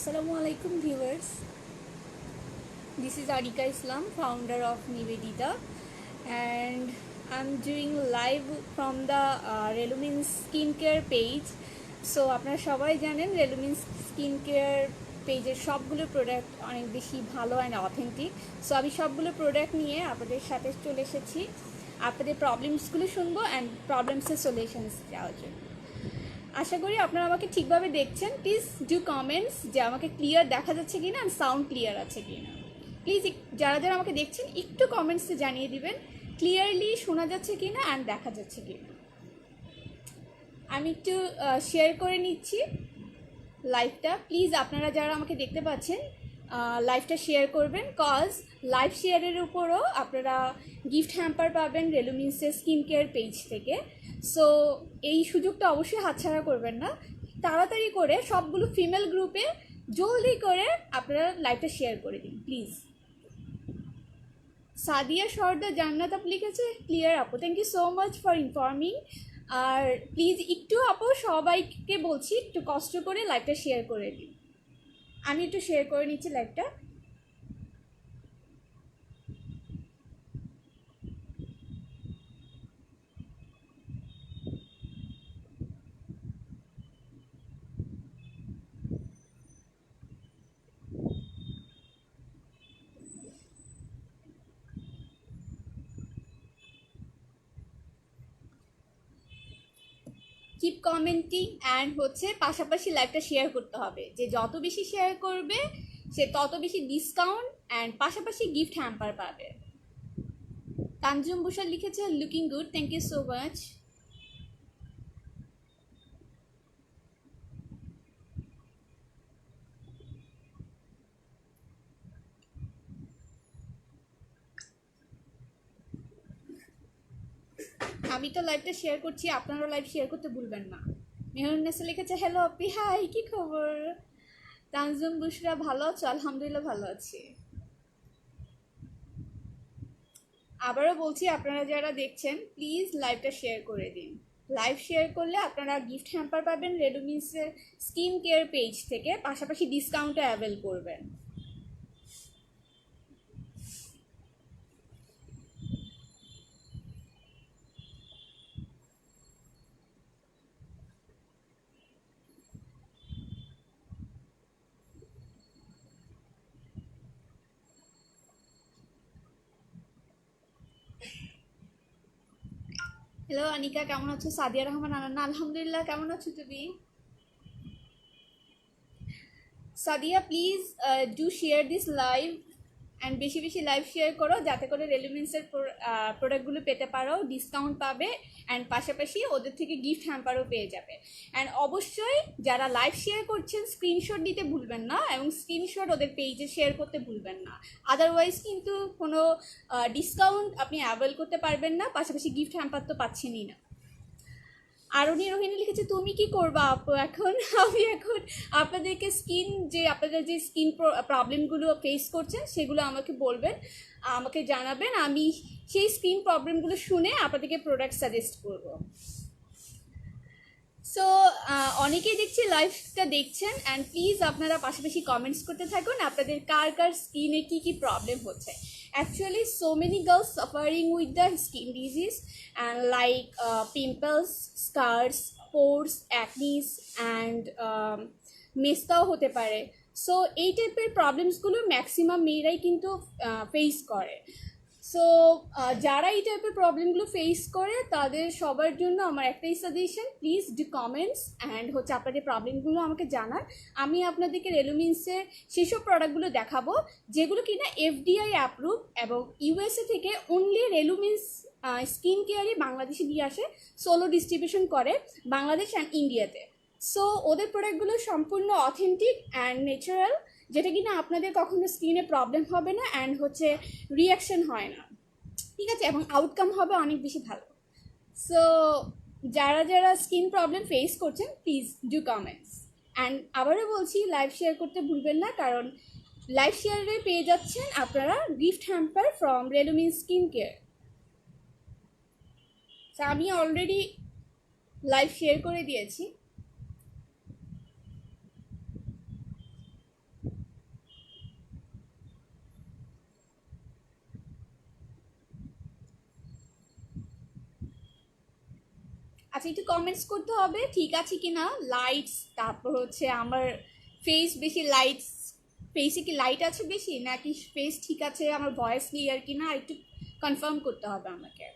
Assalamualaikum viewers. This is Arika Islam, founder of Nivedita, and I'm doing live from the Relumin skincare page. So আপনারা সবাই জানেন Relumin skincare পেজের সবগুলো product অনেক বেশি ভালো অ্যান্ড অথেন্টিক। সো আমি সবগুলো প্রোডাক্ট নিয়ে আপনাদের সাথে চলে এসেছি আপনাদের প্রবলেমসগুলো শুনবো অ্যান্ড প্রবলেমসের সলিউশনস দেওয়ার জন্য। আশা করি আপনারা আমাকে ঠিকভাবে দেখছেন। প্লিজ ডু কমেন্টস যে আমাকে ক্লিয়ার দেখা যাচ্ছে কিনা আর সাউন্ড ক্লিয়ার আছে কিনা। প্লিজ যারা যারা আমাকে দেখছেন একটু কমেন্টসে জানিয়ে দিবেন ক্লিয়ারলি শোনা যাচ্ছে কিনা অ্যান্ড দেখা যাচ্ছে কিনা। আমি একটু শেয়ার করে নিচ্ছি লাইভটা। প্লিজ আপনারা যারা আমাকে দেখতে পাচ্ছেন লাইভটা শেয়ার করবেন, কজ লাইভ শেয়ারের উপরও আপনারা গিফট হ্যাম্পার পাবেন রেলুমিন্সের স্কিন কেয়ার পেজ থেকে। সো এই সুযোগটা অবশ্যই হাতছাড়া করবেন না। তাড়াতাড়ি করে সবগুলো ফিমেল গ্রুপে জলদি করে আপনারা লাইভটা শেয়ার করে দিন প্লিজ। সাদিয়া সর্দার জান্নাত আপু লিখেছে ক্লিয়ার আপু, thank you so much for informing. আর প্লিজ একটু আপু সবাইকে বলছি একটু কষ্ট করে লাইভটা শেয়ার করে দিন। আমি একটু শেয়ার করে নিচ্ছি লাইভটা। কিপ কমেন্টিং অ্যান্ড পাশাপাশি লাইভটা শেয়ার করতে হবে, যে যত বেশি শেয়ার করবে সে তত বেশি ডিসকাউন্ট অ্যান্ড পাশাপাশি গিফট হ্যাম্পার পাবে। তানজুম বুশার লিখেছে looking good, thank you so much. আমি তো লাইভটা শেয়ার করছি, আপনারাও লাইভ শেয়ার করতে ভুলবেন না। মেহরুন্নেসা লিখেছে হ্যালো আপি, হাই কি খবর? তানজুম বুশরা ভালো আছো? আলহামদুলিল্লাহ ভালো আছি। আবারও বলছি আপনারা যারা দেখছেন প্লিজ লাইভটা শেয়ার করে দিন। লাইভ শেয়ার করলে আপনারা গিফট হ্যাম্পার পাবেন রেডুমিন্সের স্কিন কেয়ার পেজ থেকে, পাশাপাশি ডিসকাউন্টও অ্যাভেল করবেন। হ্যালো আনিকা, কেমন আছো? সাদিয়া রহমান আনান্না, আলহামদুলিল্লাহ, কেমন আছো তুমি? Sadia please do share this live and বেশি বেশি লাইভ শেয়ার করো যাতে করে রেলিমেন্টসের প্রোডাক্টগুলো পেতে পারো, ডিসকাউন্ট পাবে অ্যান্ড পাশাপাশি ওদের থেকে গিফট হ্যাম্পারও পেয়ে যাবে। অ্যান্ড অবশ্যই যারা লাইভ শেয়ার করছেন স্ক্রিনশট দিতে ভুলবেন না এবং স্ক্রিনশট ওদের পেজে শেয়ার করতে ভুলবেন না, আদারওয়াইজ কিন্তু কোনো ডিসকাউন্ট আপনি অ্যাভেল করতে পারবেন না, পাশাপাশি গিফট হ্যাম্পার তো পাচ্ছেনই না। আরণি রোহিণী লিখেছে তুমি কি করবা আপু এখন? আমি এখন আপনাদেরকে আপনাদের যে স্কিন প্রবলেমগুলো ফেস করছেন সেগুলো আমাকে বলবেন, আমাকে জানাবেন, আমি সেই স্কিন প্রবলেমগুলো শুনে আপনাদেরকে প্রোডাক্ট সাজেস্ট করব। সো অনেকেই দেখছি লাইভটা দেখছেন অ্যান্ড প্লিজ আপনারা পাশাপাশি কমেন্টস করতে থাকুন আপনাদের কার কার স্কিনে কী কী প্রবলেম হচ্ছে। Actually, so many girls suffering with the skin disease and like pimples, scars, pores, acne and মেস্তাও হতে পারে। সো এই টাইপের প্রবলেমসগুলো ম্যাক্সিমাম মেয়েরাই কিন্তু ফেস করে। সো যারা এই টাইপের প্রবলেমগুলো ফেস করে তাদের সবার জন্য আমার একটাই suggestion, please do comments and আপনাদের প্রবলেমগুলো আমাকে জানান। আমি আপনাদেরকে রেলুমিন্সের সেসব প্রোডাক্টগুলো দেখাবো যেগুলো কিনা এফডিআই অ্যাপ্রুভ এবং ইউএসএ থেকে অনলি রেলুমিন্স স্কিন কেয়ারই বাংলাদেশে দিয়ে আসে, সোলো ডিস্ট্রিবিউশন করে বাংলাদেশ অ্যান্ড ইন্ডিয়াতে। সো ওদের প্রোডাক্টগুলো সম্পূর্ণ অথেন্টিক অ্যান্ড ন্যাচারাল, যেটা কিনা আপনাদের কখনো স্কিনে প্রবলেম হবে না অ্যান্ড রিয়াকশন হয় না, ঠিক আছে, এবং আউটকাম হবে অনেক বেশি ভালো। সো যারা যারা স্কিন প্রবলেম ফেস করছেন প্লিজ ডু কমেন্টস অ্যান্ড আবারও বলছি লাইভ শেয়ার করতে ভুলবেন না, কারণ লাইভ শেয়ারে পেয়ে যাচ্ছেন আপনারা gift hamper from Relumin skin care. আমি অলরেডি লাইভ শেয়ার করে দিয়েছি। আচ্ছা, একটু কমেন্টস করতে হবে ঠিক আছে কি না। লাইটস, তারপর হচ্ছে আমার ফেস বেশি লাইটস, ফেসে কি লাইট আছে বেশি, নাকি ফেস ঠিক আছে, আমার ভয়েস ক্লিয়ার কি না, একটু কনফার্ম করতে হবে আমাকে।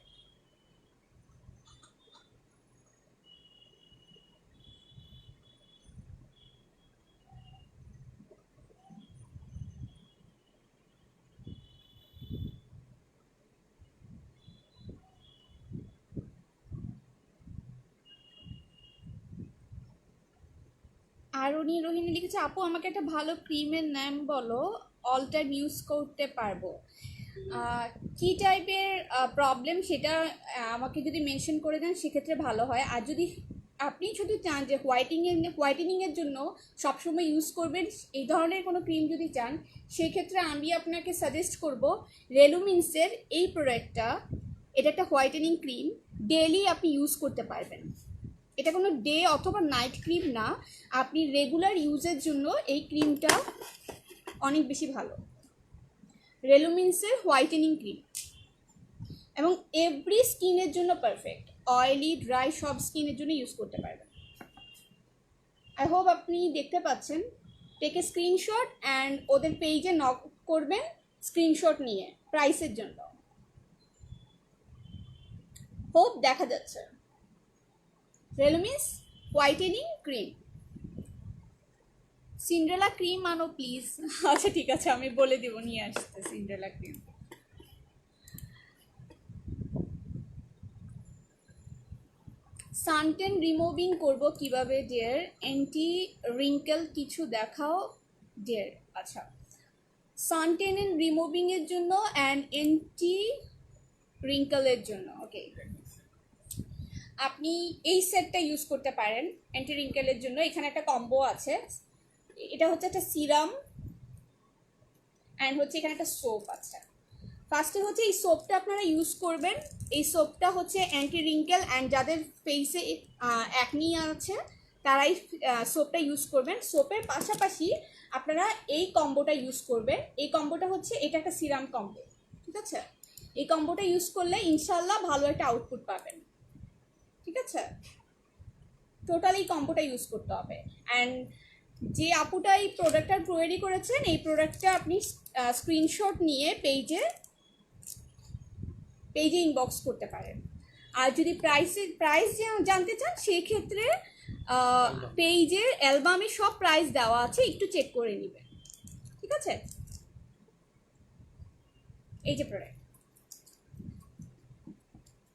আর উনি রোহিণী লিখেছে, আপু আমাকে একটা ভালো ক্রিমের নাম বলো, অল টাইম ইউজ করতে পারবো। কি টাইপের প্রবলেম সেটা আমাকে যদি মেনশন করে দেন সেক্ষেত্রে ভালো হয়। আর যদি আপনি শুধু চান যে হোয়াইটেনিংয়ের জন্য সবসময় ইউজ করবেন এই ধরনের কোনো ক্রিম যদি চান, সেক্ষেত্রে আমি আপনাকে সাজেস্ট করব রেলুমিন্সের এই প্রোডাক্টটা। এটা একটা হোয়াইটেনিং ক্রিম, ডেইলি আপনি ইউজ করতে পারবেন। এটা কোনো ডে অথবা নাইট ক্রিম না, আপনি রেগুলার ইউজের জন্য এই ক্রিমটা অনেক বেশি ভালো। রেলুমিন্সের হোয়াইটেনিং ক্রিম, এবং এভরি স্কিনের জন্য পারফেক্ট, অয়েলি ড্রাই সব স্কিনের জন্য ইউজ করতে পারবেন। আই হোপ আপনি দেখতে পাচ্ছেন। টেক এ স্ক্রিনশট অ্যান্ড ওদের পেজে নক করবেন স্ক্রিনশট নিয়ে প্রাইসের জন্য। হোপ দেখা যাচ্ছে। রেলুমিন্স হোয়াইটেনিং ক্রিম। সিন্ড্রেলা ক্রিম আনো প্লিজ। আচ্ছা ঠিক আছে, আমি বলে দেবো নিয়ে আসতে সিন্ড্রেলা ক্রিম। সানটেন রিমুভিং করব কিভাবে ডিয়ার, অ্যান্টি রিঙ্কেল কিছু দেখাও ডিয়ার। আচ্ছা, সানটেন রিমুভিং এর জন্য অ্যান্ড অ্যান্টি রিঙ্কেলের জন্য ওকে আপনি এই সেটটা ইউজ করতে পারেন। অ্যান্টি রিঙ্কেলের জন্য এখানে একটা কম্বো আছে, এটা হচ্ছে একটা সিরাম অ্যান্ড হচ্ছে এখানে একটা সোপ আছে। ফার্স্টে হচ্ছে এই সোপটা আপনারা ইউজ করবেন। এই সোপটা হচ্ছে অ্যান্টি রিঙ্কেল অ্যান্ড যাদের ফেসে অ্যাকনি আছে তারাই সোপটা ইউজ করবেন। সোপের পাশাপাশি আপনারা এই কম্বোটা ইউজ করবেন। এই কম্বোটা হচ্ছে এটা একটা সিরাম কম্বো, ঠিক আছে। এই কম্বোটা ইউজ করলে ইনশাল্লাহ ভালো একটা আউটপুট পাবেন, ঠিক আছে। টোটাল এই কম্বোটা ইউজ করতে হবে। অ্যান্ড যে আপুটা এই প্রোডাক্টটা তৈরি করেছেন, এই প্রোডাক্টটা আপনি স্ক্রিনশট নিয়ে পেজে ইনবক্স করতে পারেন। আর যদি প্রাইস জানতে চান সেই ক্ষেত্রে পেজের অ্যালবামে সব প্রাইস দেওয়া আছে, একটু চেক করে নেবেন, ঠিক আছে। এই যে প্রোডাক্ট,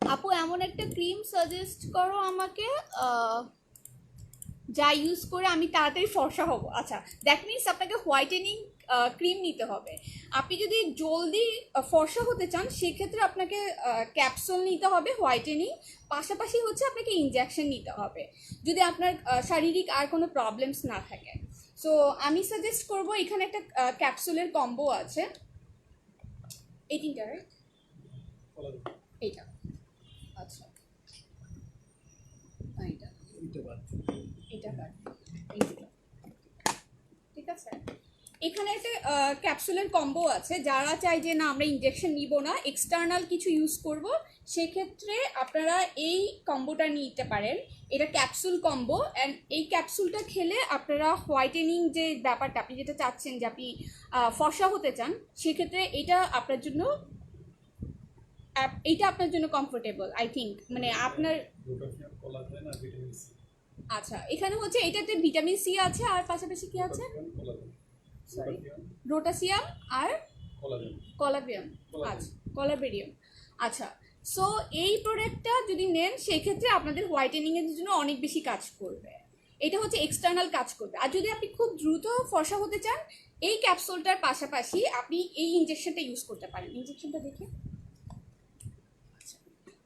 আপু এমন একটা ক্রিম সাজেস্ট করো আমাকে যা ইউজ করে আমি তাড়াতাড়ি ফর্সা হব। আচ্ছা, দ্যাট মিনস আপনাকে হোয়াইটেনিং ক্রিম নিতে হবে। আপনি যদি জলদি ফর্সা হতে চান সেক্ষেত্রে আপনাকে ক্যাপসুল নিতে হবে হোয়াইটেনিং, পাশাপাশি হচ্ছে আপনাকে ইনজেকশন নিতে হবে যদি আপনার শারীরিক আর কোনো প্রবলেমস না থাকে। সো আমি সাজেস্ট করব, এখানে একটা ক্যাপসুলের কম্বো আছে, এই তিনটা রাইট, এইটা আচ্ছা এইটা এটা বাদ, ঠিক আছে। এখানে একটা ক্যাপসুলের কম্বো আছে, যারা চাই যে না আমরা ইনজেকশন নিব না, এক্সটার্নাল কিছু ইউজ করব, সেক্ষেত্রে আপনারা এই কম্বোটা নিতে পারেন। এটা ক্যাপসুল কম্বো, অ্যান্ড এই ক্যাপসুলটা খেলে আপনারা হোয়াইটেনিং যে ব্যাপারটা আপনি যেটা চাচ্ছেন যে আপনি ফর্সা হতে চান, সেক্ষেত্রে এটা আপনার জন্য কমফোর্টেবল আই থিঙ্ক, মানে আপনার। আচ্ছা, এখানে হচ্ছে এটাতে ভিটামিন সি আছে, আর পাশাপাশি কি আছে, সরি, রোটাসিয়াম আর কলাবিয়াম, আচ্ছা কলাবেরিয়াম। আচ্ছা, সো এই প্রোডাক্টটা যদি নেন সেক্ষেত্রে আপনাদের হোয়াইটেনিংয়ের জন্য অনেক বেশি কাজ করবে। এটা হচ্ছে এক্সটার্নাল কাজ করবে। আর যদি আপনি খুব দ্রুত ফর্সা হতে চান, এই ক্যাপসুলটার পাশাপাশি আপনি এই ইনজেকশনটা ইউজ করতে পারেন। ইনজেকশনটা দেখে, আচ্ছা,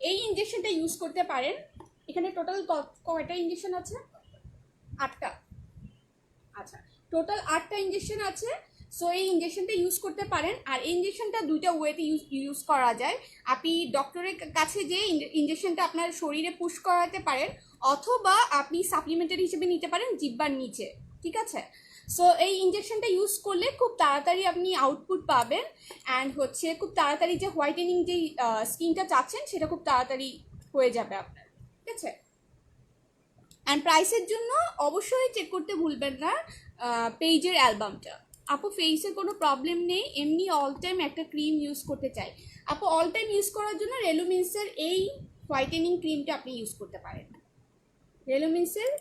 এই ইনজেকশনটা ইউজ করতে পারেন। এখানে টোটাল কয়টা ইনজেকশন আছে? 8টা। আচ্ছা, টোটাল 8টা ইনজেকশন আছে। সো এই ইনজেকশনটা ইউজ করতে পারেন। আর এই ইনজেকশনটা দুইটা ওয়েতে ইউজ করা যায়। আপনি ডক্টরের কাছে যে ইনজেকশনটা আপনার শরীরে পুশ করাতে পারেন, অথবা আপনি সাপ্লিমেন্টারি হিসেবে নিতে পারেন জিহ্বার নিচে, ঠিক আছে। সো এই ইনজেকশনটা ইউজ করলে খুব তাড়াতাড়ি আপনি আউটপুট পাবেন, অ্যান্ড হচ্ছে খুব তাড়াতাড়ি যে হোয়াইটেনিং যে স্কিনটা চাচ্ছেন সেটা খুব তাড়াতাড়ি হয়ে যাবে আপনার, ঠিক আছে। অ্যান্ড প্রাইসের জন্য অবশ্যই চেক করতে ভুলবেন না পেজের অ্যালবামটা। আপু ফেসের কোনো প্রবলেম নেই, এমনি অল টাইম একটা ক্রিম ইউজ করতে চাই। আপু অল টাইম ইউজ করার জন্য রেলুমিন্সের এই হোয়াইটেনিং ক্রিমটা আপনি ইউজ করতে পারেন। রেলুমিন্সের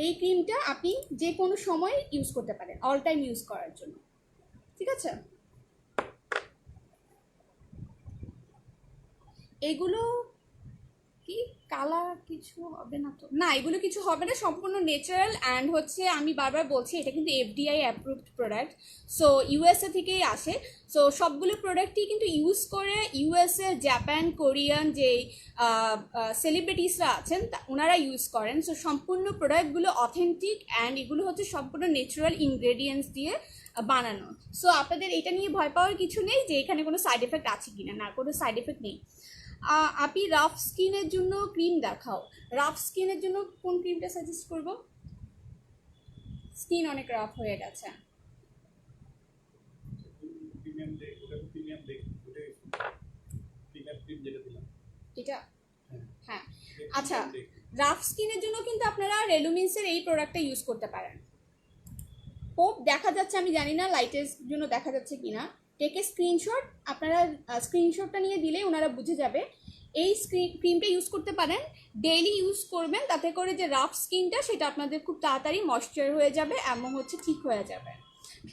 এই ক্রিমটা আপনি যে কোনো সময় ইউজ করতে পারেন অল টাইম ইউজ করার জন্য, ঠিক আছে? এগুলো কি কালার কিছু হবে না তো? না, এগুলো কিছু হবে না, সম্পূর্ণ ন্যাচারাল। অ্যান্ড হচ্ছে আমি বারবার বলছি এটা কিন্তু FDI approved product, so USA থেকেই আসে। সো সবগুলো প্রোডাক্টই কিন্তু ইউজ করে ইউএসএ, জাপান, কোরিয়ান যে সেলিব্রিটিসরা আছেন ওনারা ইউজ করেন। সো সম্পূর্ণ প্রোডাক্টগুলো অথেন্টিক অ্যান্ড এগুলো হচ্ছে সম্পূর্ণ ন্যাচারাল ইনগ্রেডিয়েন্টস দিয়ে বানানো। সো আপনাদের এটা নিয়ে ভয় পাওয়ার কিছু নেই যে এখানে কোনো সাইড এফেক্ট আছে কিনা, না কোনো সাইড এফেক্ট নেই। আপনি রাফ স্কিনের জন্য ক্রিম দেখাও। রাফ স্কিনের জন্য কোন ক্রিমটা সাজেস্ট করব? স্কিন অনেক রাফ হয়ে গেছে। এটা হ্যাঁ, আচ্ছা, রাফ স্কিনের জন্য কিন্তু আপনারা রেলুমিন্সের এই প্রোডাক্টটা ইউজ করতে পারেন। হোপ দেখা যাচ্ছে, আমি জানি না লাইটের জন্য দেখা যাচ্ছে কিনা। টেক এ স্ক্রিনশট, আপনারা স্ক্রিনশটটা নিয়ে দিলে ওনারা বুঝে যাবে। এই ক্রিমটা ইউজ করতে পারেন, ডেইলি ইউজ করবেন, তাতে করে যে রাফ স্কিনটা সেটা আপনাদের খুব তাড়াতাড়ি ময়েশ্চার হয়ে যাবে এবং হচ্ছে ঠিক হয়ে যাবে।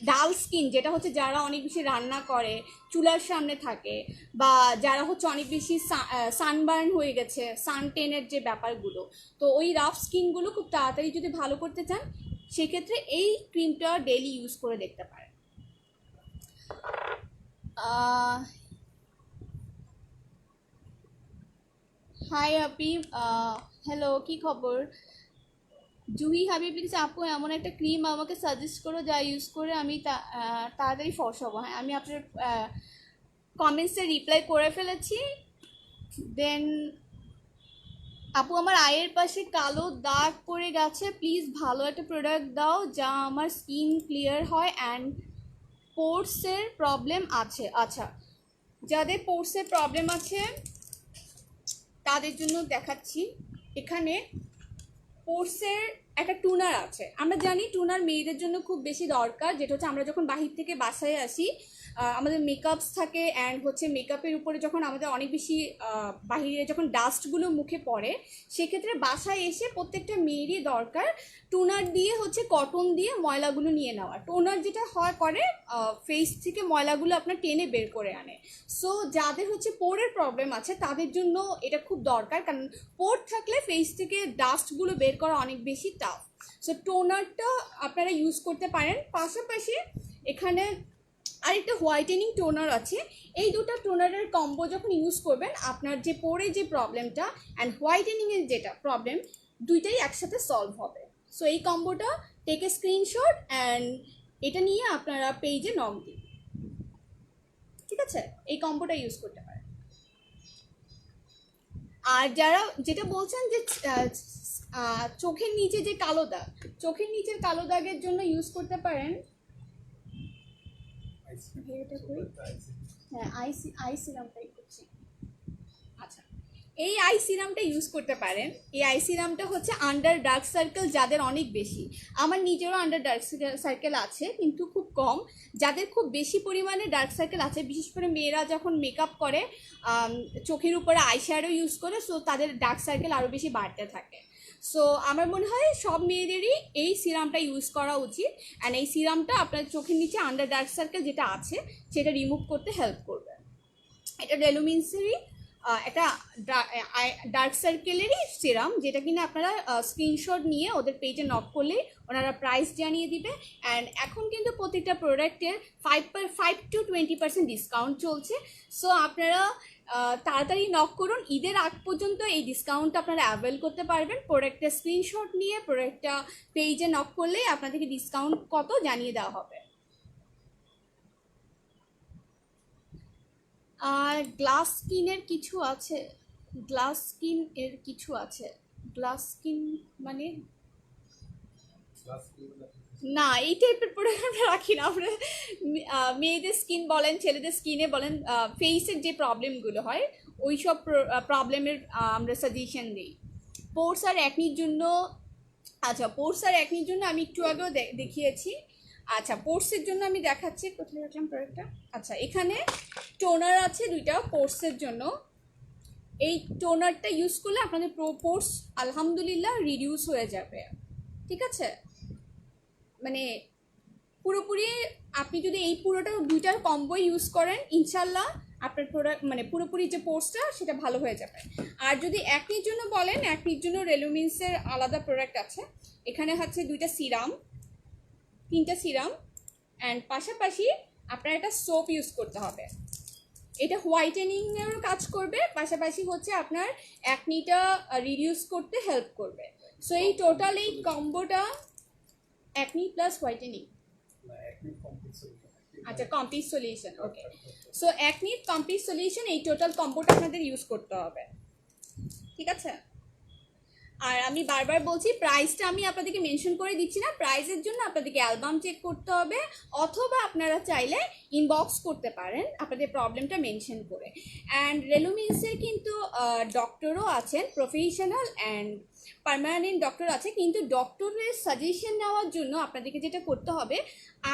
ডাল স্কিন যেটা হচ্ছে যারা অনেক বেশি রান্না করে, চুলার সামনে থাকে, বা যারা হচ্ছে অনেক বেশি সানবার্ন হয়ে গেছে, সানটেনের যে ব্যাপারগুলো, তো ওই রাফ স্কিনগুলো খুব তাড়াতাড়ি যদি ভালো করতে চান সেক্ষেত্রে এই ক্রিমটা ডেইলি ইউজ করে দেখতে পারেন। হাই হাবিব, হ্যালো, কি খবর? জুহি হাবিব লিখেছে, আপু এমন একটা ক্রিম আমাকে সাজেস্ট করো যা ইউজ করে আমি তাড়াতাড়ি ফর্স হবো। হ্যাঁ, আমি আপনার কমেন্টসে রিপ্লাই করে ফেলেছি। দেন আপু আমার আয়ের পাশে কালো দাগ পড়ে গেছে, প্লিজ ভালো একটা প্রোডাক্ট দাও যা আমার স্কিন ক্লিয়ার হয় অ্যান্ড পোর্সের প্রবলেম আছে। আচ্ছা, যাদের পোর্সের প্রবলেম আছে তাদের জন্য দেখাচ্ছি। এখানে পোর্সের একটা টুনার আছে, আমরা জানি টুনার মেয়েদের জন্য খুব বেশি দরকার, যেটা হচ্ছে আমরা যখন বাহির থেকে বাসায় আসি আমাদের মেকআপস থাকে অ্যান্ড হচ্ছে মেকআপের উপরে যখন আমাদের অনেক বেশি বাহিরে যখন ডাস্টগুলো মুখে পড়ে, সেক্ষেত্রে বাসায় এসে প্রত্যেকটা মেয়েরই দরকার টোনার দিয়ে হচ্ছে কটন দিয়ে ময়লাগুলো নিয়ে নেওয়া। টোনার যেটা হয় করে ফেস থেকে ময়লাগুলো আপনার টেনে বের করে আনে। সো যাদের হচ্ছে পোরের প্রবলেম আছে তাদের জন্য এটা খুব দরকার, কারণ পোর থাকলে ফেস থেকে ডাস্টগুলো বের করা অনেক বেশি টাফ। সো টোনারটা আপনারা ইউজ করতে পারেন। পাশাপাশি এখানে আরেকটা হোয়াইটেনিং টোনার আছে। এই দুটো টোনারের কম্বো যখন ইউজ করবেন আপনার যে পোরে যে প্রবলেমটা অ্যান্ড হোয়াইটেনিংয়ের যেটা প্রবলেম, দুইটাই একসাথে সলভ হবে। সো এই কম্বোটা টেক এ স্ক্রিনশট অ্যান্ড এটা নিয়ে আপনারা পেজে নক দিন, ঠিক আছে? এই কম্বোটা ইউজ করতে পারেন। আর যারা যেটা বলছেন যে চোখের নিচে যে কালো দাগ, চোখের নিচের কালো দাগের জন্য ইউজ করতে পারেন। হ্যাঁ, আই সিরামটাই করছি। আচ্ছা, এই আই সিরামটা ইউজ করতে পারেন। এই আই সিরামটা হচ্ছে আন্ডার ডার্ক সার্কেল যাদের অনেক বেশি, আমার নিজেরও আন্ডার ডার্ক সার্কেল আছে কিন্তু খুব কম। যাদের খুব বেশি পরিমাণে ডার্ক সার্কেল আছে, বিশেষ করে মেয়েরা যখন মেকআপ করে চোখের উপরে আইশ্যাডো ইউজ করে, সো তাদের ডার্ক সার্কেল আরও বেশি বাড়তে থাকে। সো আমার মনে হয় সব মেয়েদেরই এই সিরামটা ইউজ করা উচিত। অ্যান্ড এই সিরামটা আপনার চোখের নিচে আন্ডার ডার্ক সার্কেল যেটা আছে সেটা রিমুভ করতে হেল্প করবে। এটা রেলুমিন্সেরই একটা ডার্ক সার্কেলেরই সিরাম, যেটা কিনা আপনারা স্ক্রিনশট নিয়ে ওদের পেজে নক করলে ওনারা প্রাইস জানিয়ে দিবে। অ্যান্ড এখন কিন্তু প্রত্যেকটা প্রোডাক্টের 5 to 20% ডিসকাউন্ট চলছে। সো আপনারা তাড়াতাড়ি নক করুন, ঈদের আগ পর্যন্ত এই ডিসকাউন্টটা আপনারা অ্যাভেল করতে পারবেন। প্রোডাক্টের স্ক্রিনশট নিয়ে প্রোডাক্টটা পেজে নক করলেই আপনাদেরকে ডিসকাউন্ট কত জানিয়ে দেওয়া হবে। আর গ্লাস স্কিনের কিছু আছে, গ্লাস স্কিন এর কিছু আছে। গ্লাস স্কিন মানে না, এই টাইপের প্রোডাক্ট আমরা রাখি না। আমরা মেয়েদের স্কিন বলেন, ছেলেদের স্কিনে বলেন, ফেসের যে প্রবলেমগুলো হয় ওই সব প্রবলেমের আমরা সাজেশন দিই। পোর্স আর একনির জন্য, আচ্ছা পোর্স আর একনির জন্য আমি একটু আগেও দেখিয়েছি। আচ্ছা পোর্সের জন্য আমি দেখাচ্ছি, কোথায় রাখলাম প্রোডাক্টটা, আচ্ছা এখানে টোনার আছে দুইটা পোর্সের জন্য। এই টোনারটা ইউজ করলে আপনাদের পোর্স আলহামদুলিল্লাহ রিডিউস হয়ে যাবে, ঠিক আছে। মানে পুরোপুরি আপনি যদি এই পুরোটা দুইটার কম্বো ইউজ করেন ইনশাল্লাহ আপনার প্রোডাক্ট মানে পুরোপুরি যে পোর্সটা সেটা ভালো হয়ে যাবে। আর যদি একনির জন্য বলেন, একনির জন্য রেলুমিন্সের আলাদা প্রোডাক্ট আছে। এখানে হচ্ছে দুইটা সিরাম, তিনটা সিরাম, অ্যান্ড পাশাপাশি আপনার একটা সোপ ইউজ করতে হবে। এটা হোয়াইটেনিংয়েরও কাজ করবে, পাশাপাশি হচ্ছে আপনার একনিটা রিডিউস করতে হেল্প করবে। সো এই টোটাল এই কম্বোটা একনি প্লাস হোয়াইটেনিং, আচ্ছা কমপ্লিট সলিউশন, ওকে। সো একনি কমপ্লিট সলিউশন এই টোটাল কম্বোটা আপনাদের ইউজ করতে হবে, ঠিক আছে। আর আমি বারবার বলছি প্রাইসটা আমি আপনাদেরকে মেনশন করে দিচ্ছি না, প্রাইসের জন্য আপনাদেরকে অ্যালবাম চেক করতে হবে, অথবা আপনারা চাইলে ইনবক্স করতে পারেন আপনাদের প্রবলেমটা মেনশন করে। অ্যান্ড রেলুমিন্সের কিন্তু ডক্টরও আছেন, প্রফেশনাল অ্যান্ড পার্মানেন্ট ডক্টর আছে, কিন্তু ডক্টরের সাজেশন নেওয়ার জন্য আপনাদেরকে যেটা করতে হবে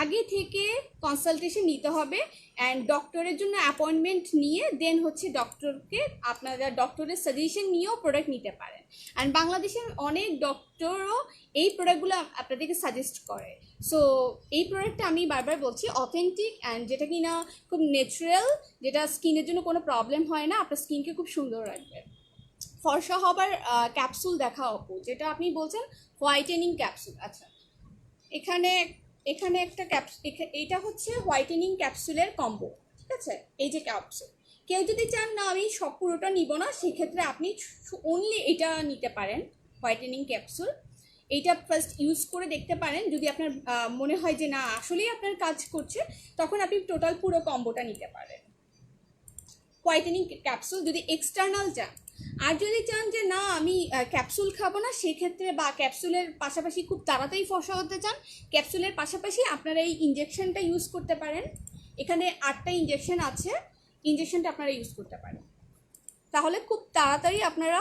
আগে থেকে কনসালটেশন নিতে হবে, অ্যান্ড ডক্টরের জন্য অ্যাপয়েন্টমেন্ট নিয়ে দেন হচ্ছে ডক্টরকে আপনারা ডক্টরের সাজেশন নিয়েও প্রোডাক্ট নিতে পারেন। অ্যান্ড বাংলাদেশের অনেক ডক্টরও এই প্রোডাক্টগুলো আপনাদেরকে সাজেস্ট করে। সো এই প্রোডাক্টটা আমি বারবার বলছি অথেন্টিক অ্যান্ড যেটা কি না খুব ন্যাচারাল, যেটা স্কিনের জন্য কোনো প্রবলেম হয় না, আপনার স্কিনকে খুব সুন্দর রাখবে। ফর্সা হবার ক্যাপসুল দেখা অপু, যেটা আপনি বলছেন হোয়াইটেনিং ক্যাপসুল, আচ্ছা এখানে এখানে একটা ক্যাপসুল, এইটা হচ্ছে হোয়াইটেনিং ক্যাপসুলের কম্বো, ঠিক আছে। এই যে ক্যাপসুল, কেউ যদি চান না আমি সব পুরোটা নিব না, সেক্ষেত্রে আপনি অনলি এটা নিতে পারেন হোয়াইটেনিং ক্যাপসুল। এইটা ফার্স্ট ইউজ করে দেখতে পারেন, যদি আপনার মনে হয় যে না আসলেই আপনার কাজ করছে, তখন আপনি টোটাল পুরো কম্বোটা নিতে পারেন হোয়াইটেনিং ক্যাপসুল যদি এক্সটার্নাল চান। আর যদি চান যে না আমি ক্যাপসুল খাবো না, সেক্ষেত্রে বা ক্যাপসুলের পাশাপাশি খুব তাড়াতাড়ি ফর্সা হতে চান, ক্যাপসুলের পাশাপাশি আপনারা এই ইঞ্জেকশনটা ইউজ করতে পারেন। এখানে 8টা ইঞ্জেকশন আছে, ইঞ্জেকশনটা আপনারা ইউজ করতে পারেন, তাহলে খুব তাড়াতাড়ি আপনারা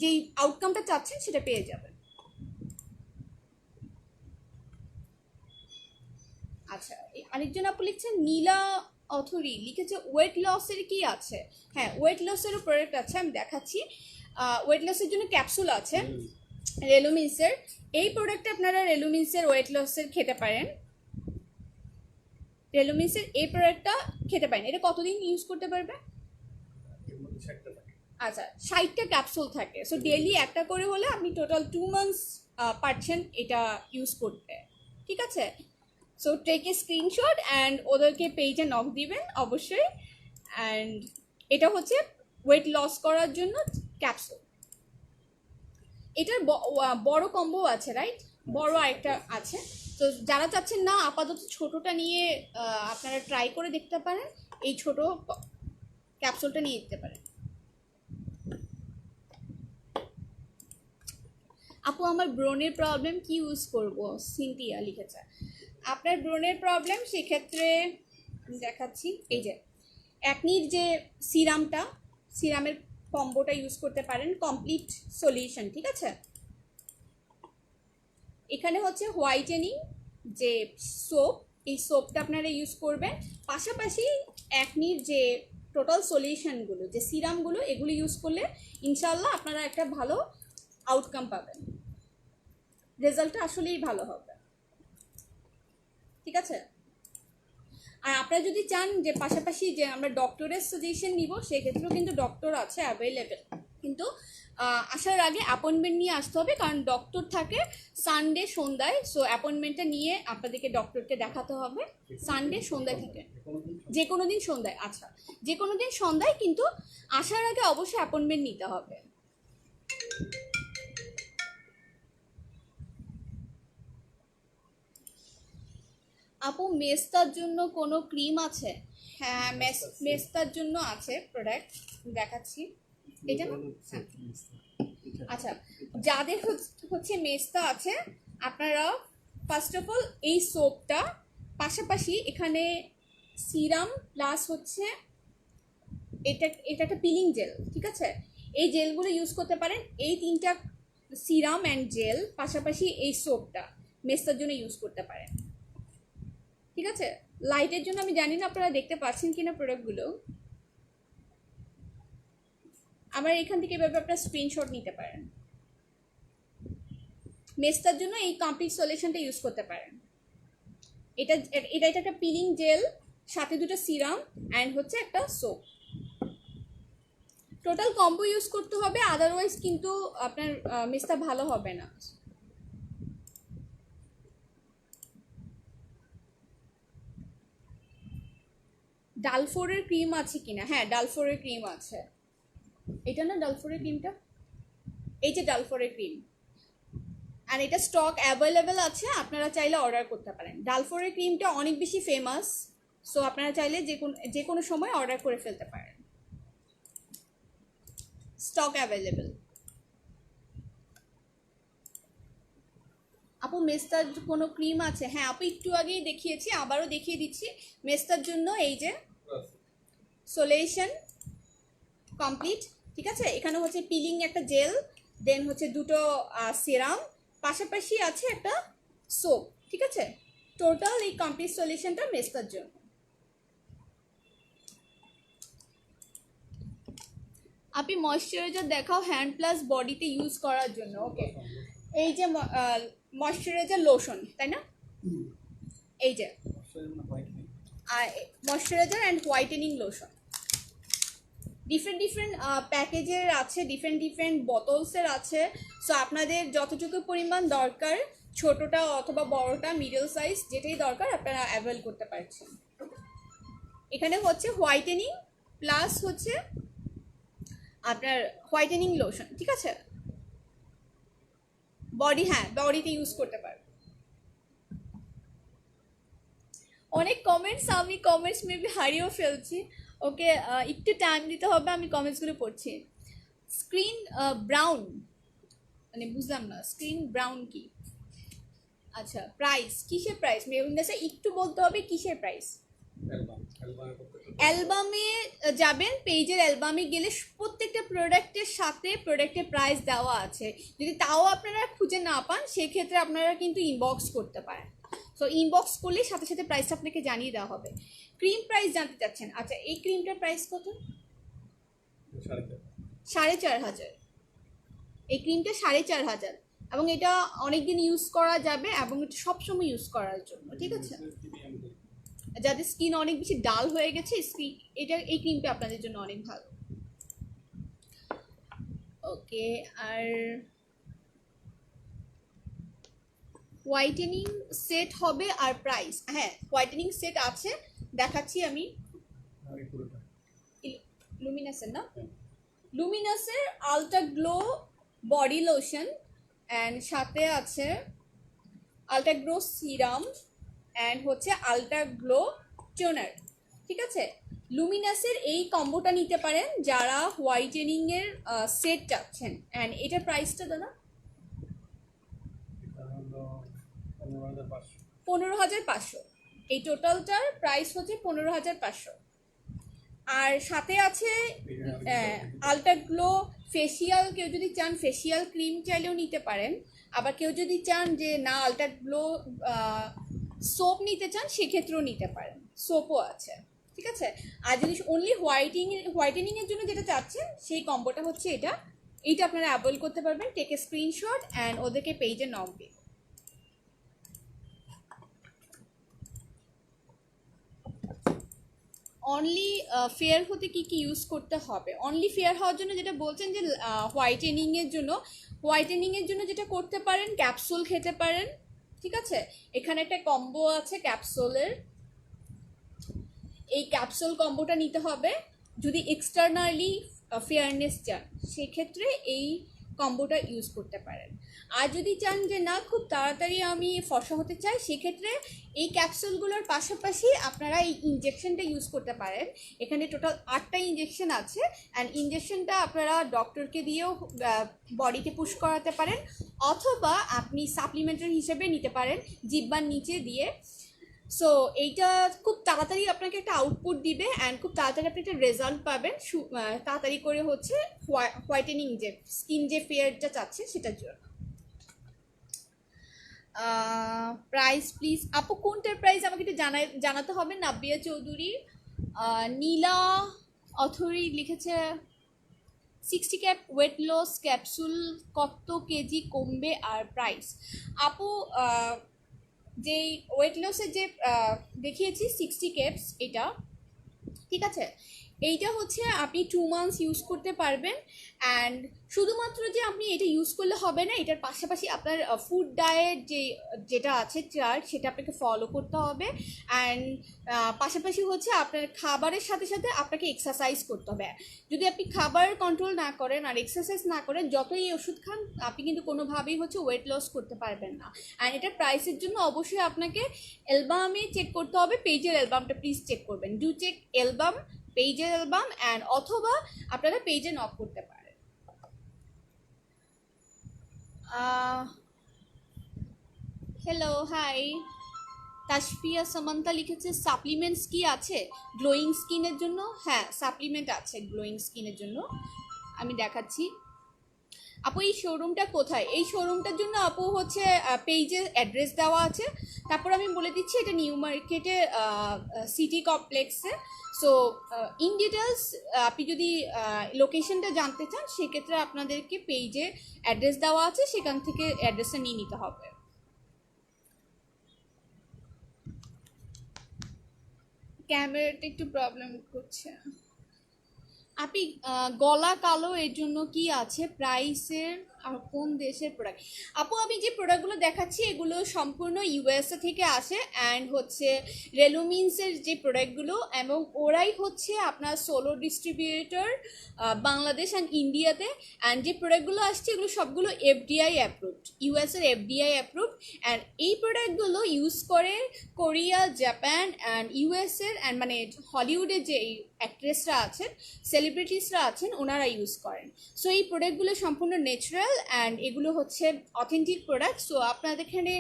যেই আউটকামটা চাচ্ছেন সেটা পেয়ে যাবেন। আচ্ছা আরেকজন আপু লিখছেন নীলা অথরি লিখেছে ওয়েট লসের কি আছে। হ্যাঁ ওয়েট লসেরও প্রোডাক্ট আছে, আমি দেখাচ্ছি। ওয়েট লসের জন্য ক্যাপসুল আছে রেলুমিন্সের, এই প্রোডাক্টটা আপনারা রেলুমিন্সের ওয়েট লসের খেতে পারেন, রেলুমিন্সের এই প্রোডাক্টটা খেতে পারেন। এটা কতদিন ইউজ করতে পারবে? আচ্ছা 60টা ক্যাপসুল থাকে, সো ডেইলি একটা করে হলে আপনি টোটাল 2 মান্থস পারছেন এটা ইউজ করতে, ঠিক আছে। So take a screenshot and ওদেরকে পেজে নক দিবেন অবশ্যই। অ্যান্ড এটা হচ্ছে ওয়েট লস করার জন্য ক্যাপসুল। এটার বড় কম্বো আছে, রাইট, বড় আরেকটা আছে। তো যারা চাচ্ছেন না আপাতত ছোটোটা নিয়ে আপনারা ট্রাই করে দেখতে পারেন, এই ছোট ক্যাপসুলটা নিয়ে দিতে পারেন। আপু আমার ব্রণের প্রবলেম কি ইউজ করব, সিনথিয়া লিখেছে। আপনার ব্রণের প্রবলেম সেক্ষেত্রে আমি দেখাচ্ছি, এই যে একনির যে সিরামটা, সিরামের কম্বোটা ইউজ করতে পারেন, কমপ্লিট সলিউশন, ঠিক আছে। এখানে হচ্ছে হোয়াইটেনিং যে সোপ, এই সোপটা আপনারা ইউজ করবেন, পাশাপাশি একনির যে টোটাল সলিউশনগুলো যে সিরামগুলো এগুলো ইউজ করলে ইনশাল্লাহ আপনারা একটা ভালো আউটকাম পাবেন, রেজাল্টটা আসলেই ভালো হবে, ঠিক আছে। আর আপনারা যদি চান যে পাশাপাশি যে আমরা ডক্টরের সাজেশন নিব, সেক্ষেত্রেও কিন্তু ডক্টর আছে অ্যাভেলেবেল, কিন্তু আসার আগে অ্যাপয়েন্টমেন্ট নিয়ে আসতে হবে, কারণ ডক্টর থাকে সানডে সন্ধ্যায়। সো অ্যাপয়েন্টমেন্টটা নিয়ে আপনাদেরকে ডক্টরকে দেখাতে হবে সানডে সন্ধ্যায় থেকে, যে কোনো দিন সন্ধ্যায়, আচ্ছা যে কোনো দিন সন্ধ্যায়, কিন্তু আসার আগে অবশ্যই অ্যাপয়েন্টমেন্ট নিতে হবে। আপু মেস্তার জন্য কোনো ক্রিম আছে? হ্যাঁ মেস্তার জন্য আছে প্রোডাক্ট, দেখাচ্ছি এটা না। আচ্ছা যাদের হচ্ছে মেস্তা আছে, আপনারা ফার্স্ট অফ অল এই সোপটা, পাশাপাশি এখানে সিরাম প্লাস হচ্ছে এটা একটা পিলিং জেল, ঠিক আছে। এই জেলগুলো ইউজ করতে পারেন, এই 3টা সিরাম অ্যান্ড জেল, পাশাপাশি এই সোপটা মেস্তার জন্য ইউজ করতে পারেন। ঠিক আছে, লাইটের জন্য আমি জানি না আপনারা দেখতে পাচ্ছেন কিনা প্রোডাক্টগুলো। আমার এখান থেকে এভাবে আপনারা স্ক্রিনশট নিতে পারেন। মেস্তার জন্য এই কমপ্লিট সলিউশনটা ইউজ করতে পারেন। এটা এটা একটা পিলিং জেল, সাথে 2টা সিরাম অ্যান্ড হচ্ছে একটা সোপ। টোটাল কম্বো ইউজ করতে হবে, আদারওয়াইজ কিন্তু আপনার মেস্তা ভালো হবে না। ডালফোরের ক্রিম আছে কিনা? হ্যাঁ, ডালফোরের ক্রিম আছে। এটা না ডালফোরের ক্রিমটা, এই যে ডালফোরের ক্রিম, আর এটা স্টক অ্যাভেলেবেল আছে, আপনারা চাইলে অর্ডার করতে পারেন। ডালফোরের ক্রিমটা অনেক বেশি ফেমাস, সো আপনারা চাইলে যে কোনো সময় অর্ডার করে ফেলতে পারেন, স্টক অ্যাভেলেবেল। আপু মেস্তার কোনো ক্রিম আছে? হ্যাঁ আপু, একটু আগেই দেখিয়েছি, আবারও দেখিয়ে দিচ্ছি। মেস্তার জন্য এই যে সলিউশন কমপ্লিট, ঠিক আছে। এখানে হচ্ছে পিলিং একটা জেল, দেন হচ্ছে 2টো সিরাম, পাশাপাশি আছে একটা সোপ, ঠিক আছে। টোটাল এই কমপ্লিট সলিউশনটা মেস্তার জন্য। আপনি ময়শ্চারাইজার দেখাও হ্যান্ড প্লাস বডিতে ইউজ করার জন্য। ওকে, এই যে ময়শ্চারাইজার লোশন, তাই না? এই যে moisturiser and whitening lotion, different প্যাকেজের আছে, ডিফারেন্ট বোতলসের আছে। সো আপনাদের যতটুকু পরিমাণ দরকার, ছোটটা অথবা বড়টা, মিডল সাইজ, যেটাই দরকার আপনারা অ্যাভেল করতে পারছেন। এখানে হচ্ছে হোয়াইটেনিং প্লাস হচ্ছে আপনার হোয়াইটেনিং লোশন, ঠিক আছে। বডি, হ্যাঁ বডিতে ইউজ করতে পারবে। অনেক কমেন্টস, আমি কমেন্টস মেবি হারিয়েও ফেলছি। ওকে, একটু টাইম দিতে হবে, আমি কমেন্টসগুলো পড়ছি। স্ক্রিন ব্রাউন মানে বুঝলাম না, স্ক্রিন ব্রাউন কি? আচ্ছা, প্রাইস কিসের প্রাইস? মেহুন্দাসে একটু বলতে হবে কিসের প্রাইস। অ্যালবামে যাবেন, পেজের অ্যালবামে গেলে প্রত্যেকটা প্রোডাক্টের সাথে প্রোডাক্টের প্রাইস দেওয়া আছে। যদি তাও আপনারা খুঁজে না পান, সেক্ষেত্রে আপনারা কিন্তু ইনবক্স করতে পারেন। সো ইনবক্স করলে সাথে সাথে প্রাইসটা আপনাকে জানিয়ে দেওয়া হবে। ক্রিম প্রাইস জানতে চাচ্ছেন? আচ্ছা, এই ক্রিমটার প্রাইস কত? 4,500। এই ক্রিমটা 4,500, এবং এটা অনেকদিন ইউজ করা যাবে এবং এটা সবসময় ইউজ করার জন্য, ঠিক আছে। যাদের স্কিন অনেক বেশি ডাল হয়ে গেছে, এই ক্রিমটা আপনাদের জন্য অনেক ভালো। ওকে, আর হোয়াইটেনিং সেট হবে আর প্রাইস? হ্যাঁ, হোয়াইটেনিং সেট আছে, দেখাচ্ছি আমি। লুমিনাসের না, লুমিনাসের ultra glow body lotion and সাথে আছে আলট্রা গ্লো সিরাম অ্যান্ড হচ্ছে আলট্রা গ্লো টোনার, ঠিক আছে। লুমিনাসের এই কম্বোটা নিতে পারেন যারা হোয়াইটেনিংয়ের সেট চাচ্ছেন। অ্যান্ড এটার প্রাইসটা দাদা 15,500। এই টোটালটার প্রাইস হচ্ছে 15,500। আর সাথে আছে আলট্রা গ্লো ফেসিয়াল, কেউ যদি চান ফেসিয়াল ক্রিম চাইলেও নিতে পারেন। আবার কেউ যদি চান যে না আলট্রা গ্লো সোপ নিতে চান, সেক্ষেত্রেও নিতে পারেন, সোপও আছে, ঠিক আছে। আর যদি অনলি হোয়াইটেনিংয়ের জন্য যেটা চাচ্ছেন, সেই কম্বোটা হচ্ছে এইটা আপনারা অ্যাভেল করতে পারবেন। টেক এ স্ক্রিনশট অ্যান্ড ওদেরকে পেজে নক দিন। অনলি ফেয়ার হতে কি কি ইউজ করতে হবে? অনলি ফেয়ার হওয়ার জন্য যেটা বলছেন যে হোয়াইটেনিংয়ের জন্য যেটা করতে পারেন, ক্যাপসুল খেতে পারেন, ঠিক আছে। এখানে একটা কম্বো আছে ক্যাপসুলের, এই ক্যাপসুল কম্বোটা নিতে হবে। যদি এক্সটার্নালি ফেয়ারনেস চান, সেক্ষেত্রে এই কম্বোটা ইউজ করতে পারেন। আর যদি চান যে না খুব তাড়াতাড়ি আমি ফর্সা হতে চাই, সেক্ষেত্রে এই ক্যাপসুলগুলোর পাশাপাশি আপনারা এই ইনজেকশনটা ইউজ করতে পারেন। এখানে টোটাল 8টা ইনজেকশন আছে, অ্যান্ড ইনজেকশনটা আপনারা ডক্টরকে দিয়েও বডিতে পুশ করাতে পারেন, অথবা আপনি সাপ্লিমেন্টারি হিসেবে নিতে পারেন জিহ্বার নিচে দিয়ে। সো এইটা খুব তাড়াতাড়ি আপনাকে একটা আউটপুট দিবে অ্যান্ড খুব তাড়াতাড়ি আপনি একটা রেজাল্ট পাবেন, তাড়াতাড়ি করে হচ্ছে হোয়াইটেনিং যে স্কিন যে ফেয়ারটা চাচ্ছে সেটার জন্য। প্রাইস প্লিজ আপু, কোনটার প্রাইস আমাকে একটু জানাতে হবে। নাবিয়া চৌধুরী, নীলা অথরি লিখেছে 60 ক্যাপ ওয়েট লস ক্যাপসুল কত কেজি কমবে আর প্রাইস। আপু যেই ওয়েট লসের যে দেখিয়েছি 60 ক্যাপস, এটা ঠিক আছে, এইটা হচ্ছে আপনি 2 মান্থস ইউজ করতে পারবেন। অ্যান্ড শুধুমাত্র যে আপনি এটা ইউজ করলে হবে না, এটার পাশাপাশি আপনার ফুড ডায়েট যেটা আছে চার্ট, সেটা আপনাকে ফলো করতে হবে। অ্যান্ড পাশাপাশি হচ্ছে আপনার খাবারের সাথে সাথে আপনাকে এক্সারসাইজ করতে হবে। যদি আপনি খাবার কন্ট্রোল না করেন আর এক্সারসাইজ না করেন, যতই এই ওষুধ খান, আপনি কিন্তু কোনোভাবেই হচ্ছে ওয়েট লস করতে পারবেন না। অ্যান্ড এটার প্রাইসের জন্য অবশ্যই আপনাকে অ্যালবামে চেক করতে হবে। পেজের অ্যালবামটা প্লিজ চেক করবেন, ডু চেক অ্যালবাম, পেজের অ্যালবাম, অ্যান্ড অথবা আপনারা পেজে নক করতে পারেন। Hello, high. তাসফিয়া সামান্তা লিখেছে সাপ্লিমেন্টস কি আছে গ্লোয়িং স্কিনের জন্য? হ্যাঁ, সাপ্লিমেন্ট আছে গ্লোয়িং স্কিনের জন্য, আমি দেখাচ্ছি। আপু এই শোরুমটা কোথায়? এই শোরুমটার জন্য আপু হচ্ছে পেজে অ্যাড্রেস দেওয়া আছে, তারপর আমি বলে দিচ্ছি এটা নিউ মার্কেটে সিটি কমপ্লেক্সে। সো ইন ডিটেলস আপনি যদি লোকেশনটা জানতে চান, সেক্ষেত্রে আপনাদেরকে পেজে অ্যাড্রেস দেওয়া আছে, সেখান থেকে অ্যাড্রেসটা নিয়ে নিতে হবে। ক্যামেরাটা একটু প্রবলেম করছে। আপনি গলা কালো এর জন্য কি আছে প্রাইসের আর কোন দেশের প্রোডাক্ট? আপু আমি যে প্রোডাক্টগুলো দেখাচ্ছি এগুলো সম্পূর্ণ ইউএসএ থেকে আসে, অ্যান্ড হচ্ছে রেলুমিন্সের যে প্রোডাক্টগুলো, এবং ওরাই হচ্ছে আপনার সোলো ডিস্ট্রিবিউটর বাংলাদেশ অ্যান্ড ইন্ডিয়াতে। অ্যান্ড যে প্রোডাক্টগুলো আসছে এগুলো সবগুলো এফডিআই অ্যাপ্রুভড, ইউএসএর এফডিআই অ্যাপ্রুভড। অ্যান্ড এই প্রোডাক্টগুলো ইউজ করে কোরিয়া, জাপান অ্যান্ড ইউএসএর অ্যান্ড মানে হলিউডের যে অ্যাক্ট্রেসরা আছেন, সেলিব্রিটিসরা আছেন, ওনারা ইউজ করেন। সো এই প্রোডাক্টগুলো সম্পূর্ণ ন্যাচারাল অ্যান্ড এগুলো হচ্ছে অথেন্টিক প্রোডাক্ট। সো আপনাদের এখানে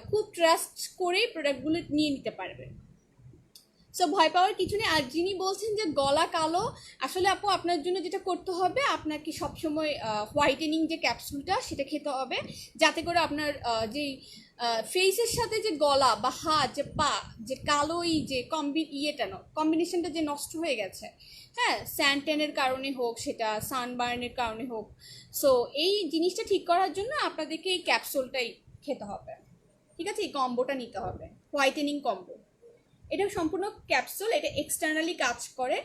খুব ট্রাস্ট করে প্রোডাক্টগুলো নিয়ে নিতে পারবেন। সো ভয় পাওয়ার কিছু নেই। আর যিনি বলছেন যে গলা কালো, আসলে আপু আপনার জন্য যেটা করতে হবে, আপনাকে সবসময় হোয়াইটেনিং যে ক্যাপসুলটা সেটা খেতে হবে, যাতে করে আপনার যেই ফেসের সাথে যে গলা বা হাত যে পা যে কালো এই যে কম্বিনেশনটা যে নষ্ট হয়ে গেছে, হ্যাঁ, স্যানটেনের কারণে হোক, সেটা সানবার্নের কারণে হোক, সো এই জিনিসটা ঠিক করার জন্য আপনাদেরকে এই ক্যাপসুলটাই খেতে হবে। ঠিক আছে, এই কম্বোটা নিতে হবে, হোয়াইটেনিং কম্বো। এটা সম্পূর্ণ ক্যাপসুল, এটা এক্সটার্নালি কাজ করে,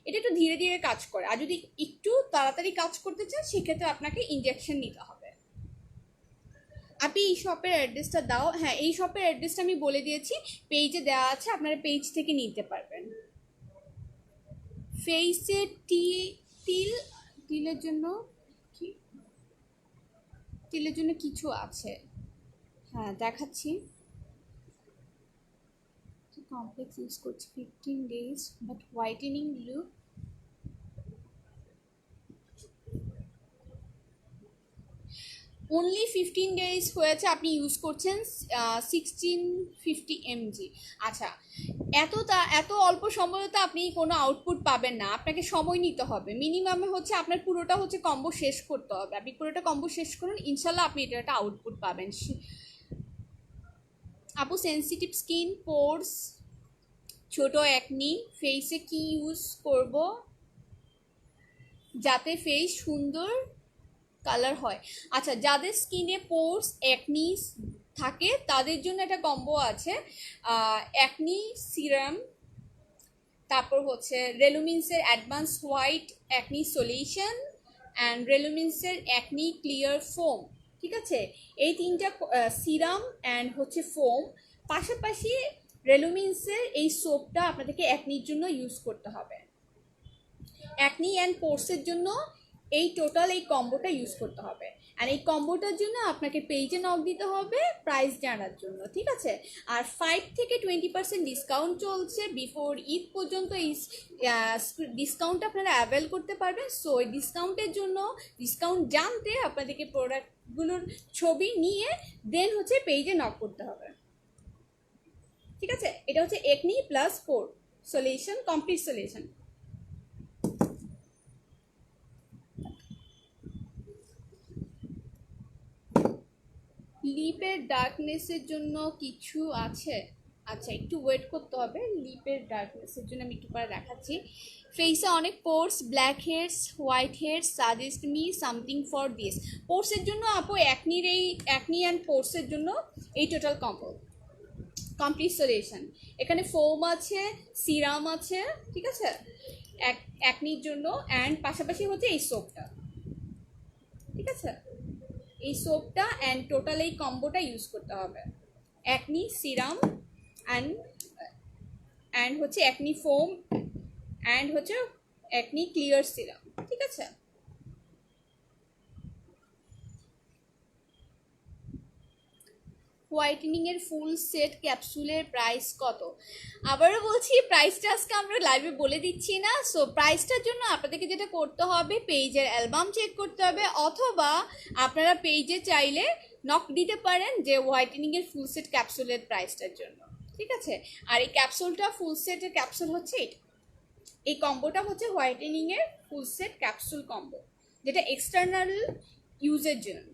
এটা একটু ধীরে ধীরে কাজ করে। আর যদি একটু তাড়াতাড়ি কাজ করতে চান, সেক্ষেত্রে আপনাকে ইনজেকশন নিতে হবে। আপনি এই শপের অ্যাড্রেসটা দাও। হ্যাঁ, এই শপের অ্যাড্রেসটা আমি বলে দিয়েছি, পেজে দেওয়া আছে, আপনারা পেজ থেকে নিতে পারবেন। ফেসে তিলের জন্য কি, তিলের জন্য কিছু আছে, হ্যাঁ দেখাচ্ছি। কমপ্লেক্স ইউজ করছি 15 days but whitening look only 15 days হয়েছে, আপনি ইউজ করছেন 1650 mg। আচ্ছা, এত অল্প সময়ে তো আপনি কোনো আউটপুট পাবেন না, আপনাকে সময় নিতে হবে। মিনিমামে হচ্ছে আপনার পুরোটা হচ্ছে কম্বো শেষ করতে হবে। আপনি পুরোটা কম্বো শেষ করুন, ইনশাল্লাহ আপনি এটা একটা আউটপুট পাবেন। আপু সেন্সিটিভ স্কিন, পোর্স, ছোট একনি, ফেসে কি ইউজ করব যাতে ফেস সুন্দর কালার হয়? আচ্ছা, যাদের স্কিনে পোর্স, একনি থাকে, তাদের জন্য একটা কম্বো আছে, একনি সিরাম, তারপর হচ্ছে রেলুমিন্সের advance white acne solution and রেলুমিন্সের একনি ক্লিয়ার ফোম। ঠিক আছে, এই তিনটা সিরাম অ্যান্ড হচ্ছে ফোম, পাশাপাশি রেলুমিন্সের এই সোপটা আপনাদেরকে একনির জন্য ইউজ করতে হবে। একনি অ্যান্ড পোর্সের জন্য এই টোটাল এই কম্বোটা ইউজ করতে হবে। আর এই কম্বোটার জন্য আপনাকে পেজে নক দিতে হবে প্রাইস জানার জন্য। ঠিক আছে, আর 5 থেকে 20% ডিসকাউন্ট চলছে বিফোর ঈদ পর্যন্ত। এই ডিসকাউন্ট আপনারা অ্যাভেল করতে পারবেন। সো এই ডিসকাউন্টের জন্য, ডিসকাউন্ট জানতে আপনাদেরকে প্রোডাক্টগুলোর ছবি নিয়ে দেন হচ্ছে পেজে নক করতে হবে। ঠিক আছে, এটা হচ্ছে একনি প্লাস পোর সলিউশন, কমপ্লিট সলিউশন। লিপের ডার্কনেসের জন্য কিছু আছে? আচ্ছা, একটু ওয়েট করতে হবে। লিপের ডার্কনেসের জন্য আমি একটু পরে দেখাচ্ছি। ফেসে অনেক pores, blackheads, whiteheads, suggest me something for this. পোর্সের জন্য আপু অ্যাকনি অ্যান্ড পোর্সের জন্য এই টোটাল কম্বো, কমপ্লিট সলিউশন। এখানে ফোম আছে, সিরাম আছে, ঠিক আছে, অ্যাকনির জন্য, অ্যান্ড পাশাপাশি হচ্ছে এই সোপটা, ঠিক আছে, এই সোপটা অ্যান্ড টোটাল এই কম্বোটা ইউজ করতে হবে। অ্যাকনি সিরাম অ্যান্ড অ্যান্ড হচ্ছে অ্যাকনি ফোম অ্যান্ড হচ্ছে অ্যাকনি ক্লিয়ার সিরাম, ঠিক আছে। হোয়াইটেনিং এর ফুল সেট ক্যাপসুলের প্রাইস কত? আবারও বলছি, প্রাইসটা আজকে আমরা লাইভে বলে দিচ্ছি না। সো প্রাইসটার জন্য আপনাদেরকে যেটা করতে হবে, পেজের অ্যালবাম চেক করতে হবে, অথবা আপনারা পেজে চাইলে নক দিতে পারেন যে হোয়াইটেনিং এর ফুল সেট ক্যাপসুলের প্রাইসটার জন্য, ঠিক আছে। আর এই ক্যাপসুলটা, ফুল সেটের ক্যাপসুল হচ্ছে এটা, এই কম্বোটা হচ্ছে হোয়াইটেনিং এর ফুল সেট ক্যাপসুল কম্বো, যেটা এক্সটার্নাল ইউজের জন্য।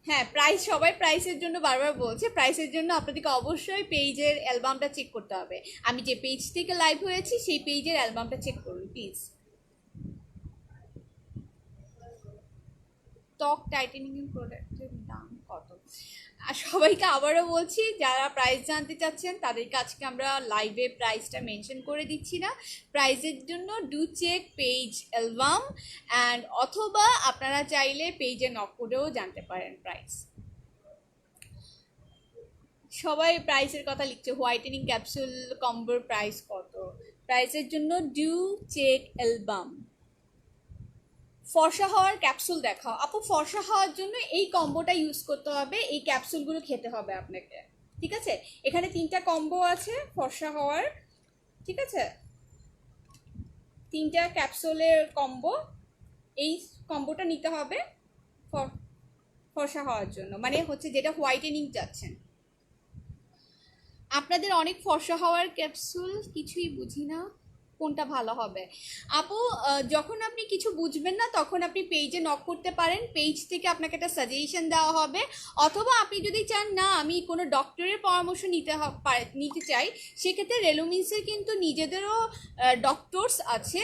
হ্যাঁ, প্রাইস, সবাই প্রাইসের জন্য বারবার বলছে। প্রাইসের জন্য আপনাদেরকে অবশ্যই পেজের অ্যালবামটা চেক করতে হবে। আমি যে পেজ থেকে লাইভ হয়েছি সেই পেজের অ্যালবামটা চেক করুন প্লিজ। ত্বক টাইটেনিং প্রোডাক্টের দাম কত? আর সবাইকে আবারও বলছি, যারা প্রাইস জানতে চাচ্ছেন তাদেরকে আজকে আমরা লাইভে প্রাইসটা মেনশন করে দিচ্ছি না। প্রাইসের জন্য do check page album and অথবা আপনারা চাইলে পেজে নক করেও জানতে পারেন প্রাইস। সবাই প্রাইসের কথা লিখছে, হোয়াইটেনিং ক্যাপসুল কম্বোর প্রাইস কত? প্রাইসের জন্য ডু চেক অ্যালবাম। ফর্সা হওয়ার ক্যাপসুল দেখাও আপু। ফর্সা হওয়ার জন্য এই কম্বোটা ইউজ করতে হবে, এই ক্যাপসুলগুলো খেতে হবে আপনাকে, ঠিক আছে। এখানে 3টা কম্বো আছে ফর্সা হওয়ার, ঠিক আছে, 3টা ক্যাপসুলের কম্বো। এই কম্বোটা নিতে হবে ফর্সা হওয়ার জন্য, মানে হচ্ছে যেটা হোয়াইটেনিং চাচ্ছেন। আপনাদের অনেক ফর্সা হওয়ার ক্যাপসুল, কিছুই বুঝি না কোনটা ভালো হবে আপু। যখন আপনি কিছু বুঝবেন না তখন আপনি পেজে নক করতে পারেন, পেজ থেকে আপনাকে একটা সাজেশন দেওয়া হবে। অথবা আপনি যদি চান না আমি কোনো ডক্টরের পরামর্শ নিতে চাই, সেক্ষেত্রে রেলুমিন্সের কিন্তু নিজেদেরও ডক্টরস আছে,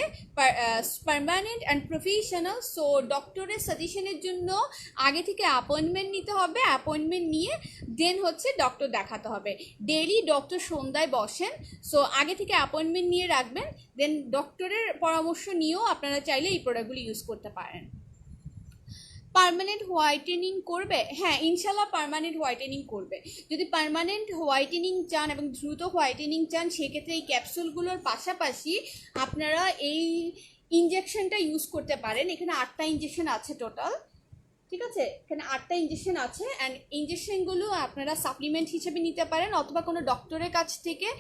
পার্মানেন্ট অ্যান্ড প্রফেশনাল। সো ডক্টরের সাজেশনের জন্য আগে থেকে অ্যাপয়েন্টমেন্ট নিতে হবে, অ্যাপয়েন্টমেন্ট নিয়ে দেন হচ্ছে ডক্টর দেখাতে হবে। ডেইলি ডক্টর সন্ধ্যায় বসেন, সো আগে থেকে অ্যাপয়েন্টমেন্ট নিয়ে রাখবেন, দেন ডক্টরের পরামর্শ নিয়েও আপনারা চাইলে এই প্রোডাক্টগুলি ইউজ করতে পারেন। পার্মানেন্ট হোয়াইটেনিং করবে? হ্যাঁ, ইনশাল্লাহ পার্মানেন্ট হোয়াইটেনিং করবে। যদি পার্মানেন্ট হোয়াইটেনিং চান এবং দ্রুত হোয়াইটেনিং চান, সেক্ষেত্রে এই ক্যাপসুলগুলোর পাশাপাশি আপনারা এই ইনজেকশনটা ইউজ করতে পারেন। এখানে 8টা ইনজেকশন আছে টোটাল, ঠিক আছে, এখানে 8টা ইনজেকশন আছে। অ্যান্ড ইনজেকশনগুলো আপনারা সাপ্লিমেন্ট হিসেবে নিতে পারেন অথবা কোনো ডক্টরের কাছ থেকে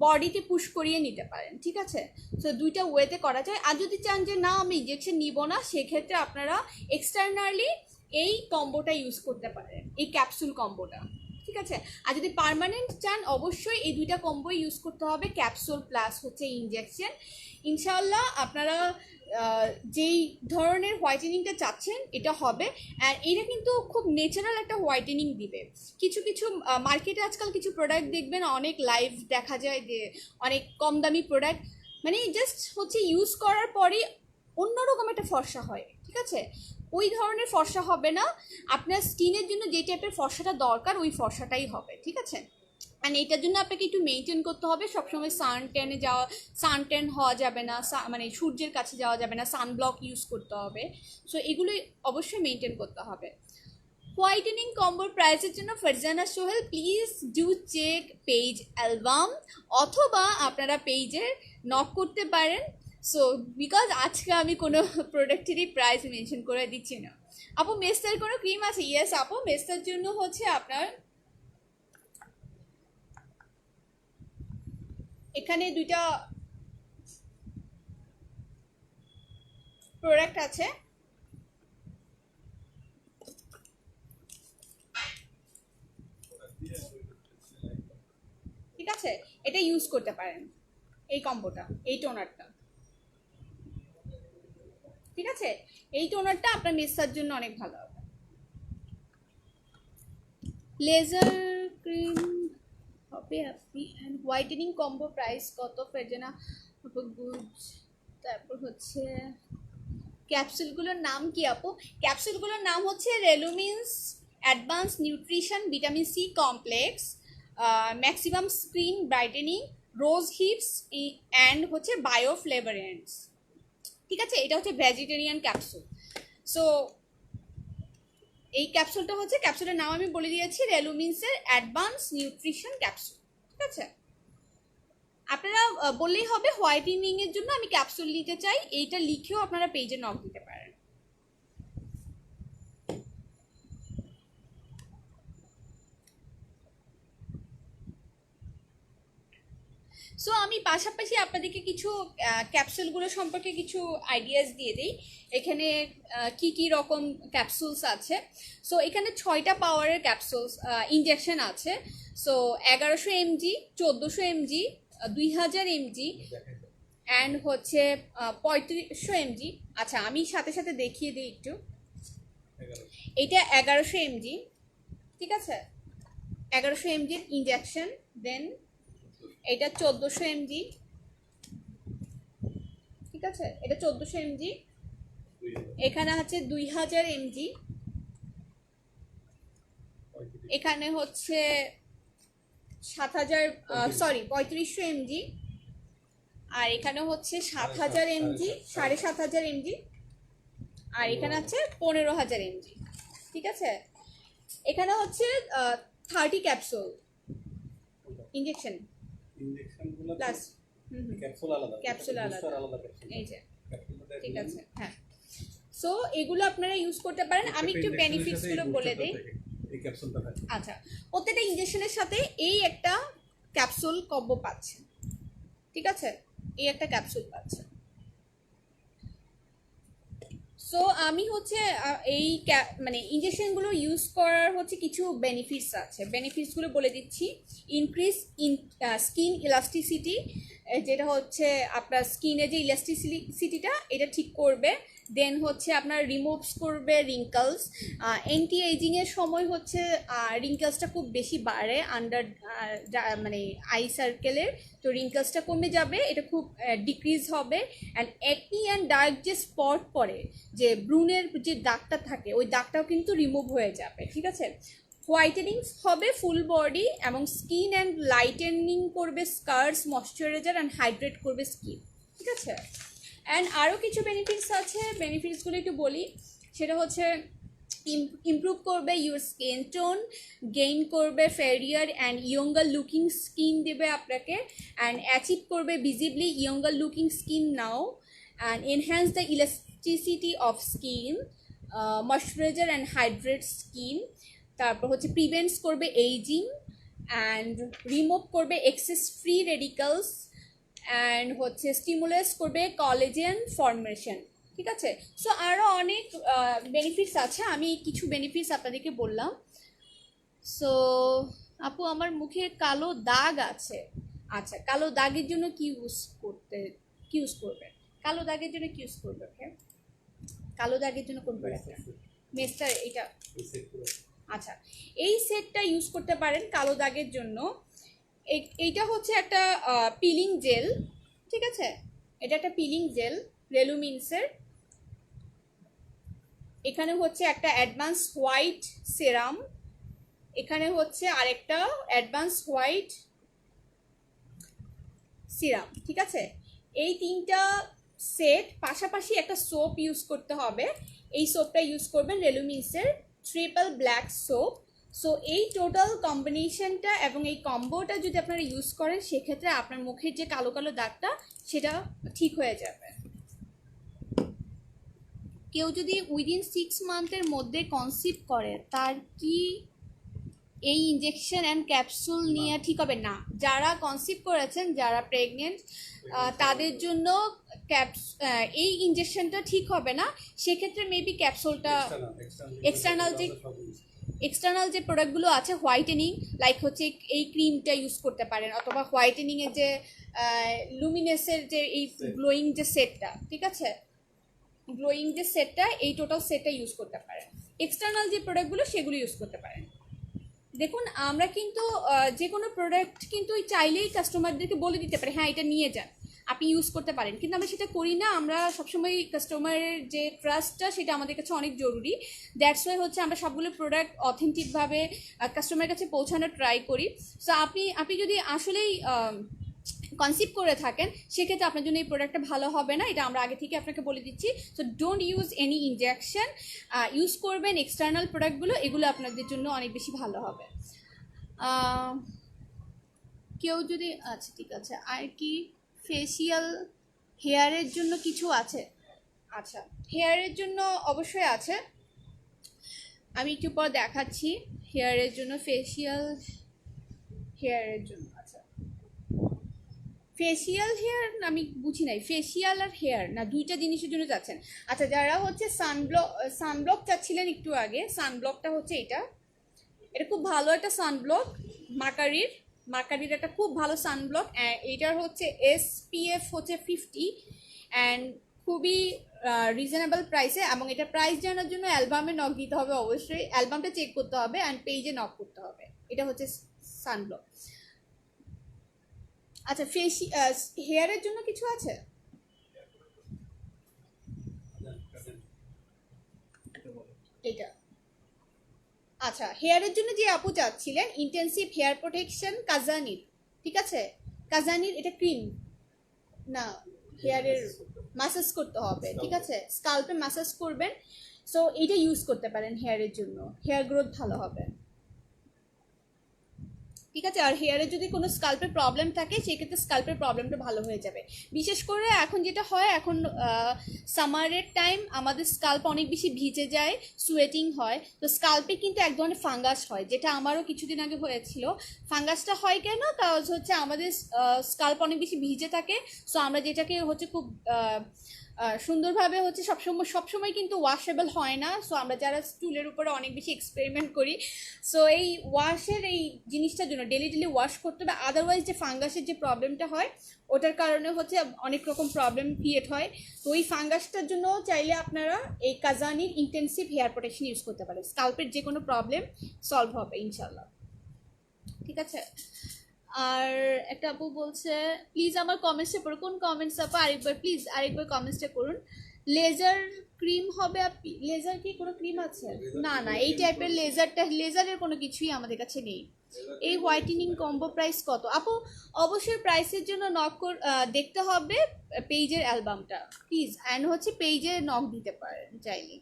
বডিতে পুশ করিয়ে নিতে পারেন, ঠিক আছে। সো 2টা ওয়েতে করা যায়। আর যদি চান যে না আমি ইনজেকশন নিব না, সেক্ষেত্রে আপনারা এক্সটার্নালি এই কম্বোটা ইউজ করতে পারেন, এই ক্যাপসুল কম্বোটা, ঠিক আছে। আর যদি পার্মানেন্ট চান, অবশ্যই এই 2টা কম্বো ইউজ করতে হবে, ক্যাপসুল প্লাস হচ্ছে ইনজেকশন। ইনশাল্লাহ আপনারা যেই ধরনের হোয়াইটেনিংটা চাচ্ছেন এটা হবে। অ্যান্ড এটা কিন্তু খুব ন্যাচারাল একটা হোয়াইটেনিং দিবে। কিছু কিছু মার্কেটে আজকাল কিছু প্রোডাক্ট দেখবেন, অনেক লাইভ দেখা যায় যে অনেক কম দামি প্রোডাক্ট, মানে জাস্ট হচ্ছে ইউজ করার পরই অন্যরকম একটা ফর্সা হয়, ঠিক আছে। ওই ধরনের ফর্সা হবে না, আপনার স্কিনের জন্য যে টাইপের ফর্সাটা দরকার ওই ফর্সাটাই হবে, ঠিক আছে। অ্যান্ড এটার জন্য আপনাকে একটু মেনটেন করতে হবে, সবসময় সানট্যান হওয়া যাবে না, মানে সূর্যের কাছে যাওয়া যাবে না, সানব্লক ইউজ করতে হবে। সো এগুলোই অবশ্যই মেনটেন করতে হবে। হোয়াইটেনিং কম্বোর প্রাইসের জন্য Farzana Sohel, please do check page album, অথবা আপনারা পেজে নক করতে পারেন। সো বিকজ আজকে আমি কোনো প্রোডাক্টেরই প্রাইস মেনশন করে দিচ্ছি না। আপু মেস্তার কোনো ক্রিম আছে? ইয়েস আপু, মেস্তার জন্য হচ্ছে আপনার এখানে 2টা প্রোডাক্ট আছে। ঠিক আছে, এটা ইউজ করতে পারেন, এই কম্বোটা, এই টোনারটা। ঠিক আছে, এই টোনারটা আপনার মেসার জন্য অনেক ভালো হবে। লেজার ক্রিম হবে আপনি, অ্যান্ড হোয়াইটেনিং কম্বো প্রাইস কত ফেজেনা গুড। তারপর হচ্ছে ক্যাপসুলগুলোর নাম কি আপু? ক্যাপসুলগুলোর নাম হচ্ছে Relumins advance nutrition vitamin C complex, maximum screen brightening, rose hips and হচ্ছে বায়ো ফ্লেভারেন্টস। ঠিক আছে, এটা হচ্ছে ভেজিটেরিয়ান ক্যাপসুল। সো এই ক্যাপসুলটা হচ্ছে, ক্যাপসুলের নাম আমি বলে দিয়েছি, রেলুমিন্সের অ্যাডভান্স নিউট্রিশন ক্যাপসুল। ঠিক আছে, আপনারা বললেই হবে হোয়াইটেনিং এর জন্য আমি ক্যাপসুল নিতে চাই, এইটা লিখেও আপনারা পেজে নক দিতে পারেন। সো আমি পাশাপাশি আপনাদেরকে কিছু ক্যাপসুলগুলো সম্পর্কে কিছু আইডিয়াস দিয়ে দিই। এখানে কি কি রকম ক্যাপসুলস আছে। সো এখানে 6টা পাওয়ারের ক্যাপসুলস ইনজেকশন আছে। So 1100 mg, 1400 mg, 2000 mg and হচ্ছে 3500 mg। আচ্ছা, আমি সাথে সাথে দেখিয়ে দিই একটু। এটা 1100 mg, ঠিক আছে, 1100 mg ইনজেকশন। দেন এটা 1400 mg, ঠিক আছে, এটা 1400 mg। এখানে হচ্ছে 2000 mg, এখানে হচ্ছে 7000 3500 mg, আর এখানে হচ্ছে 7000 mg, 7500 mg, আর এখানে হচ্ছে 15000 mg। ঠিক আছে, এখানে হচ্ছে 30 ক্যাপসুল ইনজেকশন প্লাস ক্যাপসুল আলাদা এই যে। ঠিক আছে, হ্যাঁ। সো এগুলো আপনারা ইউজ করতে পারেন। আমি একটু বেনিফিটস গুলো বলে দিই। আচ্ছা, প্রত্যেকটা ইনজেকশনের সাথে এই একটা ক্যাপসুল কম্বো পাচ্ছেন। ঠিক আছে, এই একটা ক্যাপসুল পাচ্ছেন। সো আমি হচ্ছে এই মানে ইনজেকশনগুলো ইউজ করার হচ্ছে কিছু বেনিফিটস আছে, বেনিফিটসগুলো বলে দিচ্ছি। ইনক্রিজ স্কিন ইলাস্টিসিটি, যেটা হচ্ছে আপনার স্কিনে যে ইলাস্টিসিটিটা এটা ঠিক করবে। দেন হচ্ছে আপনার রিমুভস করবে রিঙ্কলস। অ্যান্টি এজিংয়ের সময় হচ্ছে রিঙ্কলসটা খুব বেশি বাড়ে আন্ডার মানে আই সার্কেলের, তো রিঙ্কলসটা কমে যাবে, এটা খুব ডিক্রিজ হবে। অ্যান্ড অ্যাকনি অ্যান্ড ডার্ক যে স্পট পড়ে, যে ব্রুনের যে দাগটা থাকে, ওই দাগটাও কিন্তু রিমুভ হয়ে যাবে। ঠিক আছে, হোয়াইটেনিং হবে ফুল বডি, এবং স্কিন অ্যান্ড লাইটেনিং করবে স্কার্স, ময়শ্চারাইজার অ্যান্ড হাইড্রেট করবে স্কিন। ঠিক আছে, অ্যান্ড আরও কিছু বেনিফিটস আছে, বেনিফিটসগুলো একটু বলি। সেটা হচ্ছে ইমপ্রুভ করবে ইউর স্কিন টোন, গেইন করবে Ferrier and younger looking skin দেবে আপনাকে, অ্যান্ড অ্যাচিভ করবে visibly younger looking skin now, and enhance the elasticity of skin, moisturiser and hydrate skin. তারপর হচ্ছে প্রিভেন্টস করবে এইজিং, অ্যান্ড রিমুভ করবে access free radicals, and হচ্ছে স্টিমুলেস করবে কলেজেন ফর্মেশন। ঠিক আছে, সো আরও অনেক বেনিফিটস আছে, আমি কিছু বেনিফিটস আপনাদেরকে বললাম। সো আপু আমার মুখে কালো দাগ আছে, আচ্ছা, কালো দাগের জন্য কি ইউজ করবে? কালো দাগের জন্য কি ইউজ করবে? ওকে, কালো দাগের জন্য কোন প্রোডাক্টটা? মেস্টার এটা। আচ্ছা, এই সেটটা ইউজ করতে পারেন কালো দাগের জন্য। এইটা হচ্ছে একটা পিলিং জেল। ঠিক আছে, এটা একটা পিলিং জেল রেলুমিন্সের। এখানে হচ্ছে একটা অ্যাডভান্স হোয়াইট সেরাম, এখানে হচ্ছে আরেকটা অ্যাডভান্স হোয়াইট সিরাম। ঠিক আছে, এই তিনটা সেট পাশাপাশি একটা সোপ ইউজ করতে হবে। এই সোপটা ইউজ করবেন রেলুমিন্সের ট্রিপল ব্ল্যাক সোপ। সো এই টোটাল কম্বিনেশনটা এবং এই কম্বোটা যদি আপনারা ইউজ করেন, সেক্ষেত্রে আপনার মুখের যে কালো কালো দাগটা সেটা ঠিক হয়ে যাবে। কেউ যদি উইদিন 6 মান্থের মধ্যে কনসিভ করে, তার কি এই ইনজেকশন অ্যান্ড ক্যাপসুল নিয়ে ঠিক হবে? না, যারা কনসিভ করেছেন, যারা প্রেগনেন্ট, তাদের জন্য এই ইনজেকশনটা ঠিক হবে না। সেক্ষেত্রে মেবি ক্যাপসুলটা এক্সটার্নাল যে এক্সটার্নাল যে প্রোডাক্টগুলো আছে হোয়াইটেনিং, লাইক হচ্ছে এই ক্রিমটা ইউজ করতে পারেন, অথবা হোয়াইটেনিংয়ের যে লুমিনেসের যে এই গ্লোয়িং যে সেটটা, ঠিক আছে, গ্লোয়িং যে সেটটা, এই টোটাল সেটটা ইউজ করতে পারেন। এক্সটার্নাল যে প্রোডাক্টগুলো সেগুলো ইউজ করতে পারেন। দেখুন আমরা কিন্তু যে কোনো প্রোডাক্ট কিন্তু চাইলেই কাস্টমারদেরকে বলে দিতে পারি হ্যাঁ এটা নিয়ে যান, আপনি ইউজ করতে পারেন, কিন্তু আমরা সেটা করি না। আমরা সবসময় কাস্টমারের যে ট্রাস্টটা সেটা আমাদের কাছে অনেক জরুরি। দ্যাটস ওয়াই হচ্ছে আমরা সবগুলো প্রোডাক্ট অথেন্টিকভাবে কাস্টমারের কাছে পৌঁছানোর ট্রাই করি। সো আপনি যদি আসলেই কনসিপ্ট করে থাকেন সেক্ষেত্রে আপনার জন্য এই প্রোডাক্টটা ভালো হবে না, এটা আমরা আগে থেকে আপনাকে বলে দিচ্ছি। So don't use any injection, use করবেন এক্সটার্নাল প্রোডাক্টগুলো, এগুলো আপনাদের জন্য অনেক বেশি ভালো হবে। কেউ যদি, আচ্ছা ঠিক আছে, আর কি ফেসিয়াল হেয়ারের জন্য কিছু আছে? আচ্ছা, হেয়ারের জন্য অবশ্যই আছে, আমি একটু পর দেখাচ্ছি। হেয়ারের জন্য ফেসিয়াল হেয়ারের জন্য, আচ্ছা ফেসিয়াল হেয়ার আমি বুঝি নাই, ফেসিয়াল আর হেয়ার না দুইটা জিনিসের জন্য যাচ্ছেন? আচ্ছা, যারা হচ্ছে সানব্লক চাচ্ছিলেন একটু আগে, সানব্লকটা হচ্ছে এটা খুব ভালো একটা সানব্লক, মার্কারির একটা খুব ভালো সানব্লক। এটার হচ্ছে SPF হচ্ছে 50 অ্যান্ড খুবই রিজনেবল প্রাইসে, এবং এটা প্রাইস জানার জন্য অ্যালবামে নক দিতে হবে, অবশ্যই অ্যালবামটা চেক করতে হবে অ্যান্ড পেজে নক করতে হবে। এটা হচ্ছে সানব্লক। আচ্ছা, হেয়ারের জন্য কিছু আছে? এটা আচ্ছা, হেয়ারের জন্য যে আপু চাচ্ছিলেন ইন্টেন্সিভ হেয়ার প্রোটেকশন কাজানির, ঠিক আছে, কাজানির এটা ক্রিম না, হেয়ারের মাসাজ করতে হবে, ঠিক আছে, স্কাল্পে মাসাজ করবেন। সো এটা ইউজ করতে পারেন হেয়ারের জন্য, হেয়ার গ্রোথ ভালো হবে, ঠিক আছে। আর হেয়ারে যদি কোনো স্কাল্পের প্রবলেম থাকে সেক্ষেত্রে স্কাল্পের প্রবলেমটা ভালো হয়ে যাবে। বিশেষ করে এখন যেটা হয়, এখন সামারের টাইম আমাদের স্কাল্প অনেক বেশি ভিজে যায়, সোয়েটিং হয়, তো স্কাল্পে কিন্তু এক ধরনের ফাঙ্গাস হয়, যেটা আমারও কিছুদিন আগে হয়েছিল। ফাঙ্গাসটা হয় কেন? কারণ হচ্ছে আমাদের স্কাল্প অনেক বেশি ভিজে থাকে। সো আমরা যেটাকে হচ্ছে খুব সুন্দরভাবে হচ্ছে সবসময় কিন্তু ওয়াশেবল হয় না। সো আমরা যারা চুলের উপরে অনেক বেশি এক্সপেরিমেন্ট করি, সো এই ওয়াশের এই জিনিসটার জন্য ডেলি ওয়াশ করতে হবে, আদারওয়াইজ যে ফাঙ্গাসের যে প্রবলেমটা হয় ওটার কারণে হচ্ছে অনেক রকম প্রবলেম ক্রিয়েট হয়। তো ওই ফাঙ্গাসটার জন্য চাইলে আপনারা এই কাজানির ইন্টেন্সিভ হেয়ার প্রোটেকশন ইউজ করতে পারেন, স্কাল্পের যে কোনো প্রবলেম সলভ হবে ইনশাল্লাহ, ঠিক আছে। আর একটা আপু বলছে প্লিজ আমার কমেন্টসে পড়ো, কোন কমেন্টস আপু আরেকবার কমেন্টসটা করুন। লেজার ক্রিম হবে আপনি? লেজার কি কোনো ক্রিম আছে? না না, এই টাইপের লেজারের কোনো কিছুই আমাদের কাছে নেই। এই হোয়াইটেনিং কম্বো প্রাইস কত আপু? অবশ্যই প্রাইসের জন্য দেখতে হবে পেজের অ্যালবামটা প্লিজ, অ্যান্ড হচ্ছে পেজে নক দিতে পারেন চাইলে।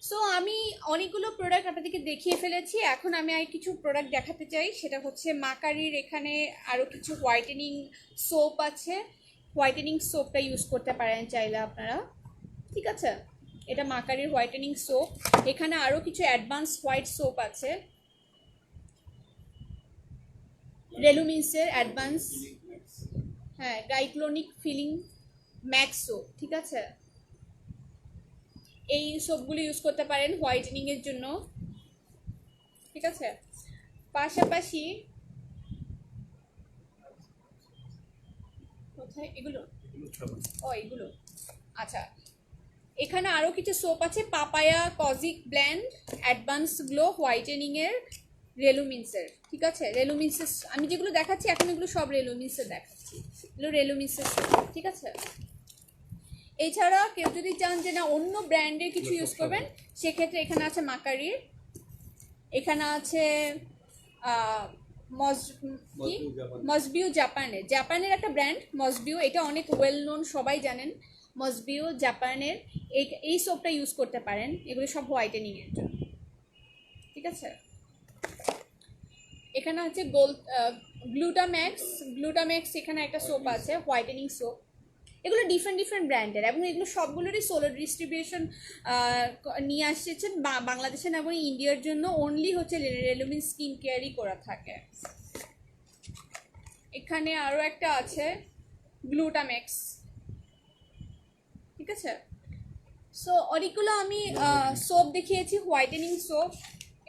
সো আমি অনেকগুলো প্রোডাক্ট আপনাদেরকে দেখিয়ে ফেলেছি, এখন আমি আর কিছু প্রোডাক্ট দেখাতে চাই। সেটা হচ্ছে মাকারির এখানে আরও কিছু হোয়াইটেনিং সোপ আছে, হোয়াইটেনিং সোপটা ইউজ করতে পারেন চাইলে আপনারা, ঠিক আছে। এটা মাকারির হোয়াইটেনিং সোপ। এখানে আরও কিছু অ্যাডভান্স হোয়াইট সোপ আছে, রেলুমিন্সের অ্যাডভান্স, হ্যাঁ, গাইক্লোনিক ফিলিং ম্যাক্স সোপ, ঠিক আছে। এই সোপগুলো ইউজ করতে পারেন হোয়াইটেনিংয়ের জন্য, ঠিক আছে। পাশাপাশি কোথায় এগুলো? ও এগুলো, আচ্ছা। এখানে আরও কিছু সোপ আছে, papaya kojic blend advance glow হোয়াইটেনিংয়ের রেলুমিন্সের, ঠিক আছে। রেলুমিন্সের আমি যেগুলো দেখাচ্ছি এখন এগুলো সব রেলুমিন্সের দেখাচ্ছি, এগুলো রেলুমিন্সের সোপ, ঠিক আছে। এছাড়া কেউ যদি চান যে না অন্য ব্র্যান্ডের কিছু ইউজ করবেন সেক্ষেত্রে এখানে আছে মাকারির, এখানে আছে মসবিউ জাপানের একটা ব্র্যান্ড মসবিউ, এটা অনেক ওয়েল নোন, সবাই জানেন মসবিউ জাপানের। এই সোপটা ইউজ করতে পারেন, এগুলো সব হোয়াইটেনিংয়ের জন্য, ঠিক আছে। এখানে আছে গ্লুটাম্যাক্স এখানে একটা সোপ আছে হোয়াইটেনিং সোপ। এগুলো ডিফারেন্ট ব্র্যান্ডের এবং এগুলো সবগুলোরই সোলো ডিস্ট্রিবিউশন নিয়ে আসছেন বাংলাদেশে এবং ইন্ডিয়ার জন্য অনলি হচ্ছে রেলুমিন স্কিন কেয়ারই করা থাকে। এখানে আরও একটা আছে গ্লুটাম্যাক্স, ঠিক আছে। সো অনেকগুলো আমি সোপ দেখিয়েছি, হোয়াইটেনিং সোপ।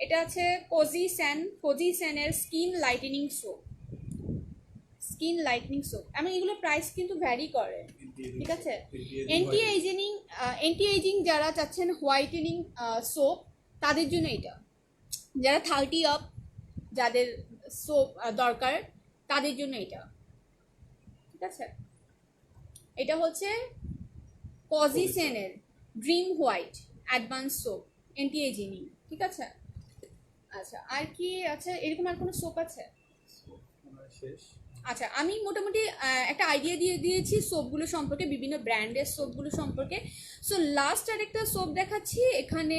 এটা আছে কোজি স্যানের স্কিন লাইটেনিং সোপ, এবং এগুলো প্রাইস কিন্তু ভ্যারি করে, ঠিক আছে। অ্যান্টি এজিং যারা চাচ্ছেন হোয়াইটেনিং সোপ, তাদের জন্য এটা। যারা 30 আপ, যাদের সোপ দরকার, তাদের জন্য এটা, ঠিক আছে। এটা হচ্ছে কোজিসেনের dream white advance soap, anti aging, ঠিক আছে। আচ্ছা, আর কি আছে এরকম? আর কোনো সোপ আছে? আচ্ছা, আমি মোটামুটি একটা আইডিয়া দিয়ে দিয়েছি সোপগুলো সম্পর্কে, বিভিন্ন ব্র্যান্ডের সোপগুলো সম্পর্কে। সো লাস্ট আর একটা সোপ দেখাচ্ছি। এখানে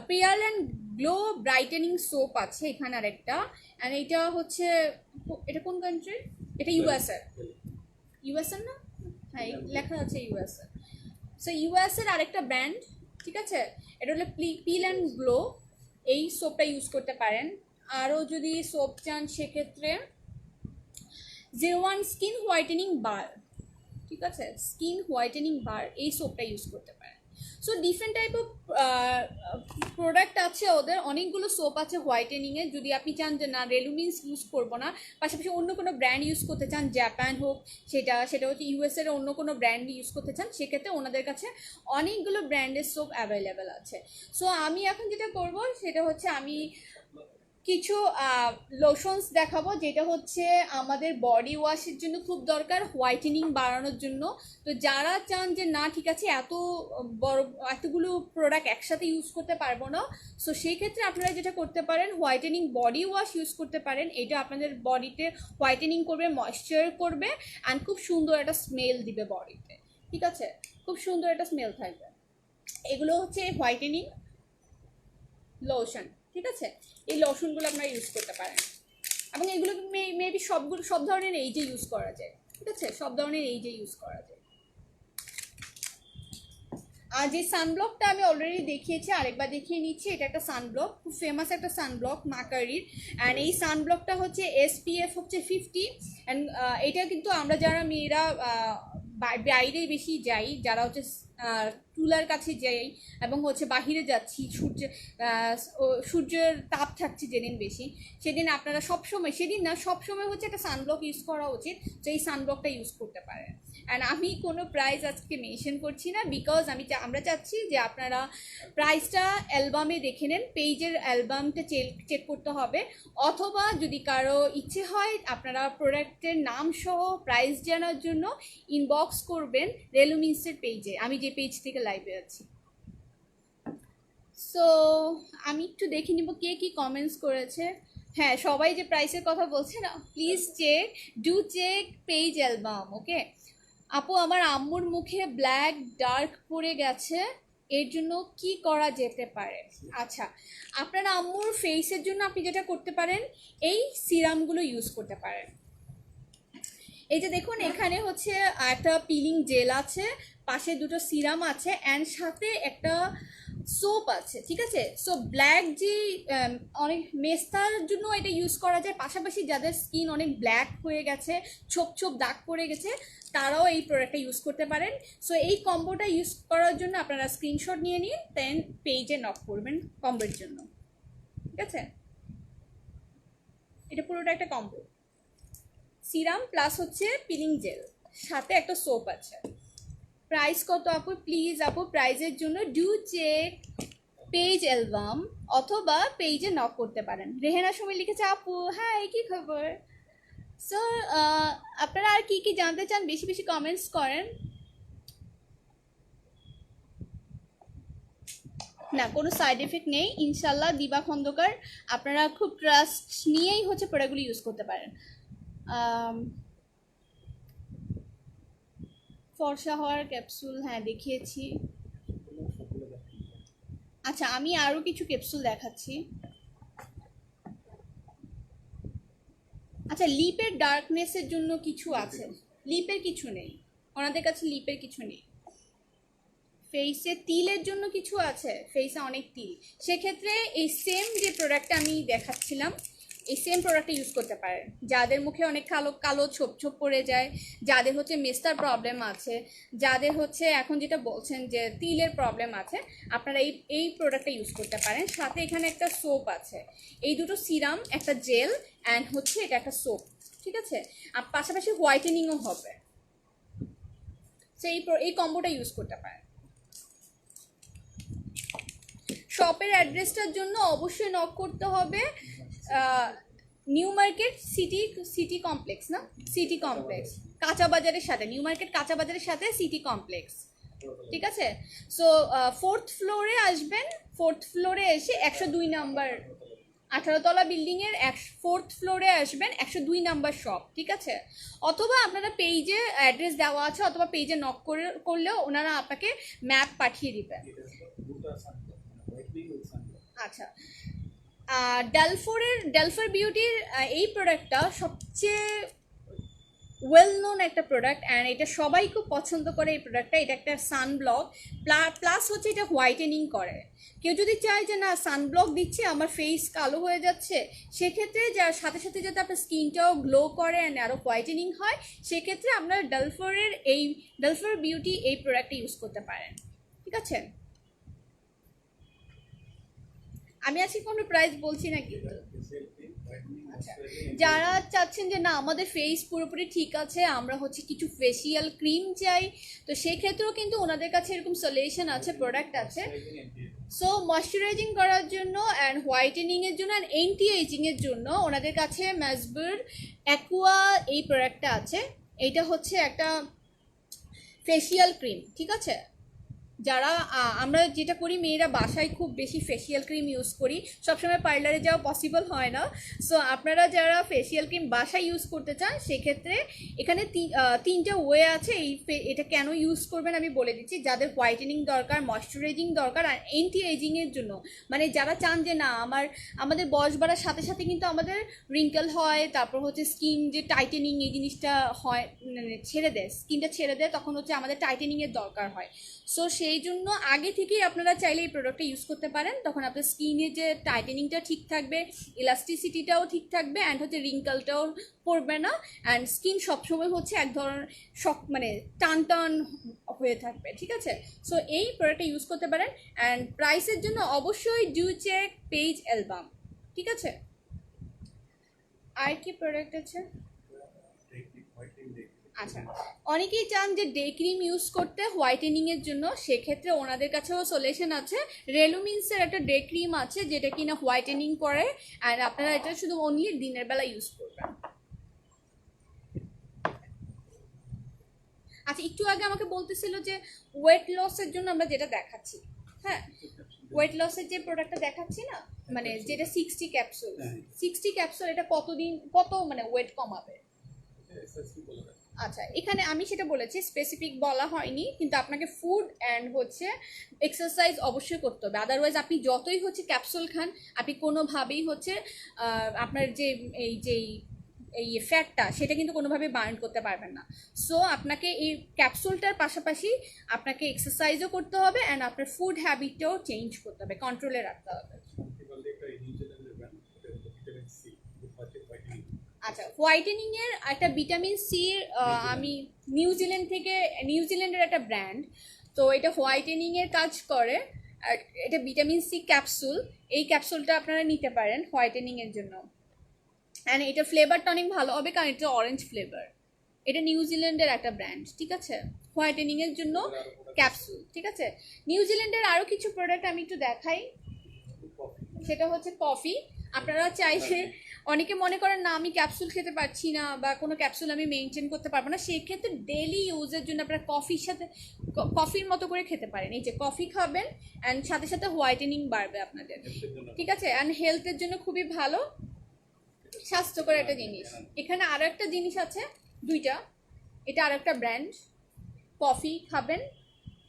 pair and glow brightening soap আছে এখানে আরেকটা। অ্যান্ড এটা হচ্ছে, এটা কোন কান্ট্রির? এটা ইউএসএর না? হ্যাঁ, লেখা আছে ইউএসএর। সো ইউএসএর আরেকটা ব্র্যান্ড, ঠিক আছে। এটা হলো পিল অ্যান্ড গ্লো, এই সোপটা ইউজ করতে পারেন। আরও যদি সোপ চান সেক্ষেত্রে 01 স্কিন হোয়াইটেনিং বার, ঠিক আছে, স্কিন হোয়াইটেনিং বার, এই সোপটা ইউজ করতে পারেন। So different type of product আছে ওদের, অনেকগুলো সোপ আছে হোয়াইটেনিংয়ে। যদি আপনি চান যে না রেলুমিন্স ইউজ করবো না, পাশাপাশি অন্য কোনো ব্র্যান্ড ইউজ করতে চান, জাপান হোক, সেটা হচ্ছে ইউএসএর অন্য কোনো ব্র্যান্ড ইউজ করতে চান, সেক্ষেত্রে ওনাদের কাছে অনেকগুলো ব্র্যান্ডের সোপ অ্যাভেলেবেল আছে। সো আমি এখন যেটা করব সেটা হচ্ছে আমি কিছু লোশনস দেখাবো, যেটা হচ্ছে আমাদের বডি ওয়াশের জন্য খুব দরকার, হোয়াইটেনিং বাড়ানোর জন্য। তো যারা চান যে না ঠিক আছে এতগুলো প্রোডাক্ট একসাথে ইউজ করতে পারবো না, সো সেই ক্ষেত্রে আপনারা যেটা করতে পারেন, হোয়াইটেনিং বডি ওয়াশ ইউজ করতে পারেন। এটা আপনাদের বডিতে হোয়াইটেনিং করবে, ময়েশ্চার করবে, অ্যান্ড খুব সুন্দর একটা স্মেল দিবে বডিতে, ঠিক আছে, খুব সুন্দর একটা স্মেল থাকবে। এগুলো হচ্ছে হোয়াইটেনিং লোশন, ঠিক আছে। এই লোশনগুলো আপনারা ইউজ করতে পারেন, এবং এগুলো মেবি সব ধরনের এইজে ইউজ করা যায়, ঠিক আছে, সব ধরনের এইজে ইউজ করা যায়। আর যে সানব্লকটা আমি অলরেডি দেখিয়েছি, আরেকবার দেখিয়ে নিচ্ছি। এটা একটা সানব্লক, খুব ফেমাস একটা সানব্লক মাকারির। অ্যান্ড এই সানব্লকটা হচ্ছে SPF হচ্ছে 50। অ্যান্ড এটা কিন্তু আমরা যারা মেয়েরা বাইরে বেশি যাই, যারা হচ্ছে চুলার কাছে যাই এবং হচ্ছে বাহিরে যাচ্ছি, সূর্যের তাপ থাকছে যেদিন বেশি, সেদিন আপনারা সবসময় হচ্ছে একটা সানব্লক ইউজ করা উচিত। তো এই সানব্লকটা ইউজ করতে পারেন। অ্যান্ড আমি কোনো প্রাইস আজকে মেনশন করছি না, বিকজ আমরা চাচ্ছি যে আপনারা প্রাইসটা অ্যালবামে দেখে নেন, পেজের অ্যালবামটা চেক করতে হবে, অথবা যদি কারো ইচ্ছে হয় আপনারা প্রোডাক্টের নাম সহ প্রাইস জানার জন্য ইনবক্স করবেন রেলুমিন্সের পেজে, আমি যে পেজ থেকে লাইভে আছি। সো আমি একটু দেখে নিব কে কি কমেন্টস করেছে। হ্যাঁ, সবাই যে প্রাইসের কথা বলছে না, প্লিজ চেক পেজ অ্যালবাম, ওকে। আপু, আমার আম্মুর মুখে ব্ল্যাক ডার্ক পড়ে গেছে, এর জন্য কি করা যেতে পারে? আচ্ছা, আপনার আম্মুর ফেসের জন্য আপনি যেটা করতে পারেন, এই সিরামগুলো ইউজ করতে পারেন। এই যে দেখুন, এখানে হচ্ছে একটা পিলিং জেল আছে, পাশে দুটো সিরাম আছে, অ্যান্ড সাথে একটা সোপ আছে, ঠিক আছে। সো ব্ল্যাক যে অনেক মেস্তার জন্য এটা ইউজ করা যায়, পাশাপাশি যাদের স্কিন অনেক ব্ল্যাক হয়ে গেছে, ছোপ দাগ পড়ে গেছে, তারাও এই প্রোডাক্টটা ইউজ করতে পারেন। সো এই কম্বোটা ইউজ করার জন্য আপনারা স্ক্রিনশট নিয়ে নিন, দেন পেজে নক করবেন কম্বোর জন্য, ঠিক আছে। এটা পুরোটা একটা কম্বো, সিরাম প্লাস হচ্ছে পিলিং জেল, সাথে একটা সোপ আছে। প্রাইস কত আপু? প্লিজ আপু, প্রাইজের জন্য চেক পেজ অ্যালবাম অথবা পেজে নক করতে পারেন। রেহেনা সময় লিখেছে, আপু হ্যাঁ, কি খবর। সো আপনারা আর কি জানতে চান, বেশি কমেন্টস করেন। না, কোনো সাইড এফেক্ট নেই ইনশাল্লাহ। দিবা খন্দকার, আপনারা খুব ট্রাস্ট নিয়েই হচ্ছে প্রোডাক্টগুলো ইউজ করতে পারেন। ফর্সা হওয়ার ক্যাপসুল, হ্যাঁ দেখিয়েছি। আচ্ছা, আমি আরও কিছু ক্যাপসুল দেখাচ্ছি। আচ্ছা, লিপের ডার্কনেসের জন্য কিছু আছে, লিপের কিছু নেই, ওনাদের কাছে লিপের কিছু নেই। ফেসে তিলের জন্য কিছু আছে, ফেসে অনেক তিল, সেক্ষেত্রে এই সেম যে প্রোডাক্টটা আমি দেখাচ্ছিলাম, এই সেম প্রোডাক্টটা ইউজ করতে পারেন। যাদের মুখে অনেক কালো কালো ছোপ ছোপ পড়ে যায়, যাদের হচ্ছে মেস্তার প্রবলেম আছে, যাদের হচ্ছে এখন যেটা বলছেন যে তিলের প্রবলেম আছে, আপনারা এই প্রোডাক্টটা ইউজ করতে পারেন। সাথে এখানে একটা সোপ আছে, এই দুটো সিরাম, একটা জেল অ্যান্ড হচ্ছে এটা একটা সোপ, ঠিক আছে। আর পাশাপাশি হোয়াইটেনিংও হবে, সেই এই কম্বোটা ইউজ করতে পারেন। শপের অ্যাড্রেসটার জন্য অবশ্যই নক করতে হবে নিউ মার্কেট সিটি কমপ্লেক্স, না সিটি কমপ্লেক্স কাঁচা বাজারের সাথে, নিউ মার্কেট কাঁচা বাজারের সাথে সিটি কমপ্লেক্স, ঠিক আছে। সো 4th ফ্লোরে আসবেন, 4th ফ্লোরে এসে 102 নাম্বার 18তলা বিল্ডিংয়ের 4th ফ্লোরে আসবেন, 102 নাম্বার শপ, ঠিক আছে। অথবা আপনারা পেজে অ্যাড্রেস দেওয়া আছে, অথবা পেজে নক করলেও ওনারা আপনাকে ম্যাপ পাঠিয়ে দিবেন। আচ্ছা, ডেলফার বিউটির এই প্রোডাক্টটা সবচেয়ে ওয়েল নোন একটা প্রোডাক্ট অ্যান্ড এটা সবাই খুব পছন্দ করে এই প্রোডাক্টটা। এটা একটা সানব্লক প্লাস হচ্ছে এটা হোয়াইটেনিং করে। কেউ যদি চায় যে না সানব্লক দিচ্ছে আমার ফেস কালো হয়ে যাচ্ছে, সেক্ষেত্রে যার সাথে সাথে যাতে আপনার স্কিনটাও গ্লো করে অ্যান্ড আরও হোয়াইটেনিং হয়, সেক্ষেত্রে আপনার ডেলফার বিউটি এই প্রোডাক্টটা ইউজ করতে পারেন, ঠিক আছে। আমি আজকে কোনো প্রাইস বলছি না কিন্তু। আচ্ছা, যারা চাচ্ছেন যে না আমাদের ফেস পুরোপুরি ঠিক আছে, আমরা হচ্ছে কিছু ফেসিয়াল ক্রিম চাই, তো সেক্ষেত্রেও কিন্তু ওনাদের কাছে এরকম সলিউশন আছে, প্রোডাক্ট আছে। সো ময়শ্চারাইজিং করার জন্য অ্যান্ড হোয়াইটেনিংয়ের জন্য অ্যান্ড অ্যান্টি এজিংয়ের জন্য ওনাদের কাছে ম্যাসবুর অ্যাকুয়া এই প্রোডাক্টটা আছে। এইটা হচ্ছে একটা ফেসিয়াল ক্রিম, ঠিক আছে। যারা আমরা যেটা করি মেয়েরা বাসায় খুব বেশি ফেসিয়াল ক্রিম ইউজ করি, সবসময় পার্লারে যাওয়া পসিবল হয় না। সো আপনারা যারা ফেসিয়াল ক্রিম বাসায় ইউজ করতে চান, সেক্ষেত্রে এখানে 3টা ওয়ে আছে। এটা কেন ইউজ করবেন আমি বলে দিচ্ছি। যাদের হোয়াইটেনিং দরকার, ময়শ্চারাইজিং দরকার আর অ্যান্টি এজিংয়ের জন্য, মানে যারা চান যে না আমাদের বয়স বাড়ার সাথে সাথে কিন্তু আমাদের রিঙ্কেল হয়, তারপর হচ্ছে স্কিন যে টাইটেনিং এই জিনিসটা হয়, মানে ছেড়ে দেয়, স্কিনটা ছেড়ে দেয়, তখন হচ্ছে আমাদের টাইটেনিংয়ের দরকার হয়। সো সেই জন্য আগে থেকেই আপনারা চাইলে এই প্রোডাক্টটা ইউজ করতে পারেন, তখন আপনার স্কিনে যে টাইটেনিংটা ঠিক থাকবে, ইলাস্টিসিটিটাও ঠিক থাকবে অ্যান্ড হচ্ছে রিঙ্কেলটাও পড়বে না অ্যান্ড স্কিন সবসময় হচ্ছে এক ধরনের মানে টান টান হয়ে থাকবে, ঠিক আছে। সো এই প্রোডাক্টটা ইউজ করতে পারেন অ্যান্ড প্রাইসের জন্য অবশ্যই ডু চেক পেজ অ্যালবাম, ঠিক আছে। আর কি প্রোডাক্ট আছে? আচ্ছা, অনেকেই চান যে ডে ক্রিম ইউজ করতে হোয়াইটেনিংয়ের জন্য, সেক্ষেত্রে ওনাদের কাছেও সলিউশন আছে। রেলুমিন্সের একটা ডে ক্রিম আছে যেটা কিনা হোয়াইটেনিং করে অ্যান্ড আপনারা এটা শুধু অনলি দিনের বেলা ইউজ করবেন। আচ্ছা, একটু আগে আমাকে বলতেছিল যে ওয়েট লসের জন্য আমরা যেটা দেখাচ্ছি, হ্যাঁ ওয়েট লসের যে প্রোডাক্টটা দেখাচ্ছি না, মানে যেটা 60 ক্যাপসুল, 60 ক্যাপসুল, এটা কত মানে ওয়েট কমাবে? আচ্ছা, এখানে আমি সেটা বলেছি, স্পেসিফিক বলা হয়নি, কিন্তু আপনাকে ফুড অ্যান্ড হচ্ছে এক্সারসাইজ অবশ্যই করতে হবে। আদারওয়াইজ আপনি যতই হচ্ছে ক্যাপসুল খান, আপনি কোনোভাবেই হচ্ছে আপনার এই ফ্যাটটা সেটা কিন্তু কোনোভাবে বার্ন করতে পারবেন না। সো আপনাকে এই ক্যাপসুলটার পাশাপাশি আপনাকে এক্সারসাইজও করতে হবে অ্যান্ড আপনার ফুড হ্যাবিটটাও চেঞ্জ করতে হবে, কন্ট্রোলে রাখতে হবে। আচ্ছা, হোয়াইটেনিংয়ের একটা ভিটামিন সি, আমি নিউজিল্যান্ডের একটা ব্র্যান্ড, তো এটা হোয়াইটেনিংয়ের কাজ করে। আর এটা ভিটামিন সি ক্যাপসুল, এই ক্যাপসুলটা আপনারা নিতে পারেন হোয়াইটেনিংয়ের জন্য অ্যান্ড এটা ফ্লেভারটা অনেক ভালো হবে কারণ এটা অরেঞ্জ ফ্লেভার। এটা নিউজিল্যান্ডের একটা ব্র্যান্ড, ঠিক আছে, হোয়াইটেনিংয়ের জন্য ক্যাপসুল, ঠিক আছে। নিউজিল্যান্ডের আরও কিছু প্রোডাক্ট আমি একটু দেখাই, সেটা হচ্ছে কফি। আপনারা চাইলে, অনেকে মনে করেন না আমি ক্যাপসুল খেতে পারছি না বা কোনো ক্যাপসুল আমি মেনটেন করতে পারবো না, সেই ক্ষেত্রে ডেইলি ইউজের জন্য আপনারা কফির মতো করে খেতে পারেন। এই যে কফি খাবেন অ্যান্ড সাথে সাথে হোয়াইটেনিং বাড়বে আপনাদের, ঠিক আছে, অ্যান্ড হেলথের জন্য খুবই ভালো, স্বাস্থ্যকর একটা জিনিস। এখানে আরও একটা জিনিস আছে, দুইটা, এটা আর একটা ব্র্যান্ড। কফি খাবেন,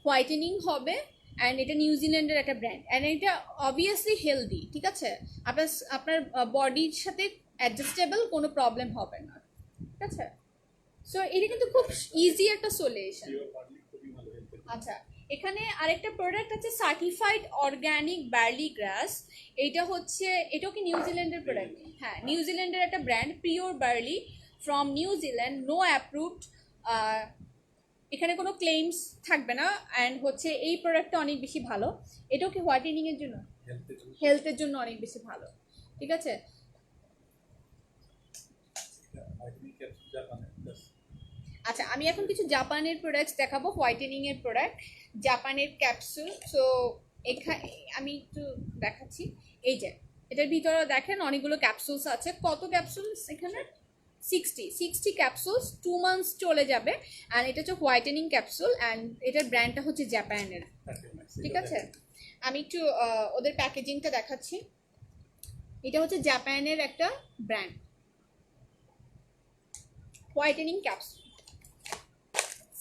হোয়াইটেনিং হবে অ্যান্ড এটা নিউজিল্যান্ডের একটা ব্র্যান্ড অ্যান্ড এটা অবভিয়াসলি হেলদি, ঠিক আছে, আপনার বডির সাথে অ্যাডজাস্টেবল, কোনো প্রবলেম হবে না, ঠিক আছে। সো এটা কিন্তু খুব ইজি একটা সলিউশন। আচ্ছা, এখানে আরেকটা প্রোডাক্ট আছে সার্টিফাইড অর্গানিক বার্লি গ্রাস। এটা হচ্ছে, এটাও কি নিউজিল্যান্ডের প্রোডাক্ট? হ্যাঁ, নিউজিল্যান্ডের একটা brand, pure barley from New Zealand, no approved. এখানে কোনো ক্লেইমস থাকবে না। অ্যান্ড হচ্ছে এই প্রোডাক্টটা অনেক বেশি ভালো। এটাও কি হোয়াইটেনিংয়ের জন্য, হেলথের জন্য অনেক বেশি ভালো। ঠিক আছে, আচ্ছা আমি এখন কিছু জাপানের প্রোডাক্টস দেখাবো, হোয়াইটেনিং এর প্রোডাক্ট, জাপানের ক্যাপসুল। সো এখানে আমি একটু দেখাচ্ছি। এই যে এটার ভিতরে দেখেন অনেকগুলো ক্যাপসুলস আছে। কত ক্যাপসুলস এখানে? 60 ক্যাপসুলস, 2 মান্থস চলে যাবে। অ্যান্ড এটা হচ্ছে হোয়াইটেনিং ক্যাপসুল, অ্যান্ড এটার ব্র্যান্ডটা হচ্ছে জাপানের। ঠিক আছে, আমি একটু ওদের প্যাকেজিংটা দেখাচ্ছি। এটা হচ্ছে জাপানের একটা ব্র্যান্ড, হোয়াইটেনিং ক্যাপসুল।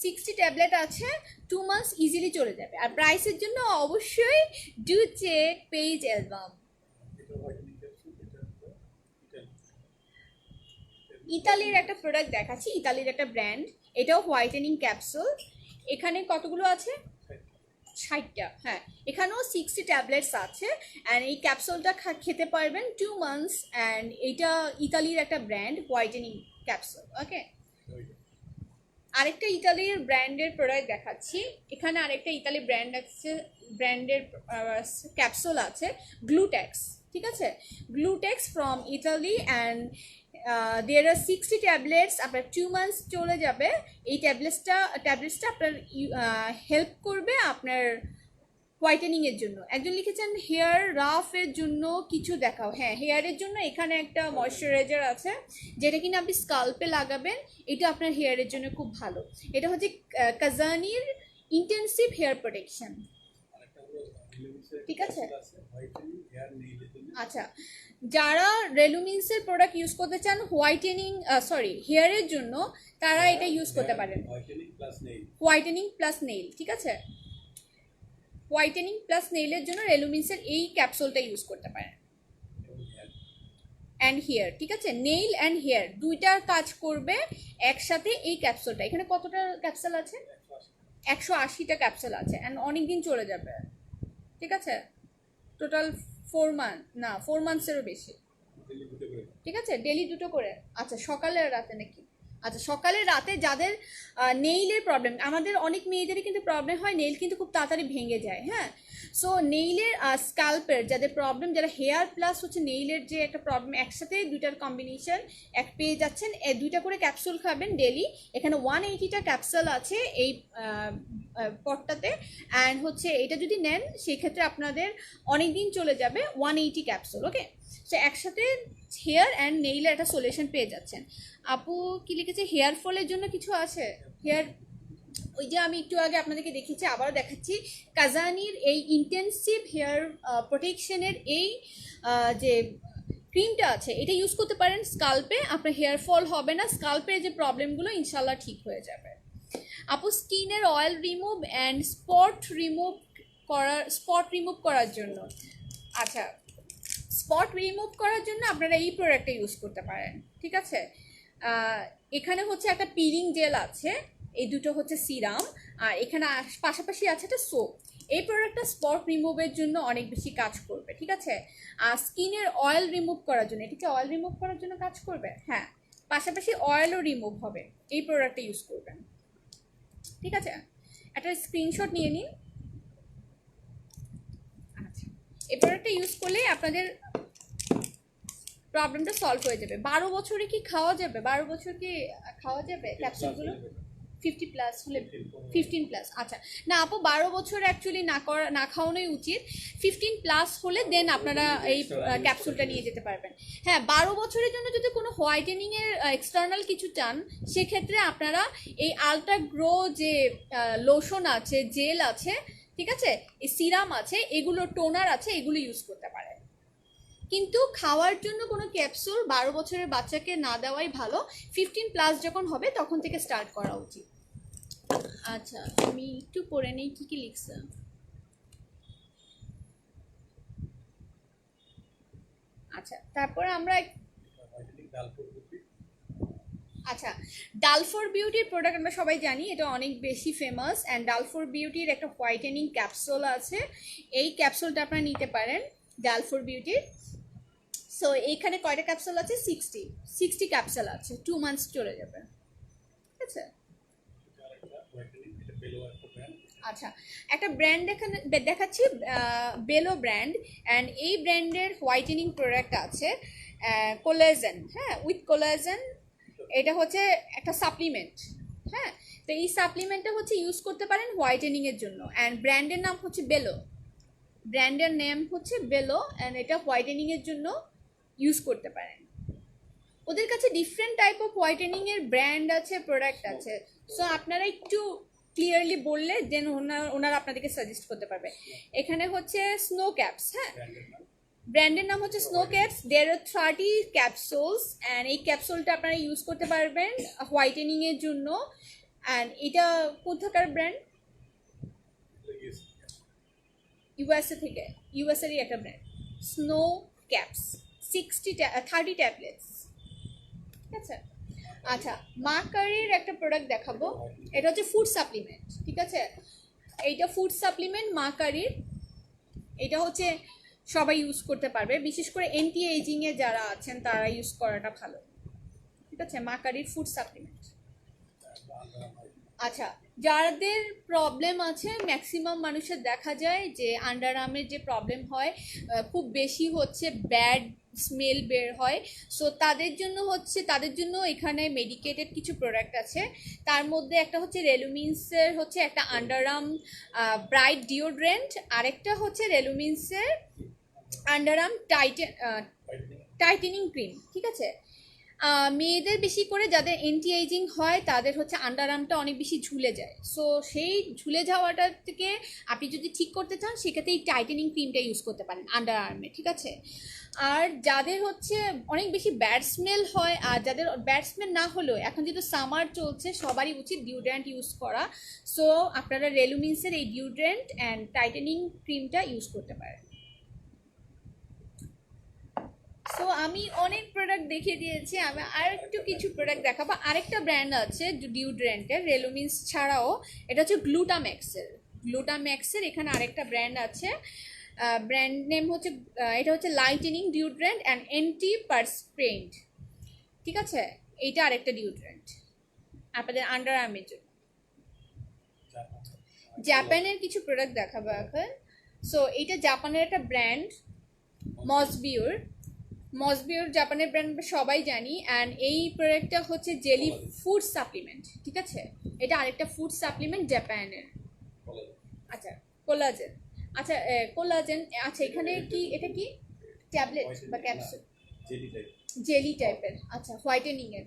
60 ট্যাবলেট আছে, 2 মান্থস ইজিলি চলে যাবে। আর প্রাইসের জন্য অবশ্যই ডু চেক পেজ অ্যালবাম। ইতালির একটা প্রোডাক্ট দেখাচ্ছি, ইতালির একটা ব্র্যান্ড, এটাও হোয়াইটেনিং ক্যাপসুল। এখানে কতগুলো আছে? 60টা। হ্যাঁ, এখানেও 60 ট্যাবলেটস আছে। অ্যান্ড এই ক্যাপসুলটা খেতে পারবেন 2 মান্থস। অ্যান্ড এটা ইতালির একটা ব্র্যান্ড, হোয়াইটেনিং ক্যাপসুল। ওকে, আরেকটা ইতালির ব্র্যান্ডের প্রোডাক্ট দেখাচ্ছি। এখানে আরেকটা ইতালি ব্র্যান্ড আছে, ব্র্যান্ডের ক্যাপসুল আছে, গ্লুটেক্স। ঠিক আছে, Glutex from Italy. And there are 60 tablets, আপনার 2 মান্থস চলে যাবে। এই ট্যাবলেটসটা আপনার হেল্প করবে আপনার হোয়াইটেনিংয়ের জন্য। একজন লিখেছেন হেয়ার রাফের জন্য কিছু দেখাও। হ্যাঁ, হেয়ারের জন্য এখানে একটা ময়শ্চারাইজার আছে, যেটা কিনা আপনি স্কাল্পে লাগাবেন। এটা আপনার হেয়ারের জন্য খুব ভালো। এটা হচ্ছে কাজানির ইন্টেন্সিভ হেয়ার প্রোটেকশন। ঠিক আছে, আচ্ছা যারা রেলুমিন্সের প্রোডাক্ট ইউজ করতে চান হোয়াইটেনিং, সরি হেয়ারের জন্য, তারা এটা ইউজ করতে পারেন, হোয়াইটেনিং প্লাস নেইল। ঠিক আছে, হোয়াইটেনিং প্লাস নেইলের জন্য রেলুমিন্সের এই ক্যাপসুলটা ইউজ করতে পারেন। অ্যান্ড হেয়ার, ঠিক আছে, নেইল অ্যান্ড হেয়ার দুইটার কাজ করবে একসাথে এই ক্যাপসুলটা। এখানে কতটা ক্যাপসুল আছে? 180টা ক্যাপসুল আছে। অ্যান্ড অনেক দিন চলে যাবে। ঠিক আছে, টোটাল 4 মান্থ না, 4 মান্থসেরও বেশি। ঠিক আছে, ডেলি 2টো করে। আচ্ছা, সকালে আর রাতে নাকি? আচ্ছা, সকালে রাতে যাদের নেইলের প্রবলেম, আমাদের অনেক মেয়েদেরই কিন্তু প্রবলেম হয়, নেইল কিন্তু খুব তাড়াতাড়ি ভেঙে যায়। হ্যাঁ, সো নেইলের স্ক্যাল্পের যাদের প্রবলেম, যারা হেয়ার প্লাস হচ্ছে নেইলের যে একটা প্রবলেম, একসাথে দুইটার কম্বিনেশন এক পেয়ে যাচ্ছেন। 2টা করে ক্যাপসুল খাবেন ডেলি। এখানে 180টা ক্যাপসুল আছে এই পটটাতে। অ্যান্ড হচ্ছে এটা যদি নেন সেক্ষেত্রে আপনাদের অনেক দিন চলে যাবে, 180 ক্যাপসুল। ওকে, সো একসাথে হেয়ার অ্যান্ড নেইলের একটা সলিউশন পেয়ে যাচ্ছেন। আপু কি লিখেছে, হেয়ার ফলের জন্য কিছু আছে? হেয়ার, ওই যে আমি একটু আগে আপনাদেরকে দেখিয়েছি, আবারও দেখাচ্ছি। কাজানির এই ইন্টেন্সিভ হেয়ার প্রোটেকশনের এই যে ক্রিমটা আছে, এটা ইউজ করতে পারেন স্কাল্পে। আপনার হেয়ার ফল হবে না, স্কাল্পের যে প্রবলেমগুলো ইনশাল্লাহ ঠিক হয়ে যাবে। আপু স্কিনের oil remove and spot remove করার জন্য, আচ্ছা স্পট রিমুভ করার জন্য আপনারা এই প্রোডাক্টটা ইউজ করতে পারেন। ঠিক আছে, এখানে হচ্ছে একটা পিলিং জেল আছে, এই দুটো হচ্ছে সিরাম, আর এখানে পাশাপাশি আছে একটা সোপ। এই প্রোডাক্টটা স্পট রিমুভের জন্য অনেক বেশি কাজ করবে। ঠিক আছে, আর স্কিনের অয়েল রিমুভ করার জন্য, এটা কি অয়েল রিমুভ করার জন্য কাজ করবে? হ্যাঁ, পাশাপাশি অয়েলও রিমুভ হবে, এই প্রোডাক্টটা ইউজ করবেন। ঠিক আছে, একটা স্ক্রিনশট নিয়ে নিন। আচ্ছা, এই প্রোডাক্টটা ইউজ করলে আপনাদের প্রবলেমটা সলভ হয়ে যাবে। 12 বছরে কি খাওয়া যাবে? 12 বছর কি খাওয়া যাবে ক্যাপসুলগুলো? 50 প্লাস হলে, 15 প্লাস। আচ্ছা, না আপু 12 বছর অ্যাকচুয়ালি না খাওয়ানোই উচিত। 15 প্লাস হলে দেন আপনারা এই ক্যাপসুলটা নিয়ে যেতে পারবেন। হ্যাঁ, 12 বছরের জন্য যদি কোনো হোয়াইটেনিং এর এক্সটার্নাল কিছু চান, সেক্ষেত্রে আপনারা এই আলট্রা গ্রো যে লোশন আছে, জেল আছে, ঠিক আছে, এই সিরাম আছে, এগুলো টোনার আছে, এগুলো ইউজ করতে পারেন। কিন্তু খাওয়ার জন্য কোনো ক্যাপসুল 12 বছরের বাচ্চাকে না দেওয়াই ভালো। 15 প্লাস যখন হবে তখন থেকে স্টার্ট করা উচিত। আচ্ছা, আমি একটু পড়ে নেই কি কি লিখছে। আচ্ছা, তারপরে আমরা আচ্ছা, ডালফোর বিউটির প্রোডাক্ট আমরা সবাই জানি, এটা অনেক বেশি ফেমাস। অ্যান্ড ডালফোর বিউটির একটা হোয়াইটেনিং ক্যাপসুল আছে, এই ক্যাপসুলটা আপনারা নিতে পারেন ডালফোর বিউটির। সো এইখানে কয়টা ক্যাপসুল আছে? 60 ক্যাপসুল আছে, 2 মান্থস চলে যাবে, ঠিক আছে। আচ্ছা, একটা ব্র্যান্ড এখানে দেখাচ্ছি, বেলো ব্র্যান্ড। অ্যান্ড এই ব্র্যান্ডের হোয়াইটেনিং প্রোডাক্ট আছে কোলাজেন, হ্যাঁ, উইথ কোলাজেন। এটা হচ্ছে একটা সাপ্লিমেন্ট, হ্যাঁ। তো এই সাপ্লিমেন্টটা হচ্ছে ইউজ করতে পারেন হোয়াইটেনিংয়ের জন্য। অ্যান্ড ব্র্যান্ডের নাম হচ্ছে বেলো, ব্র্যান্ডের নেম হচ্ছে বেলো। অ্যান্ড এটা হোয়াইটেনিংয়ের জন্য ইউজ করতে পারেন। ওদের কাছে ডিফারেন্ট টাইপ অফ হোয়াইটেনিংয়ের ব্র্যান্ড আছে, প্রোডাক্ট আছে। সো আপনারা একটু ক্লিয়ারলি বললে দেন ওনারা আপনাদেরকে সাজেস্ট করতে পারবে। এখানে হচ্ছে স্নো ক্যাপস, হ্যাঁ, ব্র্যান্ডের নাম হচ্ছে Snow Caps. There are 30 capsules. And এই ক্যাপসুলটা আপনারা ইউজ করতে পারবেন হোয়াইটেনিংয়ের জন্য। অ্যান্ড এটা কোথাকার ব্র্যান্ড? ইউএসএ থেকে, ইউএসএরই একটা ব্র্যান্ড, স্নো ক্যাপস, 30 ট্যাবলেটস, ঠিক আছে। আচ্ছা, মা কারির একটা প্রোডাক্ট দেখাবো, এটা হচ্ছে ফুড সাপ্লিমেন্ট, ঠিক আছে। এইটা ফুড সাপ্লিমেন্ট মা কারির, এটা হচ্ছে সবাই ইউজ করতে পারবে, বিশেষ করে অ্যান্টি এজিংয়ে যারা আছেন তারা ইউজ করাটা ভালো, ঠিক আছে। মা কারির ফুড সাপ্লিমেন্ট। আচ্ছা, যাদের প্রবলেম আছে, ম্যাক্সিমাম মানুষের দেখা যায় যে আন্ডার আর্মের যে প্রবলেম হয় খুব বেশি হচ্ছে, ব্যাড স্মেল বের হয়। সো তাদের জন্য এখানে মেডিকেটেড কিছু প্রোডাক্ট আছে। তার মধ্যে একটা হচ্ছে রেলুমিন্সের হচ্ছে একটা আন্ডার আর্ম ব্রাইট ডিওড্রেন্ট, আরেকটা হচ্ছে রেলুমিন্সের আন্ডার আর্ম টাইটেনিং ক্রিম, ঠিক আছে। মেয়েদের বেশি করে যাদের অ্যান্টি এজিং হয় তাদের হচ্ছে আন্ডার আর্মটা অনেক বেশি ঝুলে যায়। সো সেই ঝুলে যাওয়াটার থেকে আপনি যদি ঠিক করতে চান সেক্ষেত্রে এই টাইটেনিং ক্রিমটা ইউজ করতে পারেন আন্ডার আর্মে, ঠিক আছে। আর যাদের হচ্ছে অনেক বেশি ব্যাড স্মেল হয়, আর যাদের ব্যাড স্মেল না হলেও এখন যেহেতু সামার চলছে সবারই উচিত ডিওড্রেন্ট ইউজ করা। সো আপনারা রেলুমিন্সের এই ডিওড্রেন্ট অ্যান্ড টাইটেনিং ক্রিমটা ইউজ করতে পারেন। সো আমি অনেক প্রোডাক্ট দেখিয়ে দিয়েছি, আমি আর একটু কিছু প্রোডাক্ট দেখাবো। আরেকটা ব্র্যান্ড আছে ডিওড্রেন্টের রেলুমিন্স ছাড়াও, এটা হচ্ছে গ্লুটাম্যাক্সের এখানে আরেকটা ব্র্যান্ড আছে, ব্র্যান্ড নেম হচ্ছে এটা হচ্ছে লাইটেনিং ডিওড্রেন্ট অ্যান্ড অ্যান্টি পারস্পিরেন্ট, ঠিক আছে। এইটা আরেকটা ডিওড্রেন্ট আপনাদের আন্ডার আর্মের জন্য। জাপানের কিছু প্রোডাক্ট দেখাবো এখন। সো এইটা জাপানের একটা ব্র্যান্ড মসবিউর জাপানের ব্র্যান্ড সবাই জানি। অ্যান্ড এই প্রোডাক্টটা হচ্ছে জেলি ফুড সাপ্লিমেন্ট, ঠিক আছে। এটা আরেকটা ফুড সাপ্লিমেন্ট জাপানের। আচ্ছা, কোলাজেন, আচ্ছা কোলাজেন, আচ্ছা এখানে কি এটা কি ট্যাবলেট বা ক্যাপসুল? জেলি টাইপের, আচ্ছা, হোয়াইটেনিং এর।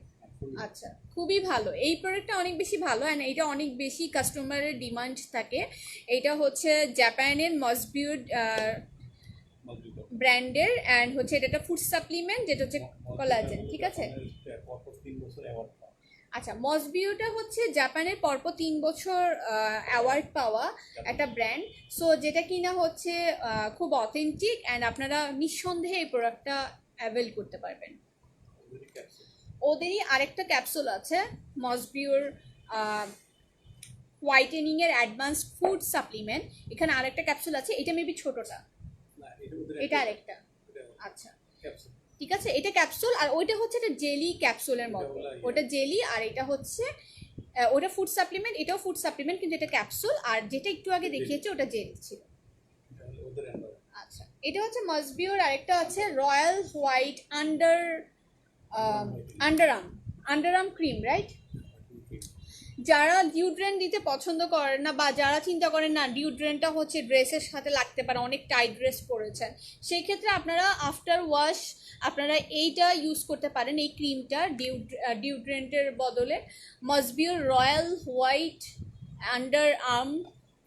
আচ্ছা, খুবই ভালো এই প্রোডাক্টটা, অনেক বেশি ভালো। অ্যান্ড এটা অনেক বেশি কাস্টমারের ডিমান্ড থাকে। এইটা হচ্ছে জাপানের মসবিউর ব্র্যান্ডের। অ্যান্ড হচ্ছে এটা একটা ফুড সাপ্লিমেন্ট যেটা হচ্ছে কোলাজেন, ঠিক আছে। আচ্ছা, মসবিউটা হচ্ছে জাপানের পরপর 3 বছর অ্যাওয়ার্ড পাওয়া একটা ব্র্যান্ড। সো যেটা কিনা হচ্ছে খুব অথেন্টিক। অ্যান্ড আপনারা নিঃসন্দেহে এই প্রোডাক্টটা অ্যাভেল করতে পারবেন। ওদেরই আরেকটা ক্যাপসুল আছে মসবিউর হোয়াইটেনিং এর অ্যাডভান্স ফুড সাপ্লিমেন্ট, এখানে আরেকটা ক্যাপসুল আছে, এটা মেবি ছোটটা, এটা আরেকটা। আচ্ছা, ঠিক আছে, এটা ক্যাপসুল আর ওইটা হচ্ছে একটা জেলি ক্যাপসুলের মতো, ওটা জেলি আর এটা হচ্ছে ওটা ফুড সাপ্লিমেন্ট, এটাও ফুড সাপ্লিমেন্ট কিন্তু এটা ক্যাপসুল। আর যেটা একটু আগে দেখিয়েছে ওটা জেলি ছিল। আচ্ছা, এটা হচ্ছে মসবিউর, আরেকটা আছে royal white underarm cream, right. যারা ডিওড্রেন্ট দিতে পছন্দ করেন না বা যারা চিন্তা করেন না ডিওড্রেন্টটা হচ্ছে ড্রেসের সাথে লাগতে পারে, অনেক টাইট ড্রেস পরেছেন, সেই ক্ষেত্রে আপনারা আফটার ওয়াশ আপনারা এইটা ইউজ করতে পারেন, এই ক্রিমটা ডিওড্রেন্টের বদলে, মসবিউর royal white underarm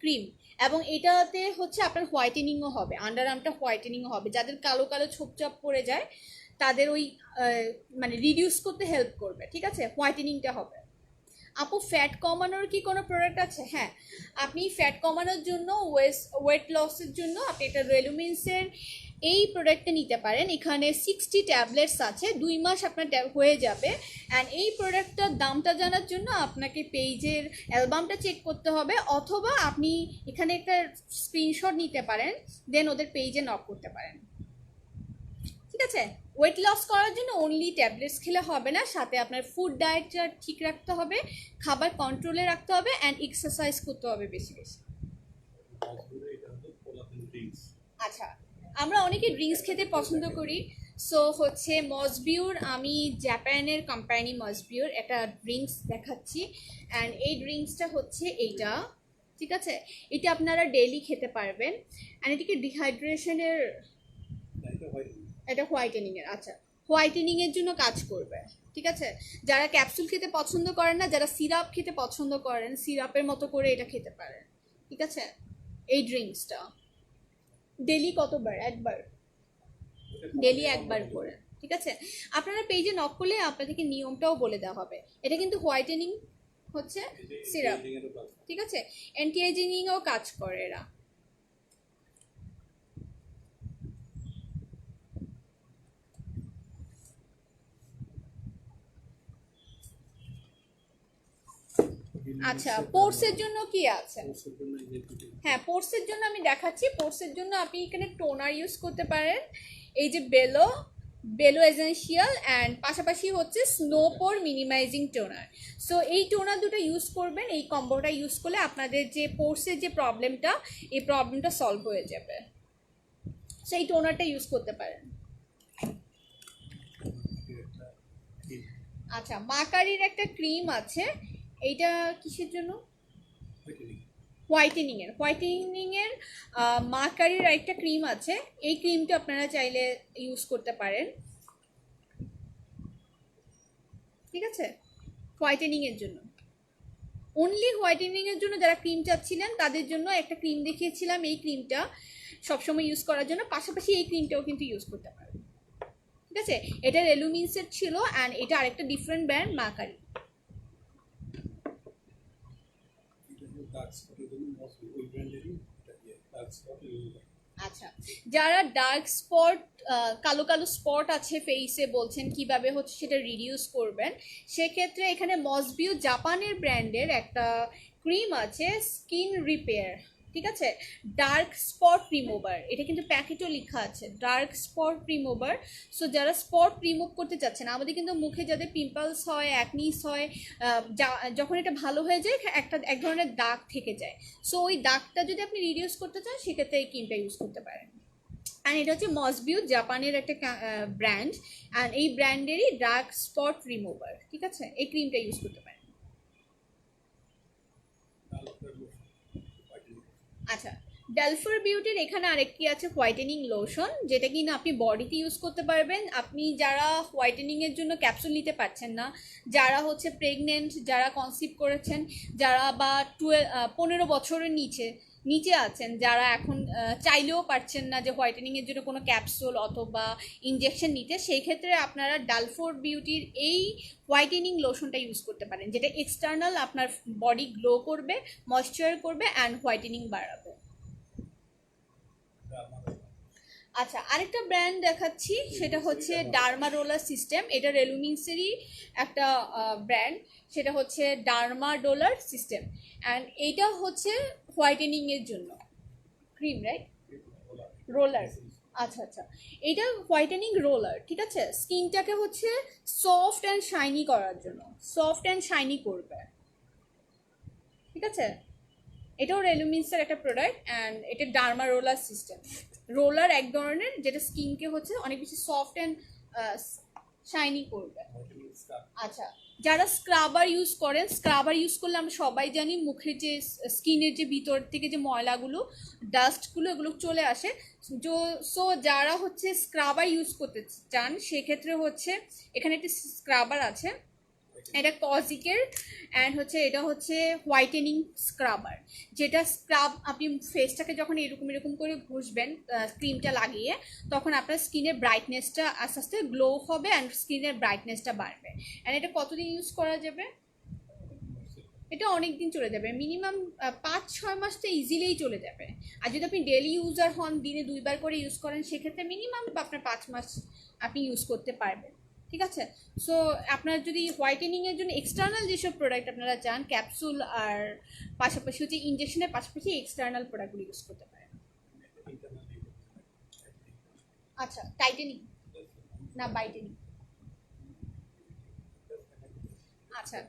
cream. এবং এটাতে হচ্ছে আপনার হোয়াইটেনিংও হবে, আন্ডার আর্মটা হোয়াইটেনিংও হবে। যাদের কালো কালো ছোপচাপ পড়ে যায় তাদের ওই মানে রিডিউস করতে হেল্প করবে, ঠিক আছে, হোয়াইটেনিংটা হবে। আপু, ফ্যাট কমানোর কি কোনো প্রোডাক্ট আছে? হ্যাঁ, আপনি ফ্যাট কমানোর জন্য ওয়েট লসের জন্য আপনি একটা রেলুমিন্সের এই প্রোডাক্টটা নিতে পারেন। এখানে 60 ট্যাবলেটস আছে, 2 মাস আপনার হয়ে যাবে। অ্যান্ড এই প্রোডাক্টটার দামটা জানার জন্য আপনাকে পেজের অ্যালবামটা চেক করতে হবে, অথবা আপনি এখানে একটা স্ক্রিনশট নিতে পারেন, দেন ওদের পেজে নক করতে পারেন। ঠিক আছে, ওয়েট লস করার জন্য অনলি ট্যাবলেটস খেলে হবে না, সাথে আপনার ফুড ডায়েটটা ঠিক রাখতে হবে, খাবার কন্ট্রোলে রাখতে হবে, অ্যান্ড এক্সারসাইজ করতে হবে বেশি বেশি। আচ্ছা, আমরা অনেকে ড্রিঙ্কস খেতে পছন্দ করি। সো হচ্ছে মসবিউর, আমি জাপানের কোম্পানি মসবিউর একটা ড্রিঙ্কস দেখাচ্ছি। অ্যান্ড এই ড্রিঙ্কসটা হচ্ছে এইটা, ঠিক আছে? এটা আপনারা ডেইলি খেতে পারবেন। অ্যান্ড এটিকে ডিহাইড্রেশনের, এটা হোয়াইটেনিংয়ের। আচ্ছা, হোয়াইটেনিংয়ের জন্য কাজ করবে, ঠিক আছে? যারা ক্যাপসুল খেতে পছন্দ করেন না, যারা সিরাপ খেতে পছন্দ করেন, সিরাপের মতো করে এটা খেতে পারেন, ঠিক আছে? এই ড্রিঙ্কসটা ডেলি কতবার? একবার, ডেলি একবার করে, ঠিক আছে? আপনারা পেজে নক করলে আপনাদেরকে নিয়মটাও বলে দেওয়া হবে। এটা কিন্তু হোয়াইটেনিং হচ্ছে সিরাপ, ঠিক আছে? অ্যান্টি এজিংয়েও কাজ করে এরা। আচ্ছা, পোর্সের জন্য কি আছে? হ্যাঁ, পোর্সের জন্য আমি দেখাচ্ছি। পোর্সের জন্য আপনি এখানে টোনার ইউজ করতে পারেন, এই যে বেলো, বেলো এসেনশিয়াল, অ্যান্ড পাশাপাশি হচ্ছে স্নোপোর মিনিমাইজিং টোনার। সো এই টোনার দুটো ইউজ করবেন। এই কম্বোটা ইউজ করলে আপনাদের যে পোর্সের যে প্রবলেমটা, এই প্রবলেমটা সলভ হয়ে যাবে। সো এই টোনারটা ইউজ করতে পারেন। আচ্ছা, মাকারির একটা ক্রিম আছে, এইটা কিসের জন্য? হোয়াইটেনিংয়ের মাকারির একটা ক্রিম আছে, এই ক্রিমটা আপনারা চাইলে ইউজ করতে পারেন, ঠিক আছে? হোয়াইটেনিংয়ের জন্য, অনলি হোয়াইটেনিংয়ের জন্য যারা ক্রিম চাচ্ছিলেন তাদের জন্য একটা ক্রিম দেখিয়েছিলাম, এই ক্রিমটা সবসময় ইউজ করার জন্য। পাশাপাশি এই ক্রিমটাও কিন্তু ইউজ করতে পারেন, ঠিক আছে? এটা রেলুমিনসের ছিল, অ্যান্ড এটা আরেকটা ডিফারেন্ট ব্র্যান্ড মাকারি। আচ্ছা, যারা ডার্ক স্পট, কালো কালো স্পট আছে ফেসে, বলছেন কিভাবে হচ্ছে সেটা রিডিউস করবেন, সেক্ষেত্রে এখানে মসবিউ জাপানের ব্র্যান্ডের একটা ক্রিম আছে, স্কিন রিপেয়ার, ঠিক আছে? ডার্ক স্পট রিমুভার, এটা কিন্তু প্যাকেটও লেখা আছে ডার্ক স্পট রিমুভার। সো যারা স্পট রিমুভ করতে চাচ্ছেন, আমাদের কিন্তু মুখে যাদের পিম্পলস হয়, অ্যাকনিস হয়, যখন এটা ভালো হয়ে যায় এক ধরনের দাগ থেকে যায়। সো ওই দাগটা যদি আপনি রিডিউস করতে চান, সেক্ষেত্রে এই ক্রিমটা ইউজ করতে পারেন। অ্যান্ড এটা হচ্ছে মসবিউ জাপানের একটা ব্র্যান্ড, অ্যান্ড এই ব্র্যান্ডেরই ডার্ক স্পট রিমুভার, ঠিক আছে? এই ক্রিমটা ইউজ করতে পারেন। আচ্ছা, ডেলফার বিউটির এখানে আরেকটি আছে হোয়াইটেনিং লোশন, যেটা কিনা আপনি বডিতে ইউজ করতে পারবেন। আপনি যারা হোয়াইটেনিংয়ের জন্য ক্যাপসুল নিতে পারছেন না, যারা হচ্ছে প্রেগনেন্ট, যারা কনসিভ করেছেন, যারা বা 15 বছরের নিচে আছেন, যারা এখন চাইলেও পারছেন না যে হোয়াইটেনিংয়ের জন্য কোনো ক্যাপসুল অথবা ইনজেকশন নিতে, সেই ক্ষেত্রে আপনারা ডালফোর বিউটির এই হোয়াইটেনিং লোশনটা ইউজ করতে পারেন, যেটা এক্সটার্নাল আপনার বডি গ্লো করবে, ময়েশ্চার করবে, অ্যান্ড হোয়াইটেনিং বাড়াবে। আচ্ছা, আরেকটা ব্র্যান্ড দেখাচ্ছি, সেটা হচ্ছে ডার্মা রোলার সিস্টেম। এটা রেলুমিনসেরই একটা ব্র্যান্ড, সেটা হচ্ছে ডার্মা রোলার সিস্টেম, অ্যান্ড এইটা হচ্ছে হোয়াইটেনিংয়ের জন্য ক্রিম, রাইট? রোলার, আচ্ছা আচ্ছা, এটা হোয়াইটেনিং রোলার, ঠিক আছে? স্কিনটাকে হচ্ছে সফট অ্যান্ড শাইনি করার জন্য, সফট অ্যান্ড শাইনি করবে, ঠিক আছে? এটাও রেলুমিনসের একটা প্রোডাক্ট, অ্যান্ড এটা ডার্মা রোলার সিস্টেম। রোলার এক ধরনের, যেটা স্কিনকে হচ্ছে অনেক বেশি সফট অ্যান্ড শাইনি করবে। আচ্ছা, যারা স্ক্রাবার ইউজ করেন, স্ক্রাবার ইউজ করলে আমরা সবাই জানি মুখের যে স্কিনের যে ভিতর থেকে যে ময়লাগুলো, ডাস্টগুলো, এগুলো চলে আসে। সো যারা হচ্ছে স্ক্রাবার ইউজ করতে চান, সেক্ষেত্রে হচ্ছে এখানে একটি স্ক্রাবার আছে, এটা কজিকের, অ্যান্ড হচ্ছে এটা হচ্ছে হোয়াইটেনিং স্ক্রাবার, যেটা স্ক্রাব আপনি ফেসটাকে যখন এরকম এরকম করে ঘষবেন ক্রিমটা লাগিয়ে, তখন আপনার স্কিনের ব্রাইটনেসটা আস্তে আস্তে গ্লো হবে, অ্যান্ড স্কিনের ব্রাইটনেসটা বাড়বে। অ্যান্ড এটা কতদিন ইউজ করা যাবে? এটা অনেক দিন চলে যাবে, মিনিমাম 5-6 মাস তো ইজিলিই চলে যাবে। আর যদি আপনি ডেলি ইউজার হন, দিনে 2বার করে ইউজ করেন, সেক্ষেত্রে মিনিমাম আপনার 5 মাস আপনি ইউজ করতে পারবেন, ঠিক আছে। সো আপনার যদি হোয়াইটেনিংয়ের জন্য এক্সটার্নাল যেসব প্রোডাক্ট আপনারা চান, ক্যাপসুল আর পাশাপাশি হচ্ছে ইনজেকশনের পাশাপাশি এক্সটার্নাল প্রোডাক্টগুলো ইউজ করতে পারেন। আচ্ছা, টাইটেনিং না বাইটেনিং? আচ্ছা,